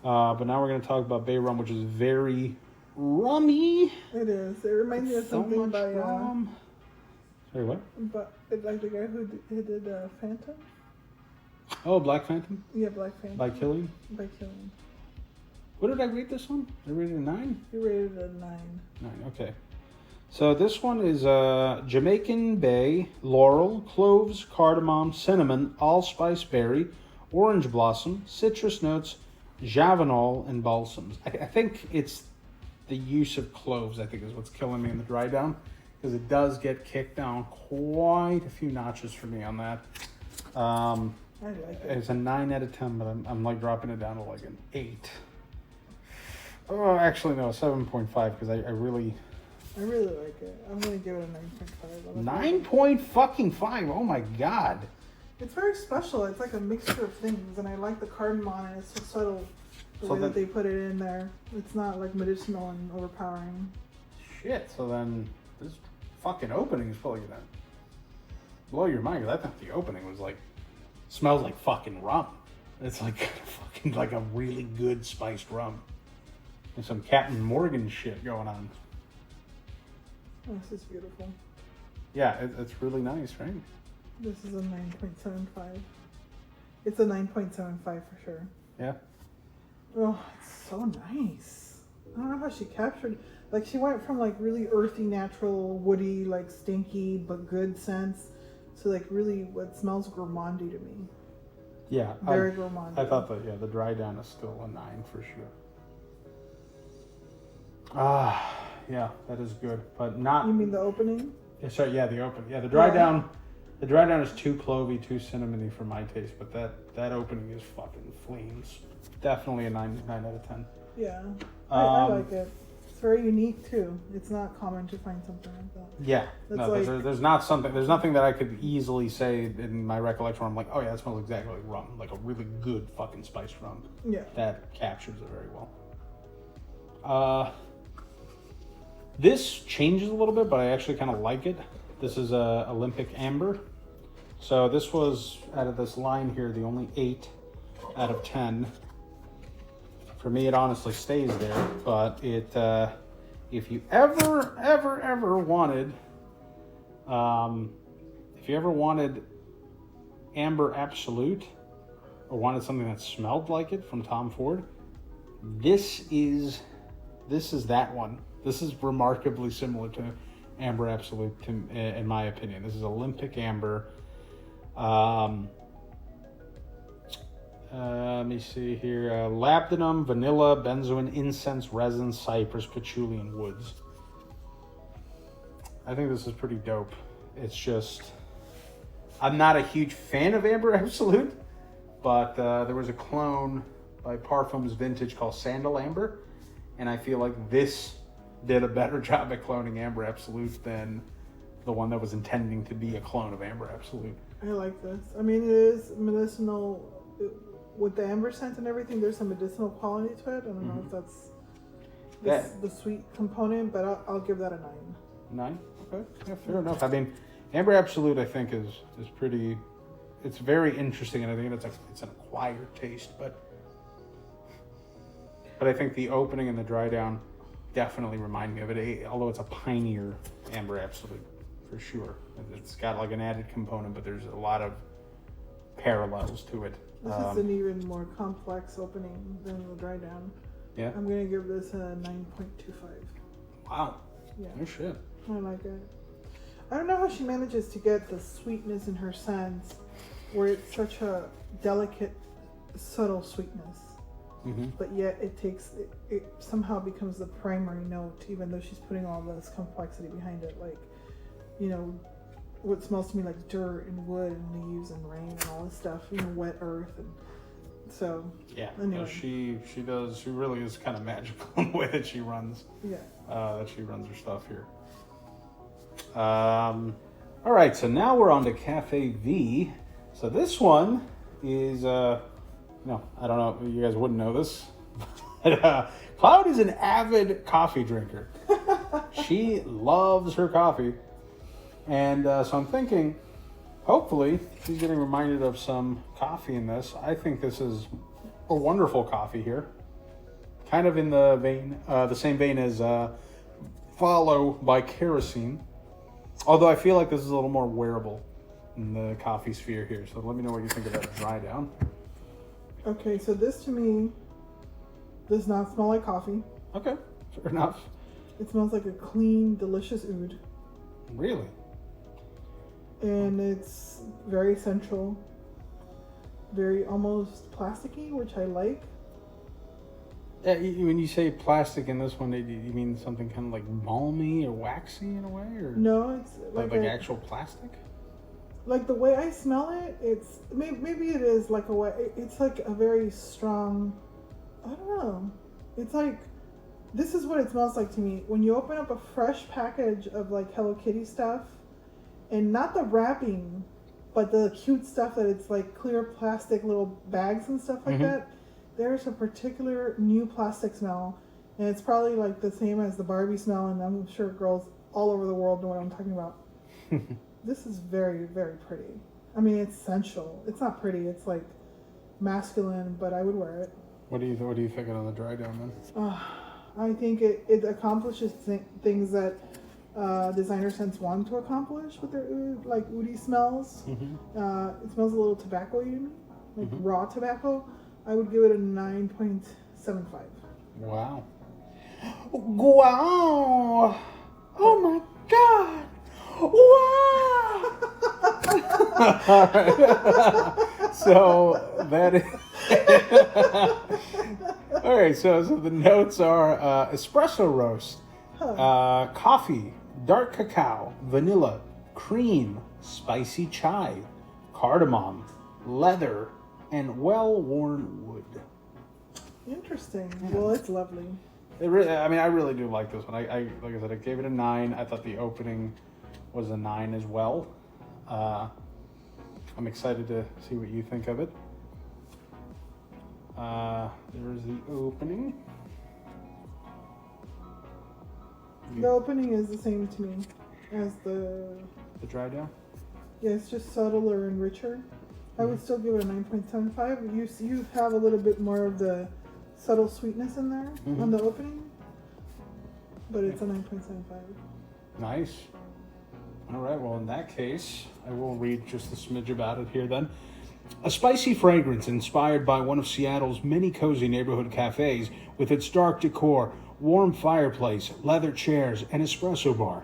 But now we're gonna talk about Bay Rum, which is very rummy. It is. It reminds me of something by. Rum. Sorry, what? But like the guy who did Phantom. Oh, Black Phantom? Yeah, Black Phantom. By Killian? By Killian. What did I rate this one? I rated a 9? You rated it a 9. 9, okay. So this one is Jamaican Bay, laurel, cloves, cardamom, cinnamon, allspice berry, orange blossom, citrus notes, javanol, and balsams. I think it's the use of cloves, I think, is what's killing me in the dry down, because it does get kicked down quite a few notches for me on that. I like it. It's a 9 out of 10, but I'm like dropping it down to like an 8. Oh, actually no, 7.5, because I really like it. I'm gonna give it a 9.5. 9.5. Oh my god. It's very special. It's like a mixture of things, and I like the cardamom, and it's so subtle the way that they put it in there. It's not like medicinal and overpowering. Shit. So then this fucking opening is probably gonna blow your mind. 'Cause I think the opening was like smells like fucking rum. It's like fucking like a really good spiced rum. And some Captain Morgan shit going on. Oh, this is beautiful. Yeah, it's really nice, right? This is a 9.75. It's a 9.75 for sure. Yeah. Oh, it's so nice. I don't know how she captured. Like, she went from like really earthy, natural, woody, like stinky but good scents to like really what smells gourmandy to me. Yeah. Very gourmand. I thought that the dry down is still a 9 for sure. Ah, yeah, that is good, but not. You mean the opening? Yeah, sorry, yeah, the open. Yeah, the dry down. The dry down is too clovey, too cinnamony for my taste, but that opening is fucking flames. Definitely a 9 out of 10. Yeah, I like it. It's very unique too. It's not common to find something like that. Yeah, That's no, like, there's nothing that I could easily say in my recollection where I'm like, oh yeah, that smells exactly like rum, like a really good fucking spiced rum. Yeah, that captures it very well. This changes a little bit, but I actually kind of like it. This is a Olympic Amber. So this was, out of this line here, the only 8 out of 10. For me, it honestly stays there, but it, if you ever wanted, Amber Absolute, or wanted something that smelled like it from Tom Ford, this is that one. This is remarkably similar to Amber Absolute, in my opinion. This is Olympic Amber. Let me see here. Labdanum, vanilla, benzoin, incense, resin, cypress, patchouli, and woods. I think this is pretty dope. It's just, I'm not a huge fan of Amber Absolute, but there was a clone by Parfums Vintage called Sandal Amber, and I feel like this did a better job at cloning Amber Absolute than the one that was intending to be a clone of Amber Absolute. I like this. I mean, it is medicinal with the amber scent and everything. There's some medicinal quality to it. I don't know if the sweet component, but I'll give that a 9. 9? Okay, yeah, fair enough. I mean, Amber Absolute, I think, is pretty. It's very interesting, and I think it's an acquired taste, but I think the opening and the dry down definitely remind me of it. Although it's a pioneer Amber Absolute for sure. It's got like an added component, but there's a lot of parallels to it. This is an even more complex opening than the dry down. Yeah. I'm gonna give this a 9.25. Wow. Yeah. No shit. I like it. I don't know how she manages to get the sweetness in her scents, where it's such a delicate, subtle sweetness, but yet it somehow becomes the primary note, even though she's putting all this complexity behind it. Like, you know, what smells to me like dirt and wood and leaves and rain and all this stuff, you know, wet earth. And so, yeah, anyway. no, she really is kind of magical in the way that she runs. Yeah. That she runs her stuff here. All right, so now we're on to Cafe V. So this one is, I don't know, you guys wouldn't know this, but Cloud is an avid coffee drinker. She loves her coffee. And so I'm thinking, hopefully, she's getting reminded of some coffee in this. I think this is a wonderful coffee here. Kind of in the same vein as Follow by Kerosene. Although I feel like this is a little more wearable in the coffee sphere here. So let me know what you think of that dry down. Okay, so this to me does not smell like coffee. Okay, fair enough. It smells like a clean, delicious oud. Really? And it's very essential, very almost plasticky, which I like. When you say plastic in this one, you mean something kind of like balmy or waxy in a way, or no? It's like actual plastic. Like the way I smell it, it's maybe it is like a way. It's like a very strong. I don't know. It's like this is what it smells like to me when you open up a fresh package of like Hello Kitty stuff, and not the wrapping, but the cute stuff that it's like clear plastic little bags and stuff like that. There's a particular new plastic smell, and it's probably like the same as the Barbie smell, and I'm sure girls all over the world know what I'm talking about. This is very, very pretty. I mean, it's sensual. It's not pretty. It's like masculine, but I would wear it. What do you think on the dry down then? I think it accomplishes things that designer scents want to accomplish with their oud, like oudy smells. It smells a little tobacco-y to me, like raw tobacco. I would give it a 9.75. Wow. Wow. Oh my God. Wow. All right. So that is. All right. So the notes are espresso roast, coffee, dark cacao, vanilla, cream, spicy chai, cardamom, leather, and well-worn wood. Interesting. Well, it's lovely. I really do like this one. I like I said, I gave it a 9. I thought the opening was a 9 as well. I'm excited to see what you think of it. There's the opening. The opening is the same to me as the dry down. Yeah, it's just subtler and richer. I would still give it a 9.75. You have a little bit more of the subtle sweetness in there on the opening, but it's a 9.75. Nice. All right, well, in that case, I will read just a smidge about it here then. A spicy fragrance inspired by one of Seattle's many cozy neighborhood cafes with its dark decor, warm fireplace, leather chairs, and espresso bar.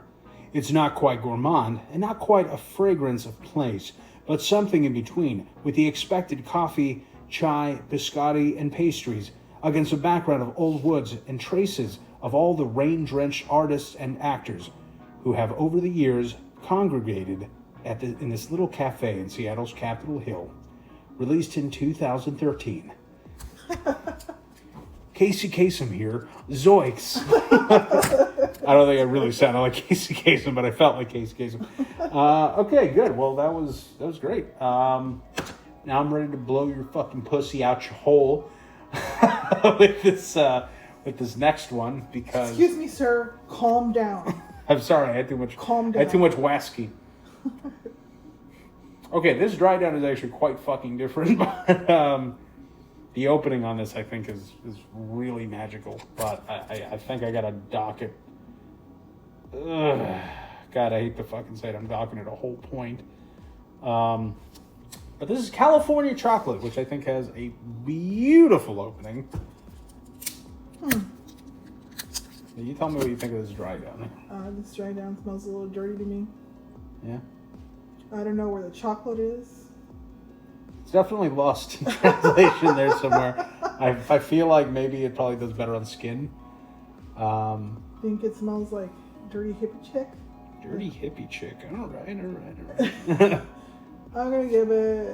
It's not quite gourmand and not quite a fragrance of place, but something in between, with the expected coffee, chai, biscotti, and pastries, against a background of old woods and traces of all the rain-drenched artists and actors who have over the years congregated in this little cafe in Seattle's Capitol Hill. Released in 2013. Casey Kasem here. Zoinks. I don't think I really sounded like Casey Kasem, but I felt like Casey Kasem. Okay, good. Well, that was great. Now I'm ready to blow your fucking pussy out your hole with this with this next one because Excuse me, sir. Calm down. I'm sorry, I had too much. Calm I had too down. much whiskey. Okay, this dry down is actually quite fucking different, but the opening on this I think is really magical. But I think I gotta dock it. Ugh. God, I hate to fucking say it. I'm docking it a whole point. But this is California Chocolate, which I think has a beautiful opening. You tell me what you think of this dry down. This dry down smells a little dirty to me. Yeah. I don't know where the chocolate is. It's definitely lost in translation there somewhere. I feel like maybe it probably does better on skin. Think it smells like dirty hippie chick? Dirty hippie chick. All right. I'm gonna give it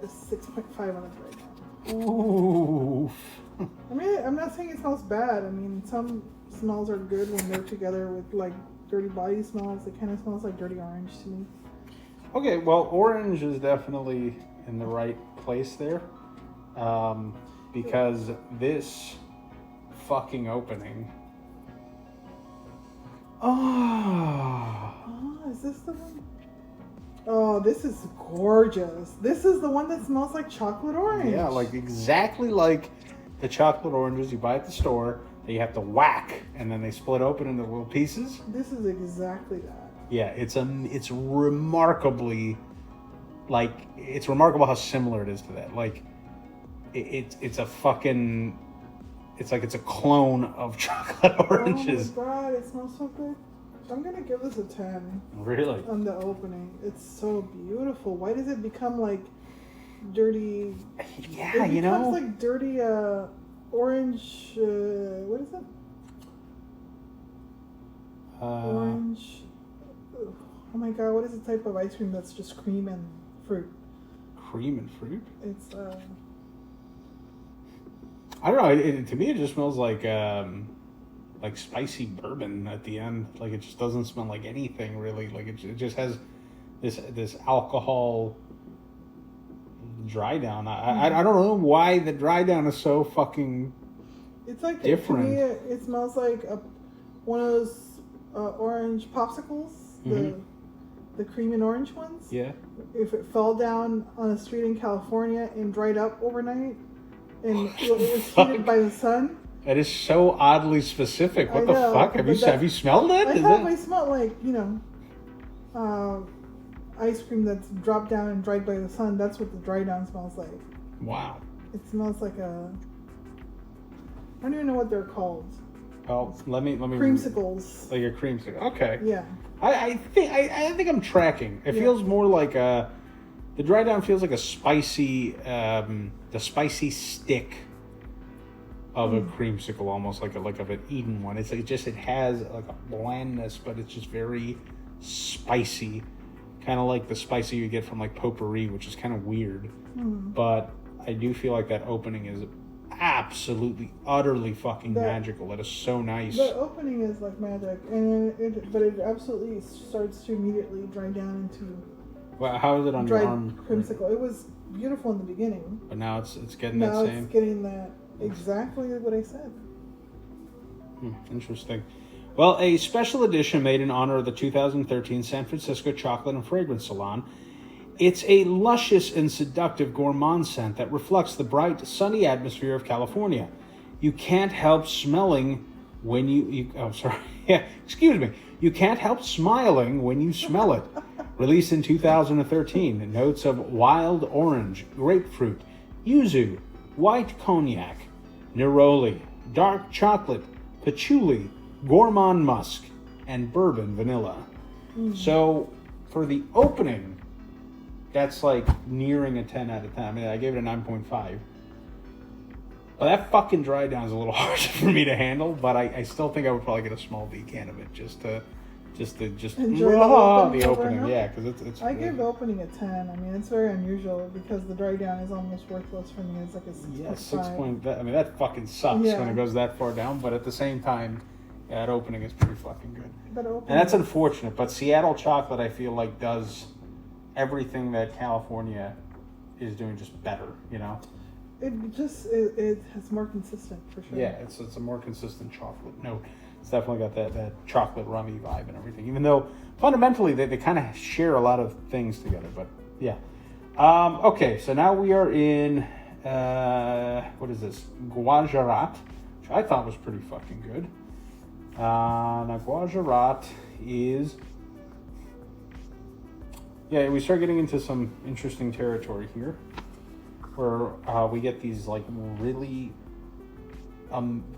a 6.5 on the dry down. Ooh. I mean, I'm not saying it smells bad. I mean, some smells are good when they're together with like dirty body smells. It kind of smells like dirty orange to me. Okay, well, orange is definitely in the right place there. Because this fucking opening. Oh. Oh, is this the one? Oh, this is gorgeous. This is the one that smells like chocolate orange. Yeah, like exactly like the chocolate oranges you buy at the store that you have to whack and then they split open into little pieces. This is exactly that. Yeah, it's remarkably it's remarkable how similar it is to that. Like it's a fucking it's like it's a clone of chocolate oranges. Oh my god, it smells so good. I'm gonna give this a 10 Really? on the opening. It's so beautiful. Why does it become like dirty? Yeah, It you know. becomes like dirty orange. What is it? Orange. Oh my god, what is the type of ice cream that's just cream and fruit? Cream and fruit? It's I don't know. To me, it just smells like spicy bourbon at the end. Like it just doesn't smell like anything really. Like it just has this alcohol dry down. I don't know why the dry down is so fucking. It's like different. To me, it smells like one of those orange popsicles. The cream and orange ones. Yeah. If it fell down on a street in California and dried up overnight, and it was heated by the sun. That is so oddly specific. What the fuck? Have you smelled it? I smelled like ice cream that's dropped down and dried by the sun. That's what the dry down smells like. Wow. It smells like I don't even know what they're called. Oh, let me. Creamsicles. Like a creamsicle. Okay. Yeah. I think I'm tracking. It feels more like the dry down feels like a spicy, the spicy stick of a creamsicle, almost like an Eden one. It has like a blandness, but it's just very spicy, kind of like the spicy you get from like potpourri, which is kind of weird. But I do feel like that opening is absolutely, utterly fucking magical. That is so nice. The opening is like magic, and it absolutely starts to immediately dry down into. Well, how is it on your arm? Creamsicle. It was beautiful in the beginning. But now it's getting that same. Now it's getting that exactly what I said. Interesting. Well, a special edition made in honor of the 2013 San Francisco Chocolate and Fragrance Salon. It's a luscious and seductive gourmand scent that reflects the bright, sunny atmosphere of California. You can't help smelling when you excuse me. You can't help smiling when you smell it. Released in 2013, notes of wild orange, grapefruit, yuzu, white cognac, neroli, dark chocolate, patchouli, gourmand musk, and bourbon vanilla. So, for the opening, that's like nearing a 10 out of 10. I mean, I gave it a 9.5. But that fucking dry down is a little hard for me to handle, but I still think I would probably get a small decan of it just to enjoy the opening. Yeah, because it's I give the opening a 10. I mean, it's very unusual because the dry down is almost worthless for me. It's like a 6.5. Yeah, 6 point. I mean, that fucking sucks when it goes that far down. But at the same time, that opening is pretty fucking good. And that's unfortunate. But Seattle Chocolate, I feel like, does everything that California is doing just better. You know. it has more consistent for sure. Yeah, it's a more consistent chocolate note. It's definitely got that chocolate rummy vibe and everything. Even though fundamentally they kind of share a lot of things together. But yeah. Okay, so now we are in what is this? Gujarat, which I thought was pretty fucking good. Now Gujarat is. Yeah, we start getting into some interesting territory here, where we get these like really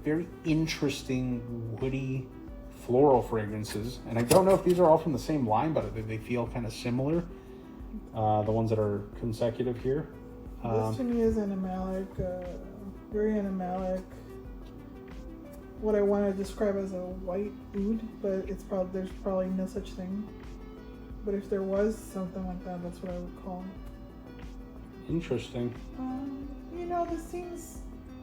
very interesting woody floral fragrances. And I don't know if these are all from the same line, but they feel kind of similar. The ones that are consecutive here. This to me is animalic, very animalic. What I want to describe as a white oud, but there's probably no such thing. But if there was something like that, that's what I would call it. Interesting. This seems,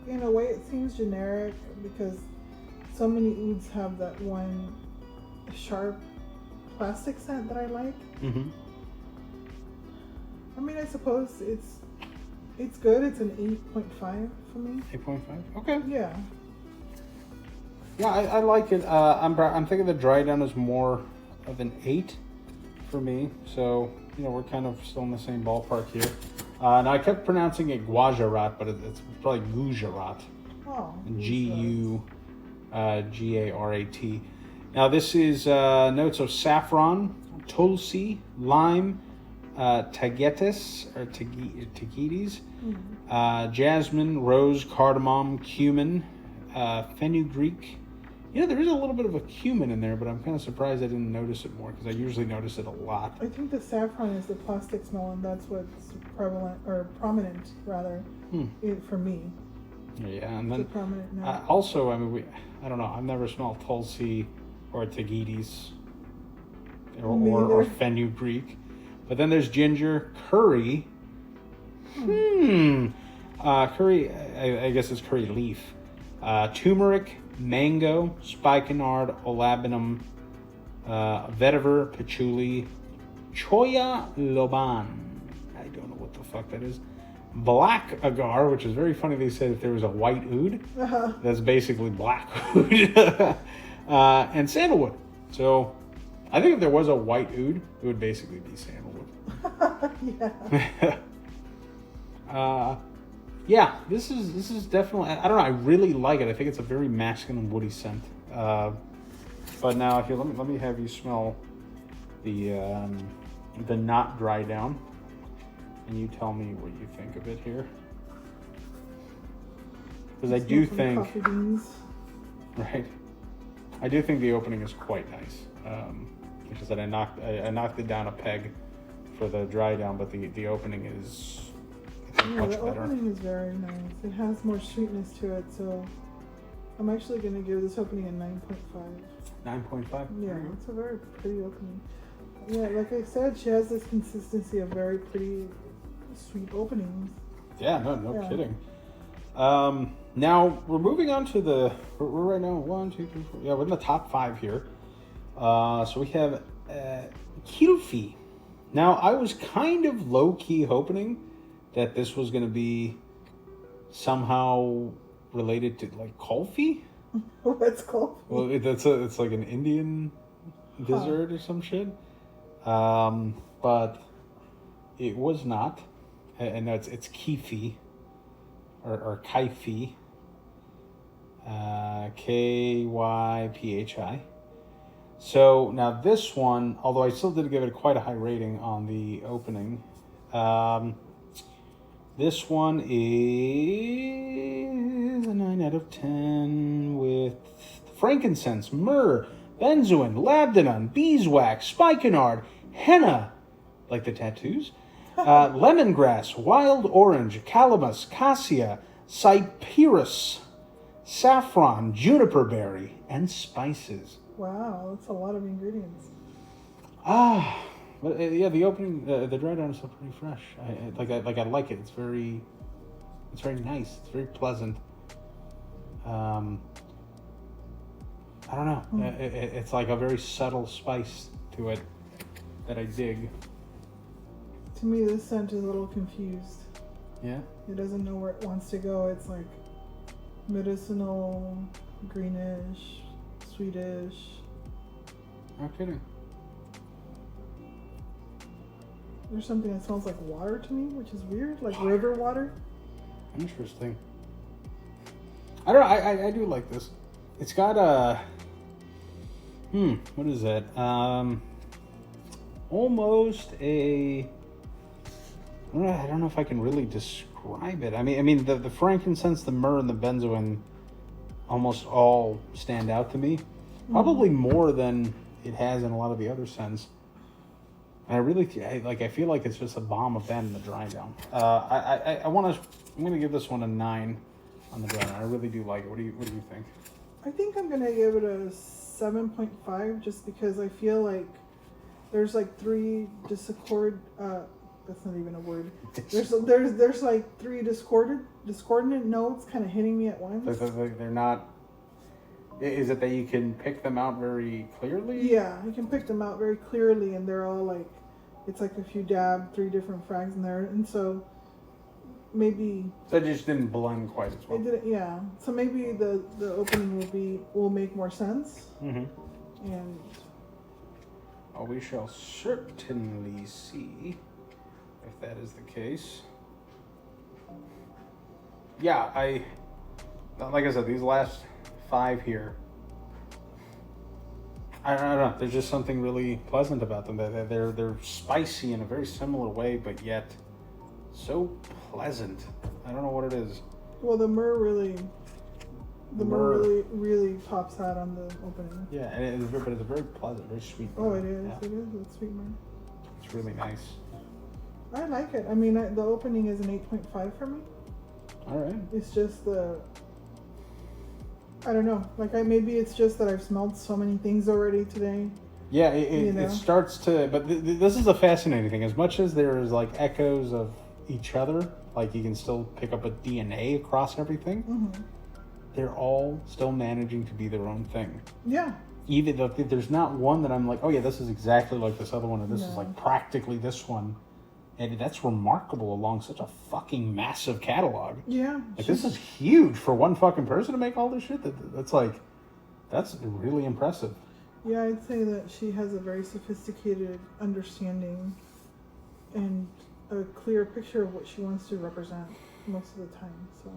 in a way, it seems generic because so many ouds have that one sharp plastic scent that I like. Mm-hmm. I mean, I suppose it's good. It's an 8.5 for me. 8.5. Okay. Yeah. Yeah, I like it. I'm thinking the dry down is more of an 8 for me. So we're kind of still in the same ballpark here. Now I kept pronouncing it Gujarat, but it's probably Gujarat. Oh. Gujarat. Now this is notes of saffron, tulsi, lime, tagetes or tagetes, jasmine, rose, cardamom, cumin, fenugreek. There is a little bit of a cumin in there, but I'm kind of surprised I didn't notice it more because I usually notice it a lot. I think the saffron is the plastic smell, and that's what's prominent rather for me. Yeah, and it's then a prominent note. also, I don't know. I've never smelled tulsi or tagetes or fenugreek, but then there's ginger, curry. Curry. I guess it's curry leaf. Turmeric, mango, spikenard, olabinum, vetiver, patchouli, choya loban. I don't know what the fuck that is. Black agar, which is very funny. They said if there was a white oud, that's basically black oud, and sandalwood. So I think if there was a white oud, it would basically be sandalwood. Yeah. Yeah, this is definitely, I don't know, I really like it. I think it's a very masculine woody scent. But now here, let me have you smell the not dry down, and you tell me what you think of it here. Because I do think, coffee beans. right? I do think the opening is quite nice. Like I said, I knocked it down a peg for the dry down, but the opening is. Yeah, the opening is very nice. It has more sweetness to it, so I'm actually going to give this opening a 9.5. 9.5? Yeah, it's a very pretty opening. Yeah, like I said, she has this consistency of very pretty, sweet openings. Yeah, no kidding. Now, we're moving on to we're right now, 1, 2, 3, 4. Yeah, we're in the top 5 here. So we have Kilfi. Now, I was kind of low-key hoping that this was going to be somehow related to like kulfi. What's kulfi? Well, it's like an Indian dessert or some shit. But it was not, and no, it's kifi or kaifi, Kyphi. So now this one, although I still did give it quite a high rating on the opening. This one is a 9 out of 10 with frankincense, myrrh, benzoin, labdanum, beeswax, spikenard, henna, like the tattoos, lemongrass, wild orange, calamus, cassia, cyperus, saffron, juniper berry, and spices. Wow, that's a lot of ingredients. But yeah, the opening, the dry down is still pretty fresh. I like it. It's very nice. It's very pleasant. I don't know. It's like a very subtle spice to it that I dig. To me, this scent is a little confused. Yeah. It doesn't know where it wants to go. It's like medicinal, greenish, sweetish. Not kidding. There's something that smells like water to me, which is weird, like river water. Interesting. I don't know. I do like this. It's got a. What is that? Almost a. I don't know if I can really describe it. I mean, the frankincense, the myrrh, and the benzoin almost all stand out to me. Probably more than it has in a lot of the other scents. And I feel like it's just a bomb of that in the dry down. I'm gonna give this one a 9 on the dry down. I really do like it. What do you think? I think I'm gonna give it a 7.5 just because I feel like there's like 3 discord. That's not even a word. There's like 3 discordant notes kind of hitting me at once. They're not. Is it that you can pick them out very clearly? Yeah, you can pick them out very clearly, and they're all like, it's like if you dab 3 different frags in there, and so maybe. So it just didn't blend quite as well. It didn't, yeah. So maybe the opening will make more sense. Mm-hmm. And. Oh, we shall certainly see if that is the case. Yeah, like I said, these last 5 here, I don't know. There's just something really pleasant about them. They're spicy in a very similar way, but yet so pleasant. I don't know what it is. Well, the myrrh really pops out on the opening. Yeah, and but it's a very pleasant, very sweet myrrh. Oh, it is. Yeah. It is. It's sweet myrrh. It's really nice. I like it. I mean, the opening is an 8.5 for me. All right. It's just I don't know. Like maybe it's just that I've smelled so many things already today. Yeah, it starts to. But this is a fascinating thing. As much as there's like echoes of each other, like you can still pick up a DNA across everything. Mm-hmm. They're all still managing to be their own thing. Yeah. Even though there's not one that I'm like, oh yeah, this is exactly like this other one, and this is like practically this one. And that's remarkable along such a fucking massive catalog. Yeah. Like, this is huge for one fucking person to make all this shit. That's really impressive. Yeah, I'd say that she has a very sophisticated understanding and a clear picture of what she wants to represent most of the time. So.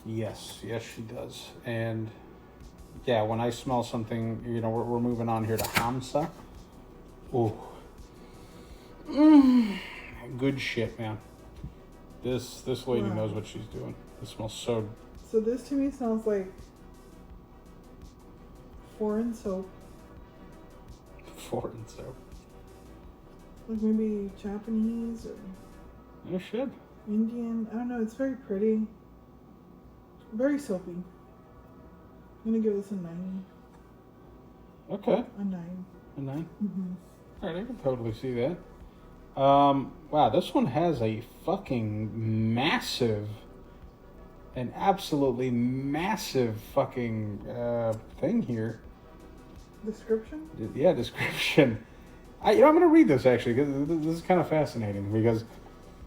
Yes, she does. And yeah, when I smell something, we're moving on here to Hamsa. Ooh. Good shit, man. This lady knows what she's doing. This smells so. So this to me smells like foreign soap. Foreign soap. Like maybe Japanese or. It should. Indian. I don't know. It's very pretty. Very soapy. I'm gonna give this a 9. Okay. A 9. A 9. Mm-hmm. All right, I can totally see that. Wow, this one has a fucking massive, an absolutely massive fucking thing here. Description? Yeah, description. I'm gonna read this actually because this is kind of fascinating because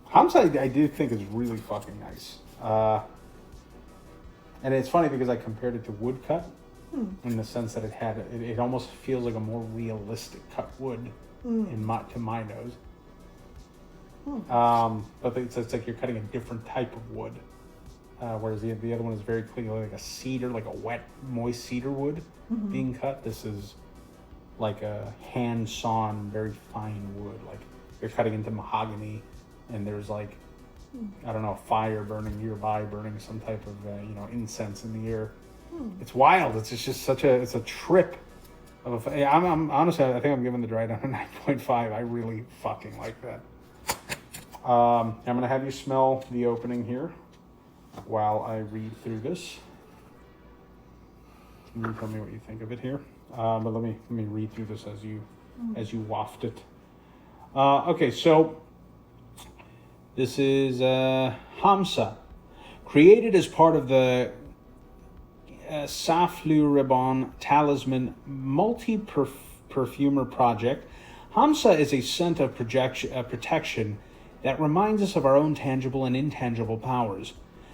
Hamsa I do think is really fucking nice. And it's funny because I compared it to woodcut in the sense that it almost feels like a more realistic cut wood to my nose. But it's like you're cutting a different type of wood, whereas the other one is very clearly like a cedar, like a wet, moist cedar wood being cut. This is like a hand-sawn, very fine wood. Like you're cutting into mahogany, and there's like, I don't know, fire burning nearby, burning some type of incense in the air. It's wild. It's just it's a trip. I'm honestly, I think I'm giving the dry down a 9.5. I really fucking like that. I'm going to have you smell the opening here while I read through this. Can you tell me what you think of it here? But let me read through this as you waft it. Okay, so this is Hamsa, created as part of the Saflu Talisman multi-perfumer project. Hamsa is a scent of protection that reminds us of our own tangible and intangible powers.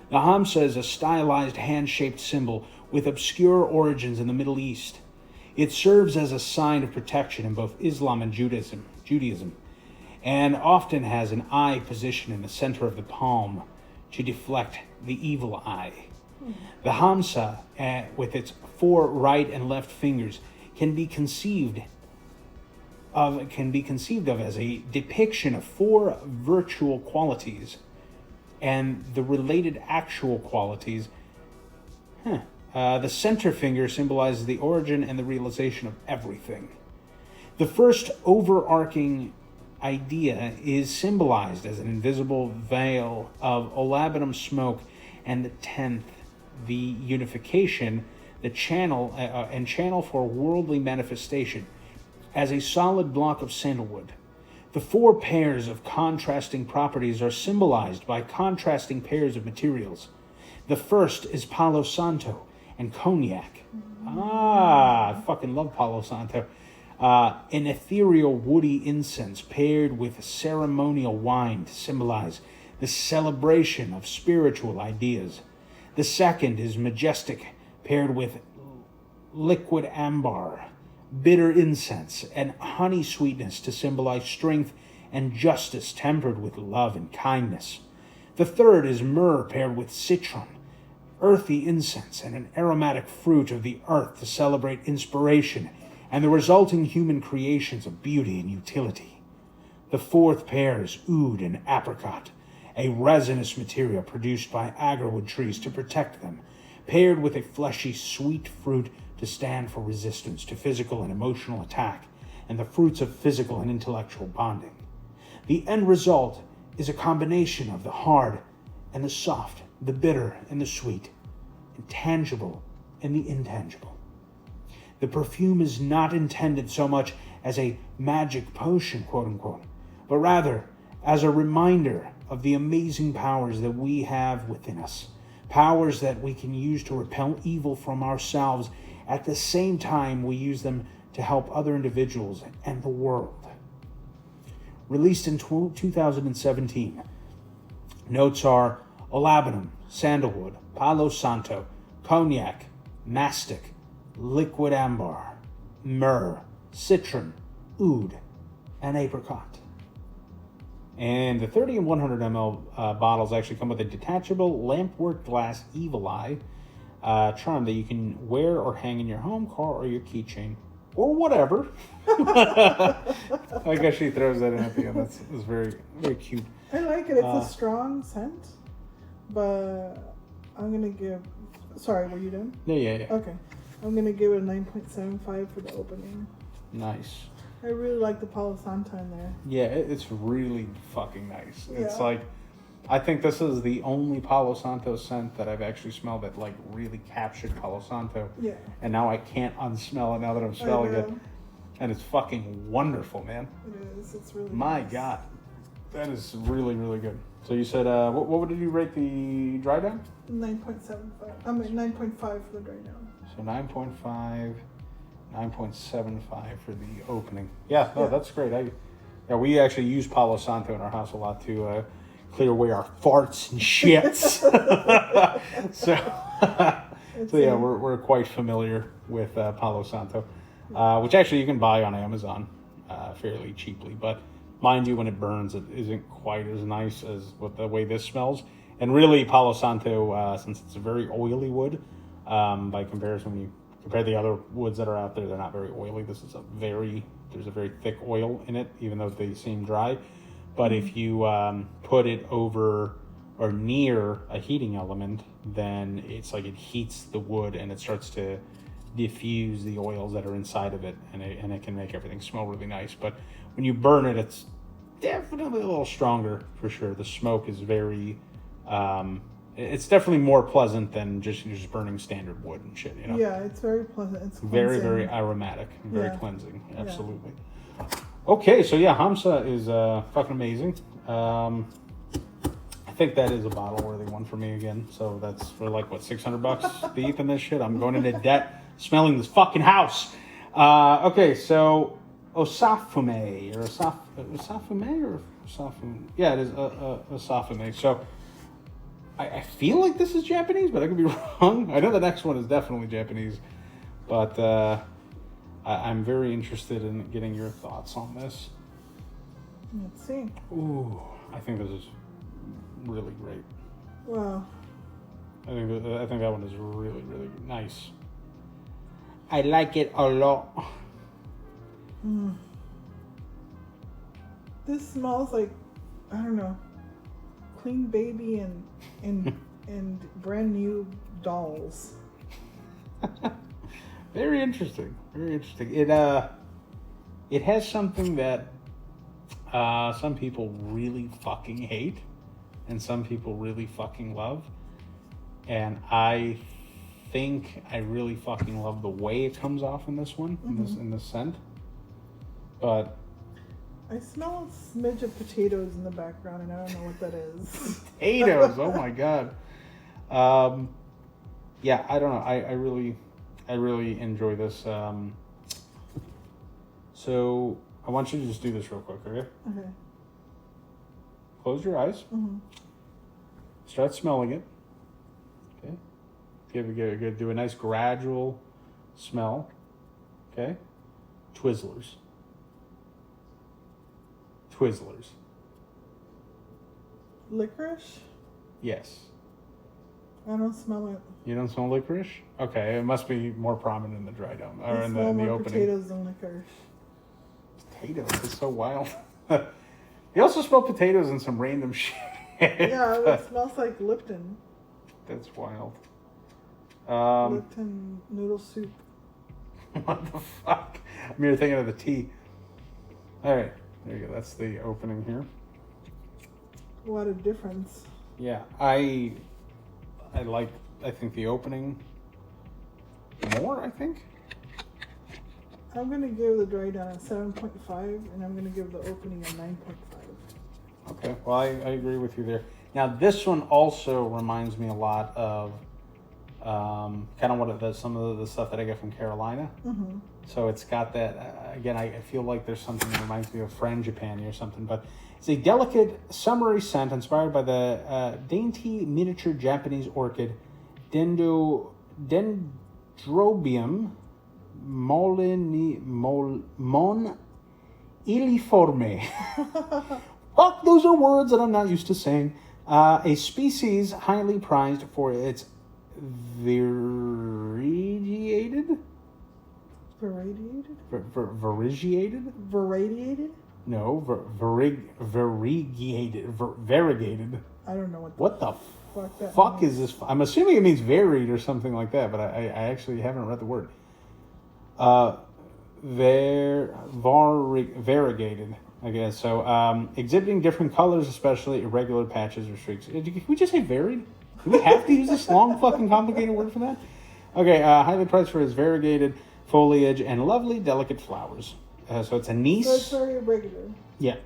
The Hamsa is a stylized hand-shaped symbol with obscure origins in the Middle East. It serves as a sign of protection in both Islam and Judaism, and often has an eye positioned in the center of the palm to deflect the evil eye. The Hamsa, with its 4 right and left fingers, can be conceived of as a depiction of 4 virtual qualities and the related actual qualities. The center finger symbolizes the origin and the realization of everything. The first overarching idea is symbolized as an invisible veil of olabinum smoke, and the 10th, the unification, the channel and channel for worldly manifestation, as a solid block of sandalwood. The 4 pairs of contrasting properties are symbolized by contrasting pairs of materials. The first is Palo Santo and cognac. I fucking love Palo Santo. An ethereal woody incense paired with ceremonial wine to symbolize the celebration of spiritual ideas. The second is majestic, paired with liquid amber, bitter incense, and honey sweetness to symbolize strength and justice tempered with love and kindness. The third is myrrh paired with citron, earthy incense, and an aromatic fruit of the earth to celebrate inspiration and the resulting human creations of beauty and utility. The fourth pair is oud and apricot, a resinous material produced by agarwood trees to protect them, paired with a fleshy, sweet fruit to stand for resistance to physical and emotional attack, and the fruits of physical and intellectual bonding. The end result is a combination of the hard and the soft, the bitter and the sweet, intangible and the intangible. The perfume is not intended so much as a magic potion, quote unquote, but rather as a reminder of the amazing powers that we have within us, powers that we can use to repel evil from ourselves. At the same time, we use them to help other individuals and the world. Released in 2017, notes are olabinum, sandalwood, Palo Santo, cognac, mastic, liquid amber, myrrh, citron, oud, and apricot. And the 30 and 100 ml bottles actually come with a detachable lampwork glass evil eye charm that you can wear or hang in your home, car, or your keychain, or whatever. I guess she throws that in at the end. That's very, very cute. I like it. It's a strong scent, but I'm gonna give. Sorry, were you done? Yeah. Okay, I'm gonna give it a 9.75 for the opening. Nice. I really like the Palo Santo in there. Yeah, it's really fucking nice. Yeah. It's like, I think this is the only Palo Santo scent that I've actually smelled that like really captured Palo Santo. Yeah. And now I can't unsmell it now that I'm smelling it. And it's fucking wonderful, man. It is. It's really My nice. God. That is really, really good. So you said, what did you rate the dry down? 9.75. I mean 9.5 for the dry down. So 9.5, 9.75 for the opening. Yeah, no, that's great. We actually use Palo Santo in our house a lot to clear away our farts and shits. so yeah, we're quite familiar with Palo Santo, which actually you can buy on Amazon fairly cheaply. But mind you, when it burns, it isn't quite as nice as with the way this smells. And really, Palo Santo, since it's a very oily wood, by comparison, when you compare the other woods that are out there, they're not very oily. This is there's a very thick oil in it, even though they seem dry. But if you put it over or near a heating element, then it's like it heats the wood and it starts to diffuse the oils that are inside of it, and it can make everything smell really nice. But when you burn it, it's definitely a little stronger for sure. The smoke is very, it's definitely more pleasant than just burning standard wood and shit, you know? Yeah, it's very pleasant. It's cleansing. Very, very aromatic and very Yeah. cleansing. Absolutely. Okay, so yeah, Hamsa is fucking amazing. I think that is a bottle-worthy one for me again. So that's for like, what, $600 deep in this shit? I'm going into debt smelling this fucking house. Okay, so Osafume, or Osafume, or Safune. Yeah, it is a Safune. So I feel like this is Japanese, but I could be wrong. I know the next one is definitely Japanese, but I'm very interested in getting your thoughts on this. Let's see. Ooh, I think this is really great. Wow. I think that one is really, really nice. I like it a lot. Mm. This smells like, I don't know, clean baby and brand new dolls. Very interesting. Very interesting. It has something that some people really fucking hate, and some people really fucking love. And I think I really fucking love the way it comes off in this one, in this scent. But I smell a smidge of potatoes in the background, and I don't know what that is. potatoes, oh my god. Yeah, I don't know. I really enjoy this. So I want you to just do this real quick, okay? Okay. Close your eyes. Mm-hmm. Start smelling it. Okay. Do a nice gradual smell. Okay. Twizzlers. Licorice? Yes. I don't smell it. You don't smell licorice? Okay, it must be more prominent in the dry dome or I in smell the more opening. potatoes than licorice. Potatoes is so wild. You also smell potatoes and some random shit. Yeah, it smells like Lipton. That's wild. Lipton noodle soup. What the fuck? I'm here thinking of the tea. All right, there you go. That's the opening here. What a difference. Yeah, I think the opening more, I think. I'm going to give the dry down a 7.5, and I'm going to give the opening a 9.5. Okay, well, I agree with you there. Now, this one also reminds me a lot of kind of some of the stuff that I get from Carolina. Mm-hmm. So it's got that, again, I feel like there's something that reminds me of frangipani or something, but it's a delicate, summery scent inspired by the dainty miniature Japanese orchid Dendrobium moniliforme. Fuck, those are words that I'm not used to saying. A species highly prized for its variegated? Variegated? Variegated? Variegated? No, variegated. I don't know What the fuck is this? I'm assuming it means varied or something like that, but I actually haven't read the word. Variegated, I guess. So, exhibiting different colors, especially irregular patches or streaks. Can we just say varied? Do we have to use this long, fucking, complicated word for that? Okay, highly prized for its variegated foliage and lovely, delicate flowers. So it's anise. So it's very irregular. Yeah.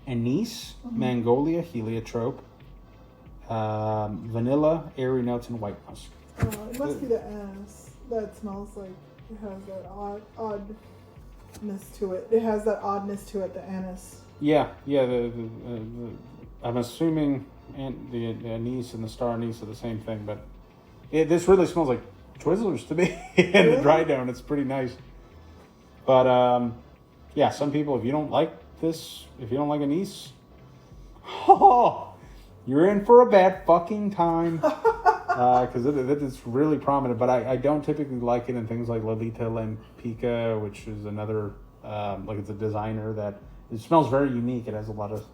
Anise, Magnolia, heliotrope, vanilla, airy notes, and white musk. It must be the anise that smells like it has that oddness to it. It has that oddness to it, the anise. Yeah. I'm assuming the anise and the star anise are the same thing, but this really smells like Twizzlers to me in the dry down. It's pretty nice. But yeah, some people, if you don't like this, if you don't like anise, you're in for a bad fucking time. Because it's really prominent, but I don't typically like it in things like Lolita Lampica, which is another, like it's a designer that, it smells very unique. It has a lot of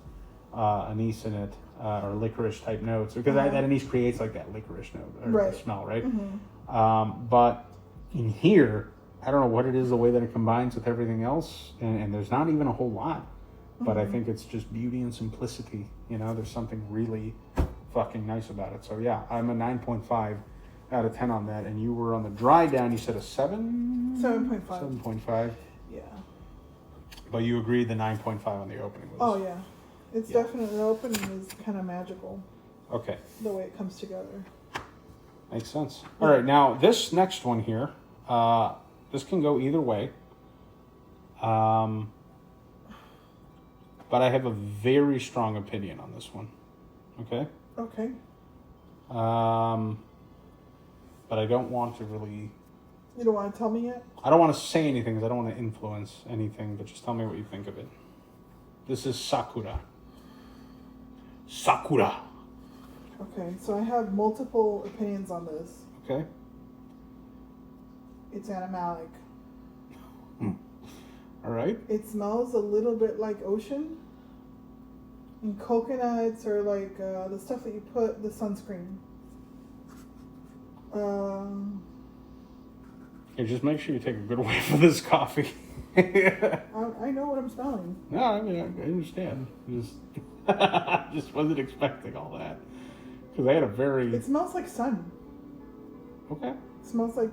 anise in it, or licorice type notes, because that anise creates like that licorice note, or the smell, right? Mm-hmm. But in here, I don't know what it is, the way that it combines with everything else, and there's not even a whole lot, but I think it's just beauty and simplicity, there's something really fucking nice about it. So yeah, I'm a 9.5 out of 10 on that, and you were on the dry down, you said a 7? 7.5. 7.5. Yeah. But you agreed the 9.5 on the opening was... Oh yeah. It's definitely, the opening is kind of magical. Okay. The way it comes together. Makes sense. All right, now this next one here, this can go either way. but I have a very strong opinion on this one. Okay? Okay. But I don't want to really... You don't want to tell me yet? I don't want to say anything because I don't want to influence anything, but just tell me what you think of it. This is Sakura. Sakura. Okay, so I have multiple opinions on this. Okay. It's animalic. All right. It smells a little bit like ocean. And coconuts or like the stuff that you put, the sunscreen. Hey, just make sure you take a good whiff of this coffee. I know what I'm smelling. No, I mean, I understand. Just wasn't expecting all that. Because I had a very... It smells like sun. Okay. It smells like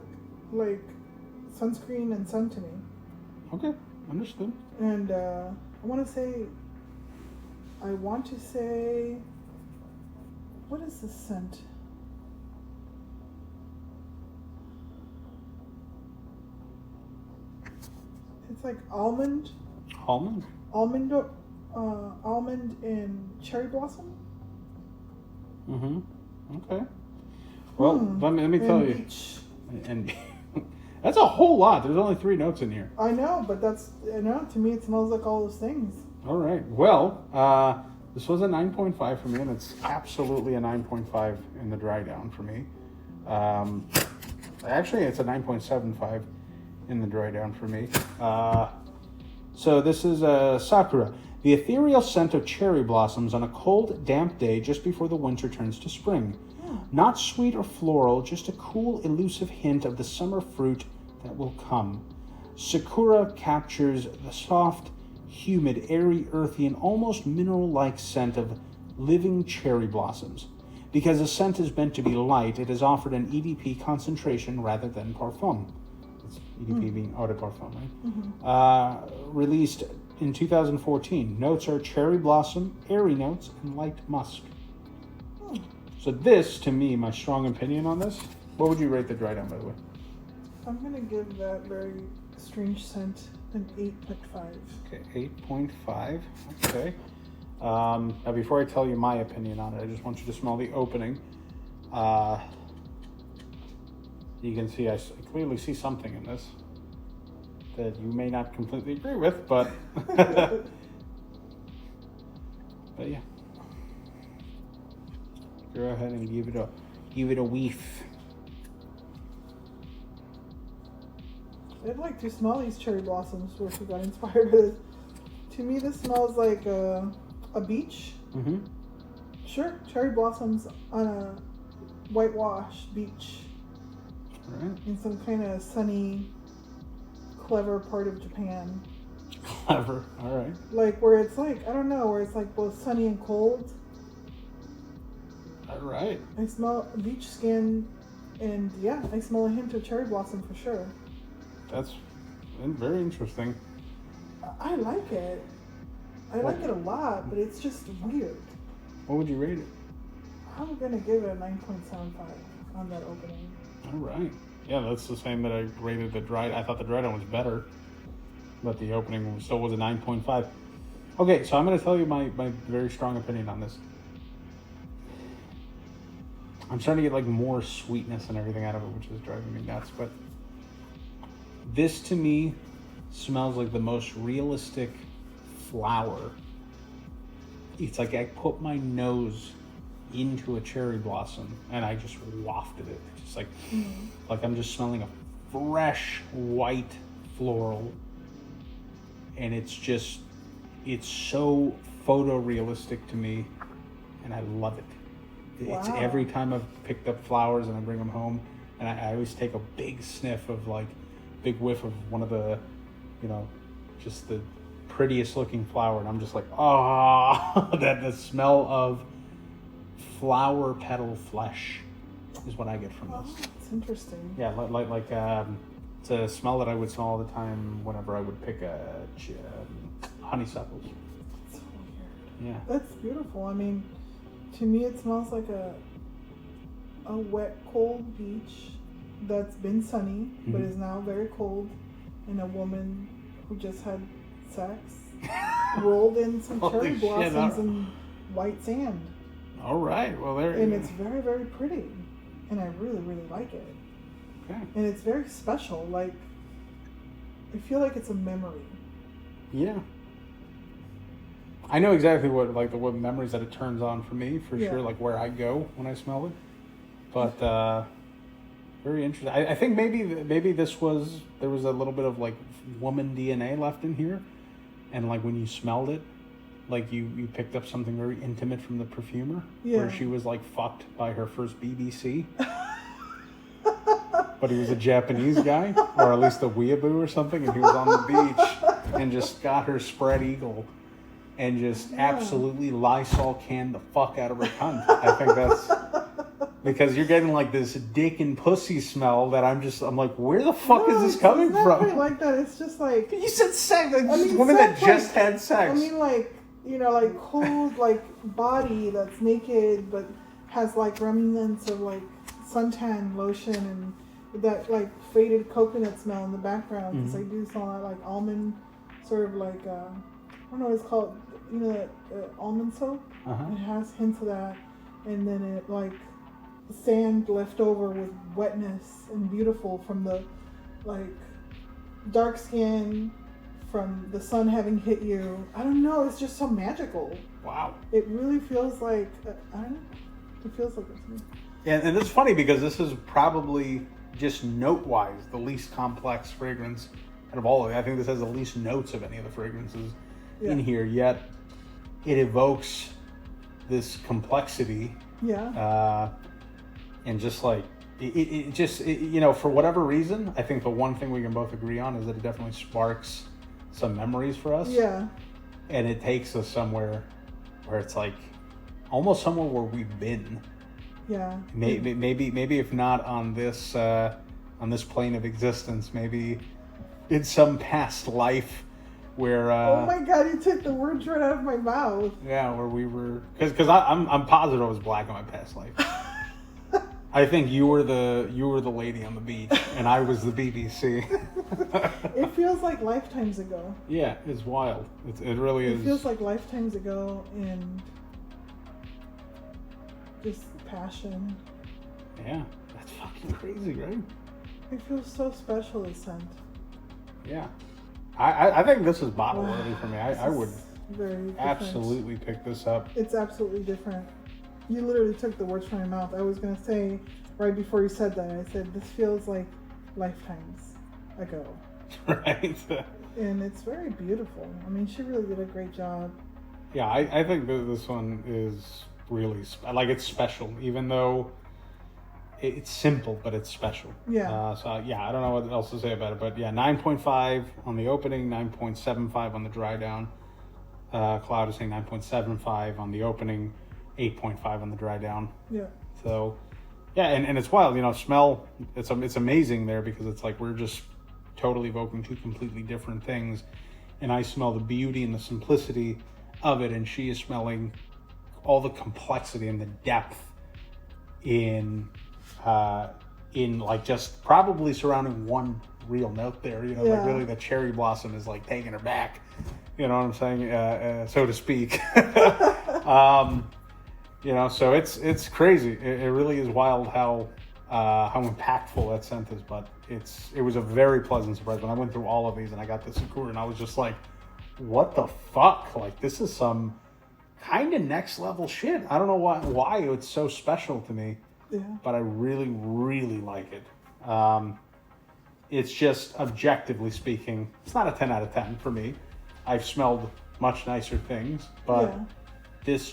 sunscreen and sun to me. Okay, understood. And I want to say, what is this scent? It's like almond. Almond? Almond and cherry blossom. Mm-hmm. Okay. Well, let me tell you. Beach. And that's a whole lot. There's only 3 notes in here. I know, but to me it smells like all those things. All right. Well, this was a 9.5 for me, and it's absolutely a 9.5 in the dry down for me. Actually, it's a 9.75 in the dry down for me. So this is Sakura, the ethereal scent of cherry blossoms on a cold, damp day just before the winter turns to spring. Not sweet or floral, just a cool, elusive hint of the summer fruit that will come. Sakura captures the soft, humid, airy, earthy, and almost mineral-like scent of living cherry blossoms. Because the scent is meant to be light, it is offered an EDP concentration rather than parfum. It's EDP being eau de parfum, right? Mm-hmm. Released in 2014. Notes are cherry blossom, airy notes, and light musk. So this, to me, my strong opinion on this, what would you rate the dry down, by the way? I'm going to give that very strange scent an 8.5. Okay, 8.5. Okay. Now, before I tell you my opinion on it, I just want you to smell the opening. You can see, I clearly see something in this that you may not completely agree with, but but yeah. Go ahead and give it a whiff. I'd like to smell these cherry blossoms where she got inspired with. To me, this smells like a beach. Mm-hmm. Sure, cherry blossoms on a whitewashed beach. All right. In some kind of sunny, clever part of Japan. Clever. All right. Like where it's like, I don't know, where it's like both sunny and cold. All right. I smell beach skin, and yeah, I smell a hint of cherry blossom for sure. That's very interesting. I like it. I like it a lot, but it's just weird. What would you rate it? I'm gonna give it a 9.75 on that opening. All right. Yeah, that's the same that I rated the dry. I thought the dry down was better, but the opening still was a 9.5. Okay, so I'm going to tell you my very strong opinion on this. I'm starting to get like more sweetness and everything out of it, which is driving me nuts. But this to me smells like the most realistic flower. It's like I put my nose into a cherry blossom and I just wafted it. Just like I'm just smelling a fresh white floral, and it's so photorealistic to me, and I love it. It's every time I've picked up flowers and I bring them home, and I always take a big sniff of big whiff of one of the, just the prettiest looking flower, and I'm just like, that the smell of flower petal flesh is what I get from this. It's interesting. Yeah, like it's a smell that I would smell all the time whenever I would pick honeysuckles. It's so weird. Yeah. That's beautiful. I mean, to me it smells like a wet, cold beach that's been sunny, but is now very cold, and a woman who just had sex. rolled in some Holy cherry shit, blossoms and white sand. All right. Well, there. And you it's very, very pretty. And I really, really like it. Okay. And it's very special. Like, I feel like it's a memory. Yeah. I know exactly what what memories that it turns on for me, for Yeah. sure, like where I go when I smell it. But very interesting. I think maybe there was a little bit of like woman DNA left in here, and like when you smelled it, like you picked up something very intimate from the perfumer, Yeah. where she was like fucked by her first BBC. But he was a Japanese guy, or at least a weeaboo or something, and he was on the beach and just got her spread eagle and just absolutely Lysol canned the fuck out of her cunt. I think that's because you're getting like this dick and pussy smell that I'm like, where the fuck is this coming it's not from? quite like that. It's just like, You said sex. Like, I mean, women sex, that just like- had sex. I mean, like, you know, like cold, like body that's naked but has like remnants of like suntan lotion and that like faded coconut smell in the background. Because I do smell that like almond, sort of like I don't know what it's called. You know that almond soap. Uh-huh. It has hints of that, and then it like sand left over with wetness and beautiful from the like dark skin from the sun having hit you. I don't know. It's just so magical. Wow. It really feels like I don't know. It feels like it to me. And it's funny because this is probably just note-wise the least complex fragrance out of all of it. I think this has the least notes of any of the fragrances in here, yet it evokes this complexity. Yeah. And just like, it just, you know, for whatever reason, I think the one thing we can both agree on is that it definitely sparks some memories for us. Yeah. And it takes us somewhere where it's like, almost somewhere where we've been. Yeah. Maybe if not on this plane of existence, maybe in some past life where Oh my God! You took the words right out of my mouth. yeah, where we were, because I'm positive I was black in my past life. I think you were the lady on the beach and I was the BBC. It feels like lifetimes ago. Yeah, it's wild. It really is. It feels like lifetimes ago, and just passion. Yeah, that's fucking crazy, right? It feels so special, this scent. Yeah. I think this is bottle worthy for me. I would Very different. absolutely pick this up. It's absolutely different. You literally took the words from my mouth. I was going to say, right before you said that, I said, this feels like lifetimes ago. Right? And it's very beautiful. I mean, she really did a great job. Yeah, I think that this one is really, it's special, even though it's simple, but it's special. Yeah. So, yeah, I don't know what else to say about it, but yeah, 9.5 on the opening, 9.75 on the dry down. Cloud is saying 9.75 on the opening, 8.5 on the dry down. Yeah. So, yeah, and it's wild, you know, smell, it's amazing there because it's like we're just totally evoking two completely different things. And I smell the beauty and the simplicity of it, and she is smelling all the complexity and the depth in like just probably surrounding one real note there, you know, like really the cherry blossom is like taking her back, you know what I'm saying, so to speak. You know, so it's crazy. It really is wild how impactful that scent is, but it was a very pleasant surprise when I went through all of these and I got the Sakura and I was just like, what the fuck? Like, this is some kind of next level shit. I don't know why it's so special to me. Yeah. But I really, really like it. It's just, objectively speaking, it's not a 10 out of 10 for me. I've smelled much nicer things, but this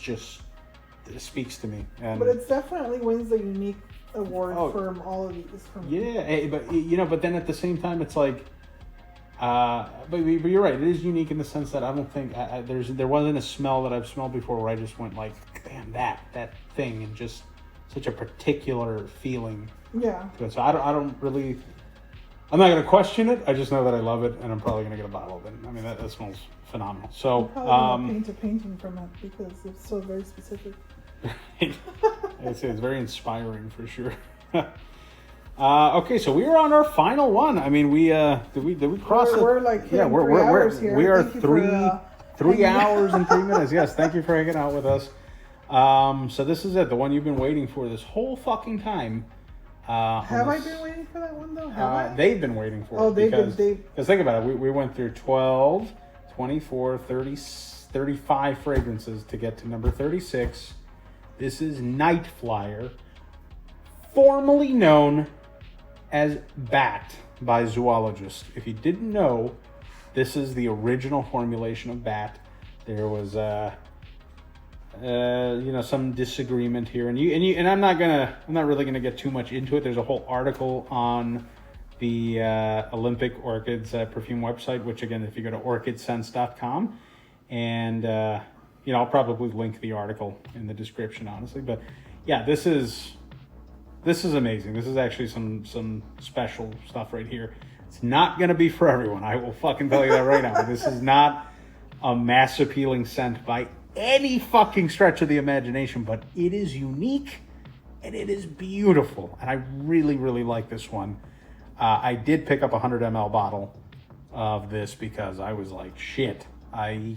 speaks to me. And But it's definitely wins the unique award from all of these. But then at the same time, it's like, but you're right. It is unique in the sense that I don't think there wasn't a smell that I've smelled before where I just went like, damn, that thing, and just such a particular feeling. Yeah. So I'm not going to question it. I just know that I love it, and I'm probably going to get a bottle of it. I mean, that smells phenomenal. So, probably gonna paint a painting from it because it's so very specific. it's very inspiring for sure. Okay, so we are on our final one. I mean, we did we cross? We're like hitting 3 hours here. We are Thank you three. for, 3 hours and 3 minutes. Yes, thank you for hanging out with us. So this is it, the one you've been waiting for this whole fucking time. Have I been waiting for that one though? Have I? They've been waiting for Oh, it. because think about it. We went through 12, 24, 30, 35 fragrances to get to number 36. This is Night Flyer, formerly known as Bat by zoologists. If you didn't know, this is the original formulation of Bat. There was some disagreement here, and I'm not really gonna get too much into it. There's a whole article on the Olympic Orchids perfume website, which again, if you go to orchidscents.com, and I'll probably link the article in the description, honestly. But yeah, this is amazing. This is actually some special stuff right here. It's not gonna be for everyone. I will fucking tell you that right now. This is not a mass appealing scent by any fucking stretch of the imagination, but it is unique and it is beautiful, and I really, really like this one. I did pick up a 100 ml bottle of this because I was like, shit, I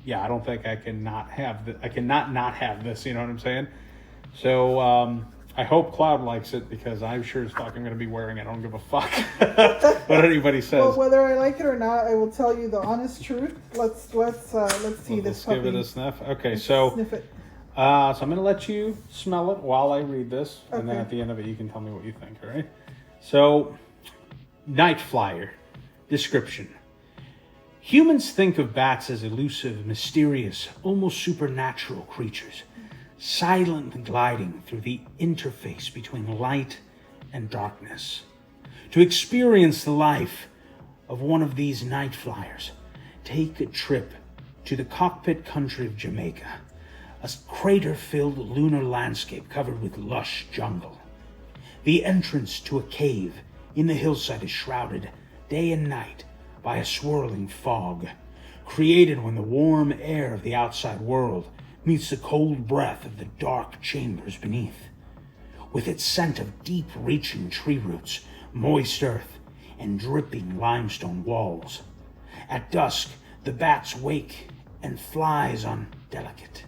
don't think I cannot not have this, you know what I'm saying? So I hope Cloud likes it, because I'm sure as fuck I'm going to be wearing it. I don't give a fuck what anybody says. Well, whether I like it or not, I will tell you the honest truth. Let's see this Let's puppy. give it a sniff. Okay, so Sniff it. so I'm going to let you smell it while I read this, and then Okay. at the end of it, you can tell me what you think. All right. So, Night Flyer description. Humans think of bats as elusive, mysterious, almost supernatural creatures, silently gliding through the interface between light and darkness. To experience the life of one of these night flyers, take a trip to the cockpit country of Jamaica, a crater-filled lunar landscape covered with lush jungle. The entrance to a cave in the hillside is shrouded day and night by a swirling fog, created when the warm air of the outside world meets the cold breath of the dark chambers beneath. With its scent of deep-reaching tree roots, moist earth, and dripping limestone walls. At dusk, the bats wake and flies on delicate,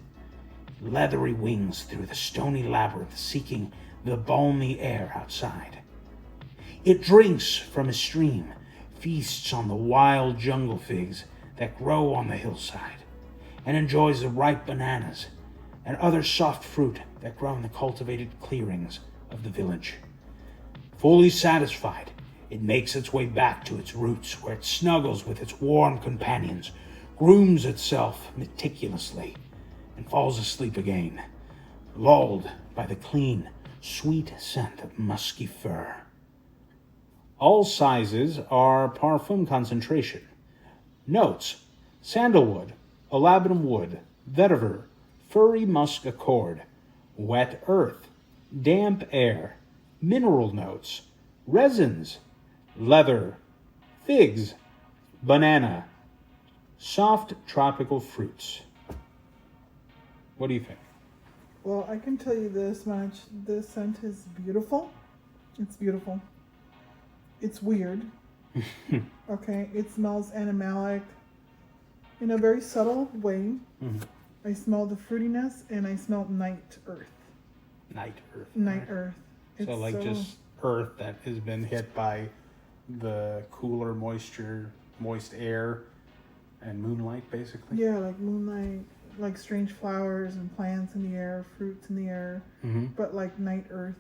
leathery wings through the stony labyrinth, seeking the balmy air outside. It drinks from a stream, feasts on the wild jungle figs that grow on the hillside, and enjoys the ripe bananas and other soft fruit that grow in the cultivated clearings of the village. Fully satisfied, it makes its way back to its roots, where it snuggles with its warm companions, grooms itself meticulously, and falls asleep again, lulled by the clean, sweet scent of musky fur. All sizes are parfum concentration. Notes: sandalwood, olabodum wood, vetiver, furry musk accord, wet earth, damp air, mineral notes, resins, leather, figs, banana, soft tropical fruits. What do you think? Well, I can tell you this much. This scent is beautiful. It's beautiful. It's weird. Okay, it smells animalic in a very subtle way. Mm-hmm. I smell the fruitiness, and I smell night earth. Night earth. Night earth. So like just earth that has been hit by the cooler moist air and moonlight, basically. Yeah, like moonlight, like strange flowers and plants in the air, fruits in the air, Mm-hmm. but like night earth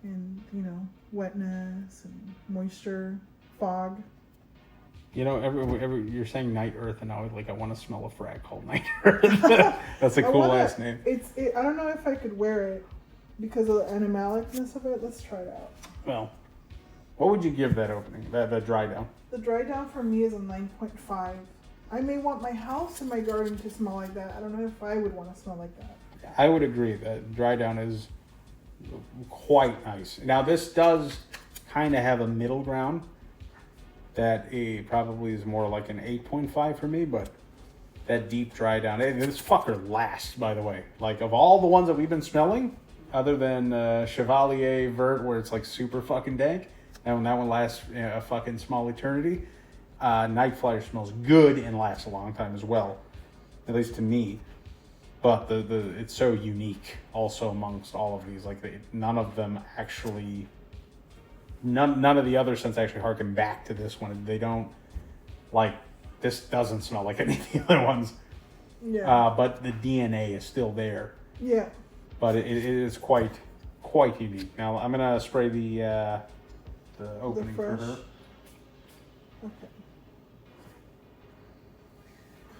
and, wetness and moisture, fog. Every you're saying night earth, and now I want to smell a frag called Night Earth. That's a cool ass name. I don't know if I could wear it because of the animalicness of it. Let's try it out. Well, what would you give that opening, that dry down? The dry down for me is a 9.5. I may want my house and my garden to smell like that. I don't know if I would want to smell like that. I would agree that dry down is quite nice. Now this does kind of have a middle ground that probably is more like an 8.5 for me, but that deep dry down, this fucker lasts, by the way. Like, of all the ones that we've been smelling, other than Chevalier Vert, where it's like super fucking dank, and that one lasts a fucking small eternity, Night Flyer smells good and lasts a long time as well, at least to me. But it's so unique also amongst all of these. Like none of them actually, none of the other scents actually harken back to this one. They don't, like, this doesn't smell like any of the other ones. Yeah. But the DNA is still there. Yeah. But it is quite unique. Now I'm gonna spray the opening for her. Okay.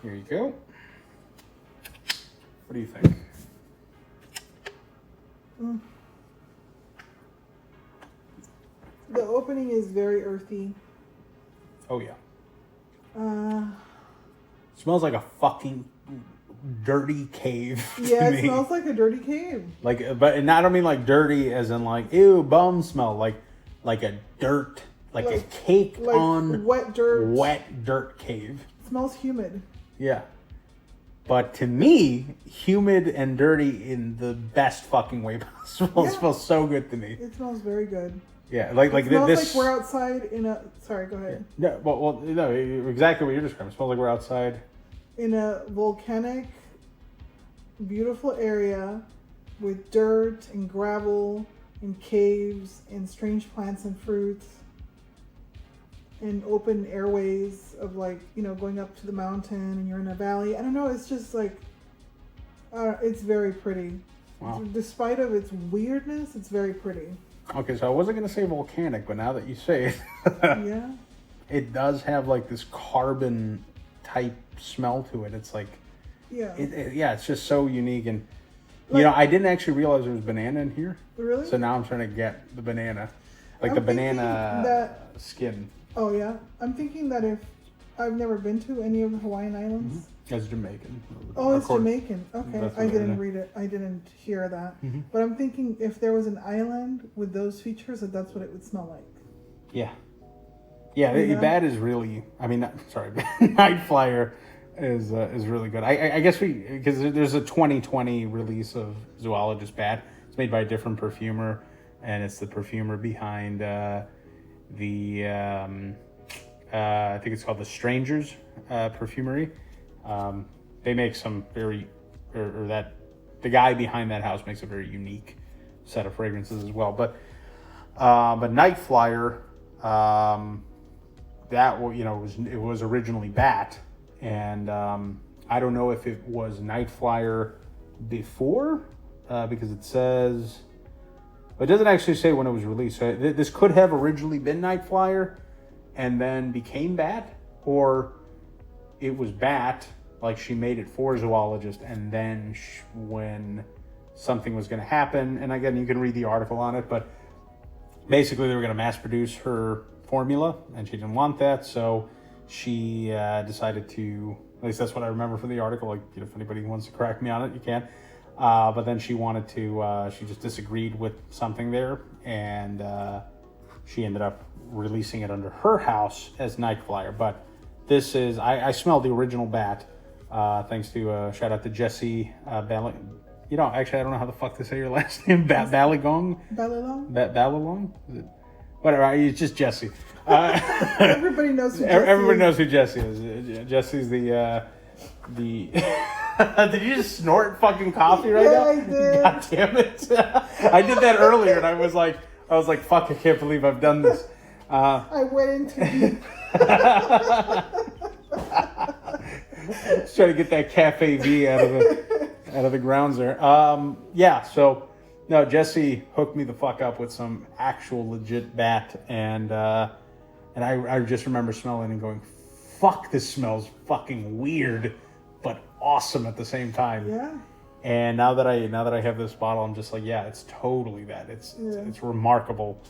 Here you go. What do you think? The opening is very earthy. Oh yeah. Smells like a fucking dirty cave. Yeah, to it me. smells like a dirty cave. Like, but and I don't mean like dirty as in like ew bum smell. Like a dirt, like a cake like on wet dirt cave. It smells humid. Yeah. But to me, humid and dirty in the best fucking way possible. Yeah. It smells so good to me. It smells very good. Yeah, like It smells this. like we're outside in a. Sorry, go ahead. No, well, no, exactly what you're describing. It smells like we're outside. In a volcanic, beautiful area with dirt and gravel and caves and strange plants and fruits and open airways of, like, you know, going up to the mountain and you're in a valley. I don't know. It's just like, it's very pretty. Wow. Despite of its weirdness, it's very pretty. Okay, so I wasn't going to say volcanic, but now that you say it, Yeah. it does have like this carbon type smell to it. It's like, Yeah. yeah, it's just so unique. And, Like- you know, I didn't actually realize there was banana in here. Really? So now I'm trying to get the banana, like I'm the banana thinking that- skin. Oh, yeah. I'm thinking that if I've never been to any of the Hawaiian Islands. That's Jamaican. Oh, it's According- Jamaican. Okay, That's I what didn't I- read it. I didn't hear that. Mhm. But I'm thinking if there was an island with those features, that's what it would smell like. Yeah. Yeah, You know? that is really. I mean, sorry, Night Flyer is really good. I guess because there's a 2020 release of Zoologist Bat. It's made by a different perfumer, and it's the perfumer behind I think it's called the Strangers Perfumery. They make some very, or that the guy behind that house makes a very unique set of fragrances as well. But Night Flyer, that it was originally Bat, and I don't know if it was Night Flyer before, because it says, it doesn't actually say when it was released. So this could have originally been Night Flyer, and then became Bat, or it was Bat, like she made it for Zoologist, and then when something was going to happen, and again, you can read the article on it, but basically they were going to mass produce her formula, and she didn't want that, so she decided to, at least that's what I remember from the article, like, you know, if anybody wants to correct me on it, you can, but then she wanted to, she just disagreed with something there, and she ended up releasing it under her house as Night Flyer. But this is, I smelled the original Bat, thanks to, shout out to Jesse you know, actually, I don't know how the fuck to say your last name. Ballagong? Ballalong? Ballalong? Is it? Whatever, it's just Jesse. Everybody knows who Jesse Everybody is. knows who Jesse is. Jesse's the did you just snort fucking coffee right Yeah, now? I did. God damn it. I did that earlier and I was like, fuck, I can't believe I've done this. I went into deep. Just trying to get that cafe V out of the grounds there. Yeah, so no, Jesse hooked me the fuck up with some actual legit Bat, and I just remember smelling and going, fuck, this smells fucking weird, but awesome at the same time. Yeah. And now that I have this bottle, I'm just like, yeah, it's totally that. It's remarkable.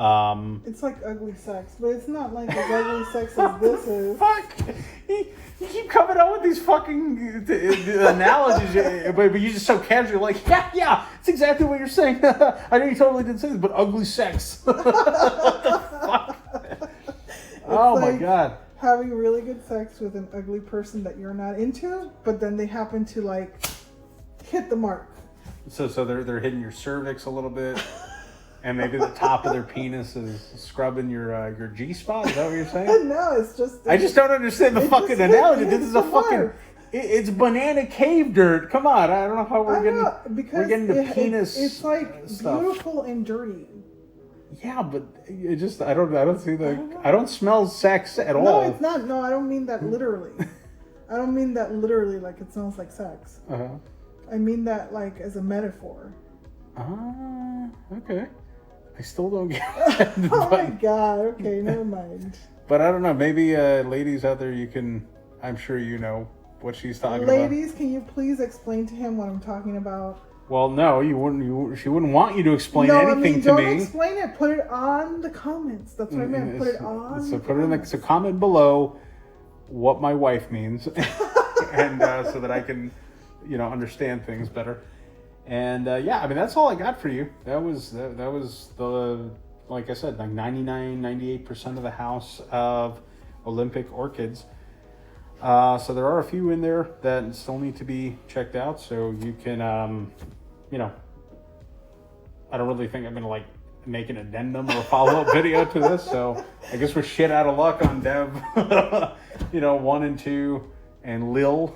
It's like ugly sex, but it's not like as ugly sex as this is. Fuck! You keep coming out with these fucking analogies, but you're just so casual. Like, yeah, it's exactly what you're saying. I know you totally didn't say this, but ugly sex. What the fuck? Oh my like god! Having really good sex with an ugly person that you're not into, but then they happen to, like, hit the mark. So they're hitting your cervix a little bit. And maybe the top of their penis is scrubbing your G spot. Is that what you're saying? No, it's just. I just don't understand the it fucking just analogy. hits This is a the fucking. mark. It's banana cave dirt. Come on, I don't know how we're getting. Because We're getting the penis. It's like stuff. beautiful and dirty. Yeah, but it just I don't see the. I don't smell sex at all. No, it's not. No, I don't mean that literally. I don't mean that literally like it smells like sex. Uh-huh. I mean that like as a metaphor. Okay. I still don't get it. Oh my god, okay, never mind. But I don't know, maybe ladies out there, you can, I'm sure you know what she's talking about. Ladies, can you please explain to him what I'm talking about? Well, no, she wouldn't want you to explain anything to don't me. Explain it. Put it on the comments. That's what I meant. Put it on. So put it in so comment below what my wife means, and so that I can, understand things better. And yeah, I mean that's all I got for you. That was the, like I said, like 98% of the house of Olympic orchids. So there are a few in there that still need to be checked out. So you can, I don't really think I'm gonna like make an addendum or a follow-up video to this. So I guess we're shit out of luck on Dev, 1 and 2, and Lil,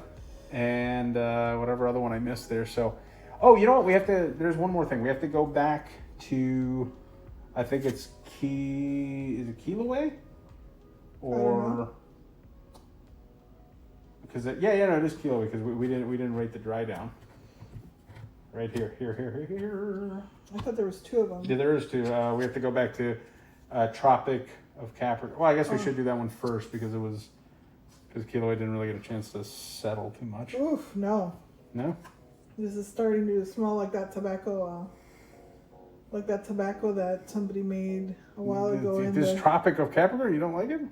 and whatever other one I missed there. So, oh, you know what? There's one more thing. We have to go back to, I think it's is it Kilauea? Or, because it is Kilauea because we didn't rate the dry down. Right here. I thought there was 2 of them. Yeah, there is 2. We have to go back to Tropic of Capricorn. Well, I guess we should do that one first because Kilauea didn't really get a chance to settle too much. Oof, no. No? This is starting to smell like that tobacco. Like that tobacco that somebody made a while ago. This Tropic of Capricorn, you don't like it?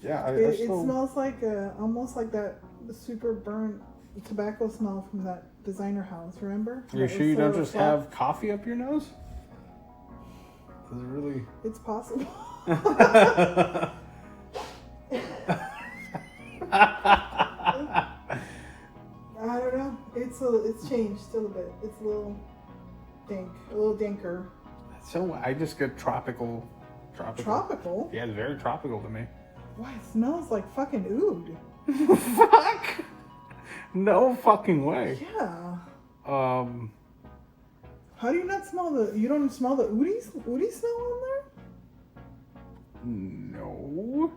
Yeah, it smells like almost like that super burnt tobacco smell from that designer house. Remember? Are you sure you don't just have coffee up your nose? Does it really? It's possible. I don't know. It's changed still a bit. It's a little danker. So I just get tropical. Tropical? Yeah, it's very tropical to me. Why, it smells like fucking oud. Fuck. No fucking way. Yeah. How do you not smell you don't smell the oudie smell on there? No.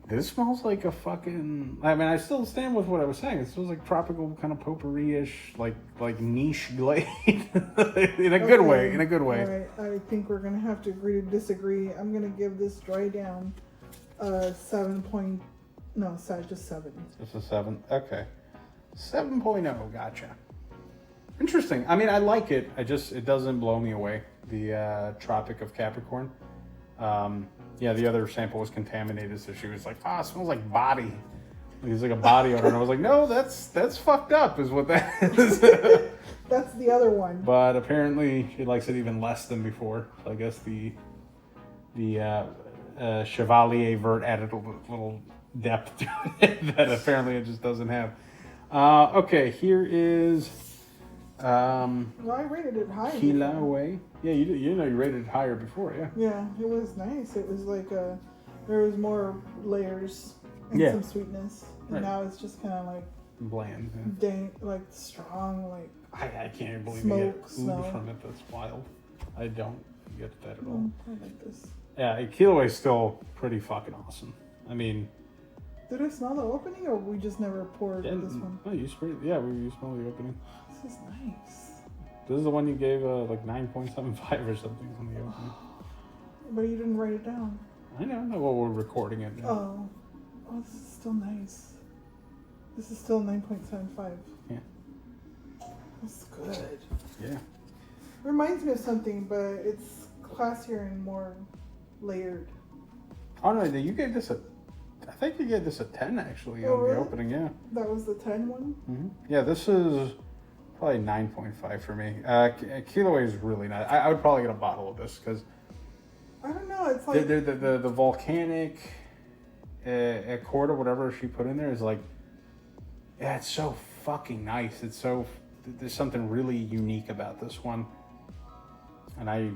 This smells like a fucking. I mean, I still stand with what I was saying. It smells like tropical, kind of potpourri-ish, like niche glade, in a good way. In a good way. All right, I think we're gonna have to agree to disagree. I'm gonna give this dry down 7. Just 7. Just a 7. Okay, 7.0. Gotcha. Interesting. I mean, I like it. It doesn't blow me away. The Tropic of Capricorn. Yeah, the other sample was contaminated, so she was like, it smells like body. It was like a body odor. And I was like, no, that's fucked up is what that is. That's the other one. But apparently she likes it even less than before. So I guess the Chevalier Vert added a little depth to it that apparently it just doesn't have. Okay, here is... well, I rated it high. Kilauea. Yeah, you rated it higher before, yeah. Yeah, it was nice. It was like there was more layers and some sweetness. And now it's just kind of like bland, dank, like strong, like I can't even believe smoke, you get smell from it. That's wild. I don't get that at all. I like this. Yeah, Kilauea is still pretty fucking awesome. I mean, did I smell the opening, or we just never poured this one? No, you sprayed. Yeah, you smell the opening. This is nice. This is the one you gave like 9.75 or something on the opening. But you didn't write it down. I know. Well, we're recording it now. Oh, this is still nice. This is still 9.75. Yeah. That's good. Yeah. Reminds me of something, but it's classier and more layered. Oh no, you gave this I think you gave this a 10 actually on really? the opening. Yeah. That was the 10 one? Mm-hmm. Yeah, this is probably 9.5 for me. Kilauea is really nice. I would probably get a bottle of this because I don't know. It's like the volcanic accord or whatever she put in there is like, yeah, it's so fucking nice. It's so there's something really unique about this one, and I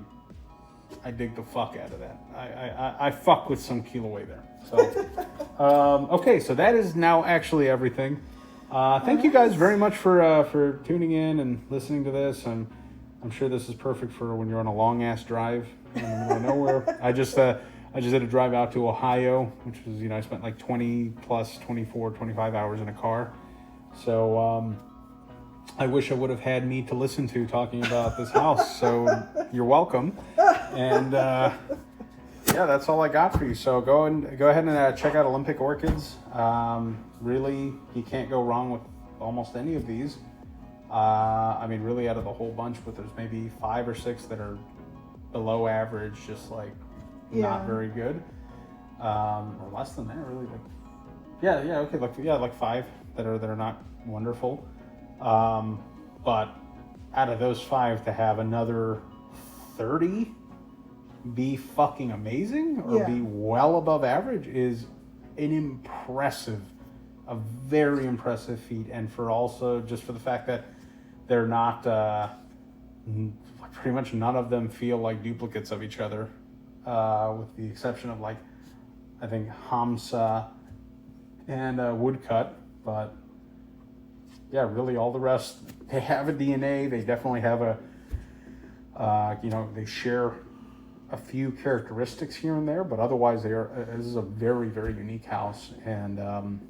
dig the fuck out of that. I fuck with some Kilauea there. So okay, so that is now actually everything. Thank you guys very much for tuning in and listening to this. I'm sure this is perfect for when you're on a long ass drive in the middle of nowhere. I just did a drive out to Ohio, which was, I spent like 20 plus 24, 25 hours in a car. So I wish I would have had me to listen to talking about this house. So you're welcome. And yeah, that's all I got for you. So go ahead and check out Olympic Orchids. Really, you can't go wrong with almost any of these. I mean, really out of the whole bunch, but there's maybe 5 or 6 that are below average, just like not very good. Or less than that, really. Like 5 that are not wonderful. But out of those 5 to have another 30 be fucking amazing or be well above average is a very impressive feat. And for also just for the fact that they're not pretty much none of them feel like duplicates of each other, with the exception of like I think Hamsa and Woodcut, but yeah, really all the rest, they have a DNA. They definitely have they share a few characteristics here and there, but otherwise this is a very, very unique house. And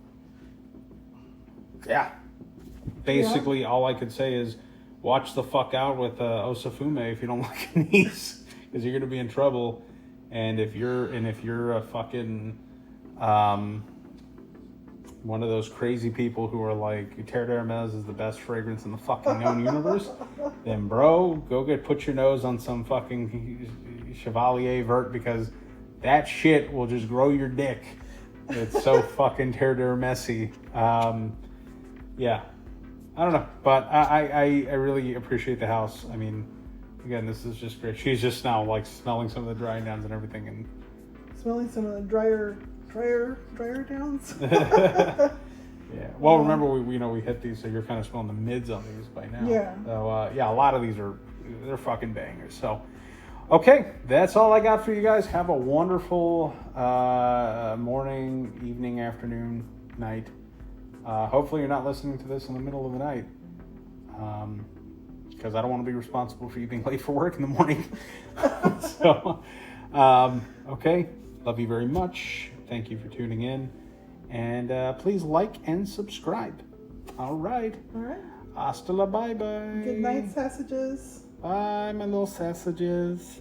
basically all I could say is watch the fuck out with Osafume if you don't like these, because you're going to be in trouble. And if you're a fucking one of those crazy people who are like, Terre d'Hermes is the best fragrance in the fucking known universe, then bro, put your nose on some fucking Chevalier Vert, because that shit will just grow your dick. It's so fucking Terre d'Hermes-y. Yeah, I don't know, but I really appreciate the house. I mean, again, this is just great. She's just now like smelling some of the drying downs and everything, and smelling some of the drier downs. Yeah. Well, remember we hit these, so you're kind of smelling the mids on these by now. Yeah. So a lot of these they're fucking bangers. So, okay, that's all I got for you guys. Have a wonderful morning, evening, afternoon, night. Hopefully you're not listening to this in the middle of the night, because I don't want to be responsible for you being late for work in the morning. So, okay, love you very much. Thank you for tuning in, and please like and subscribe. All right. Hasta la bye-bye. Good night, sausages. Bye, my little sausages.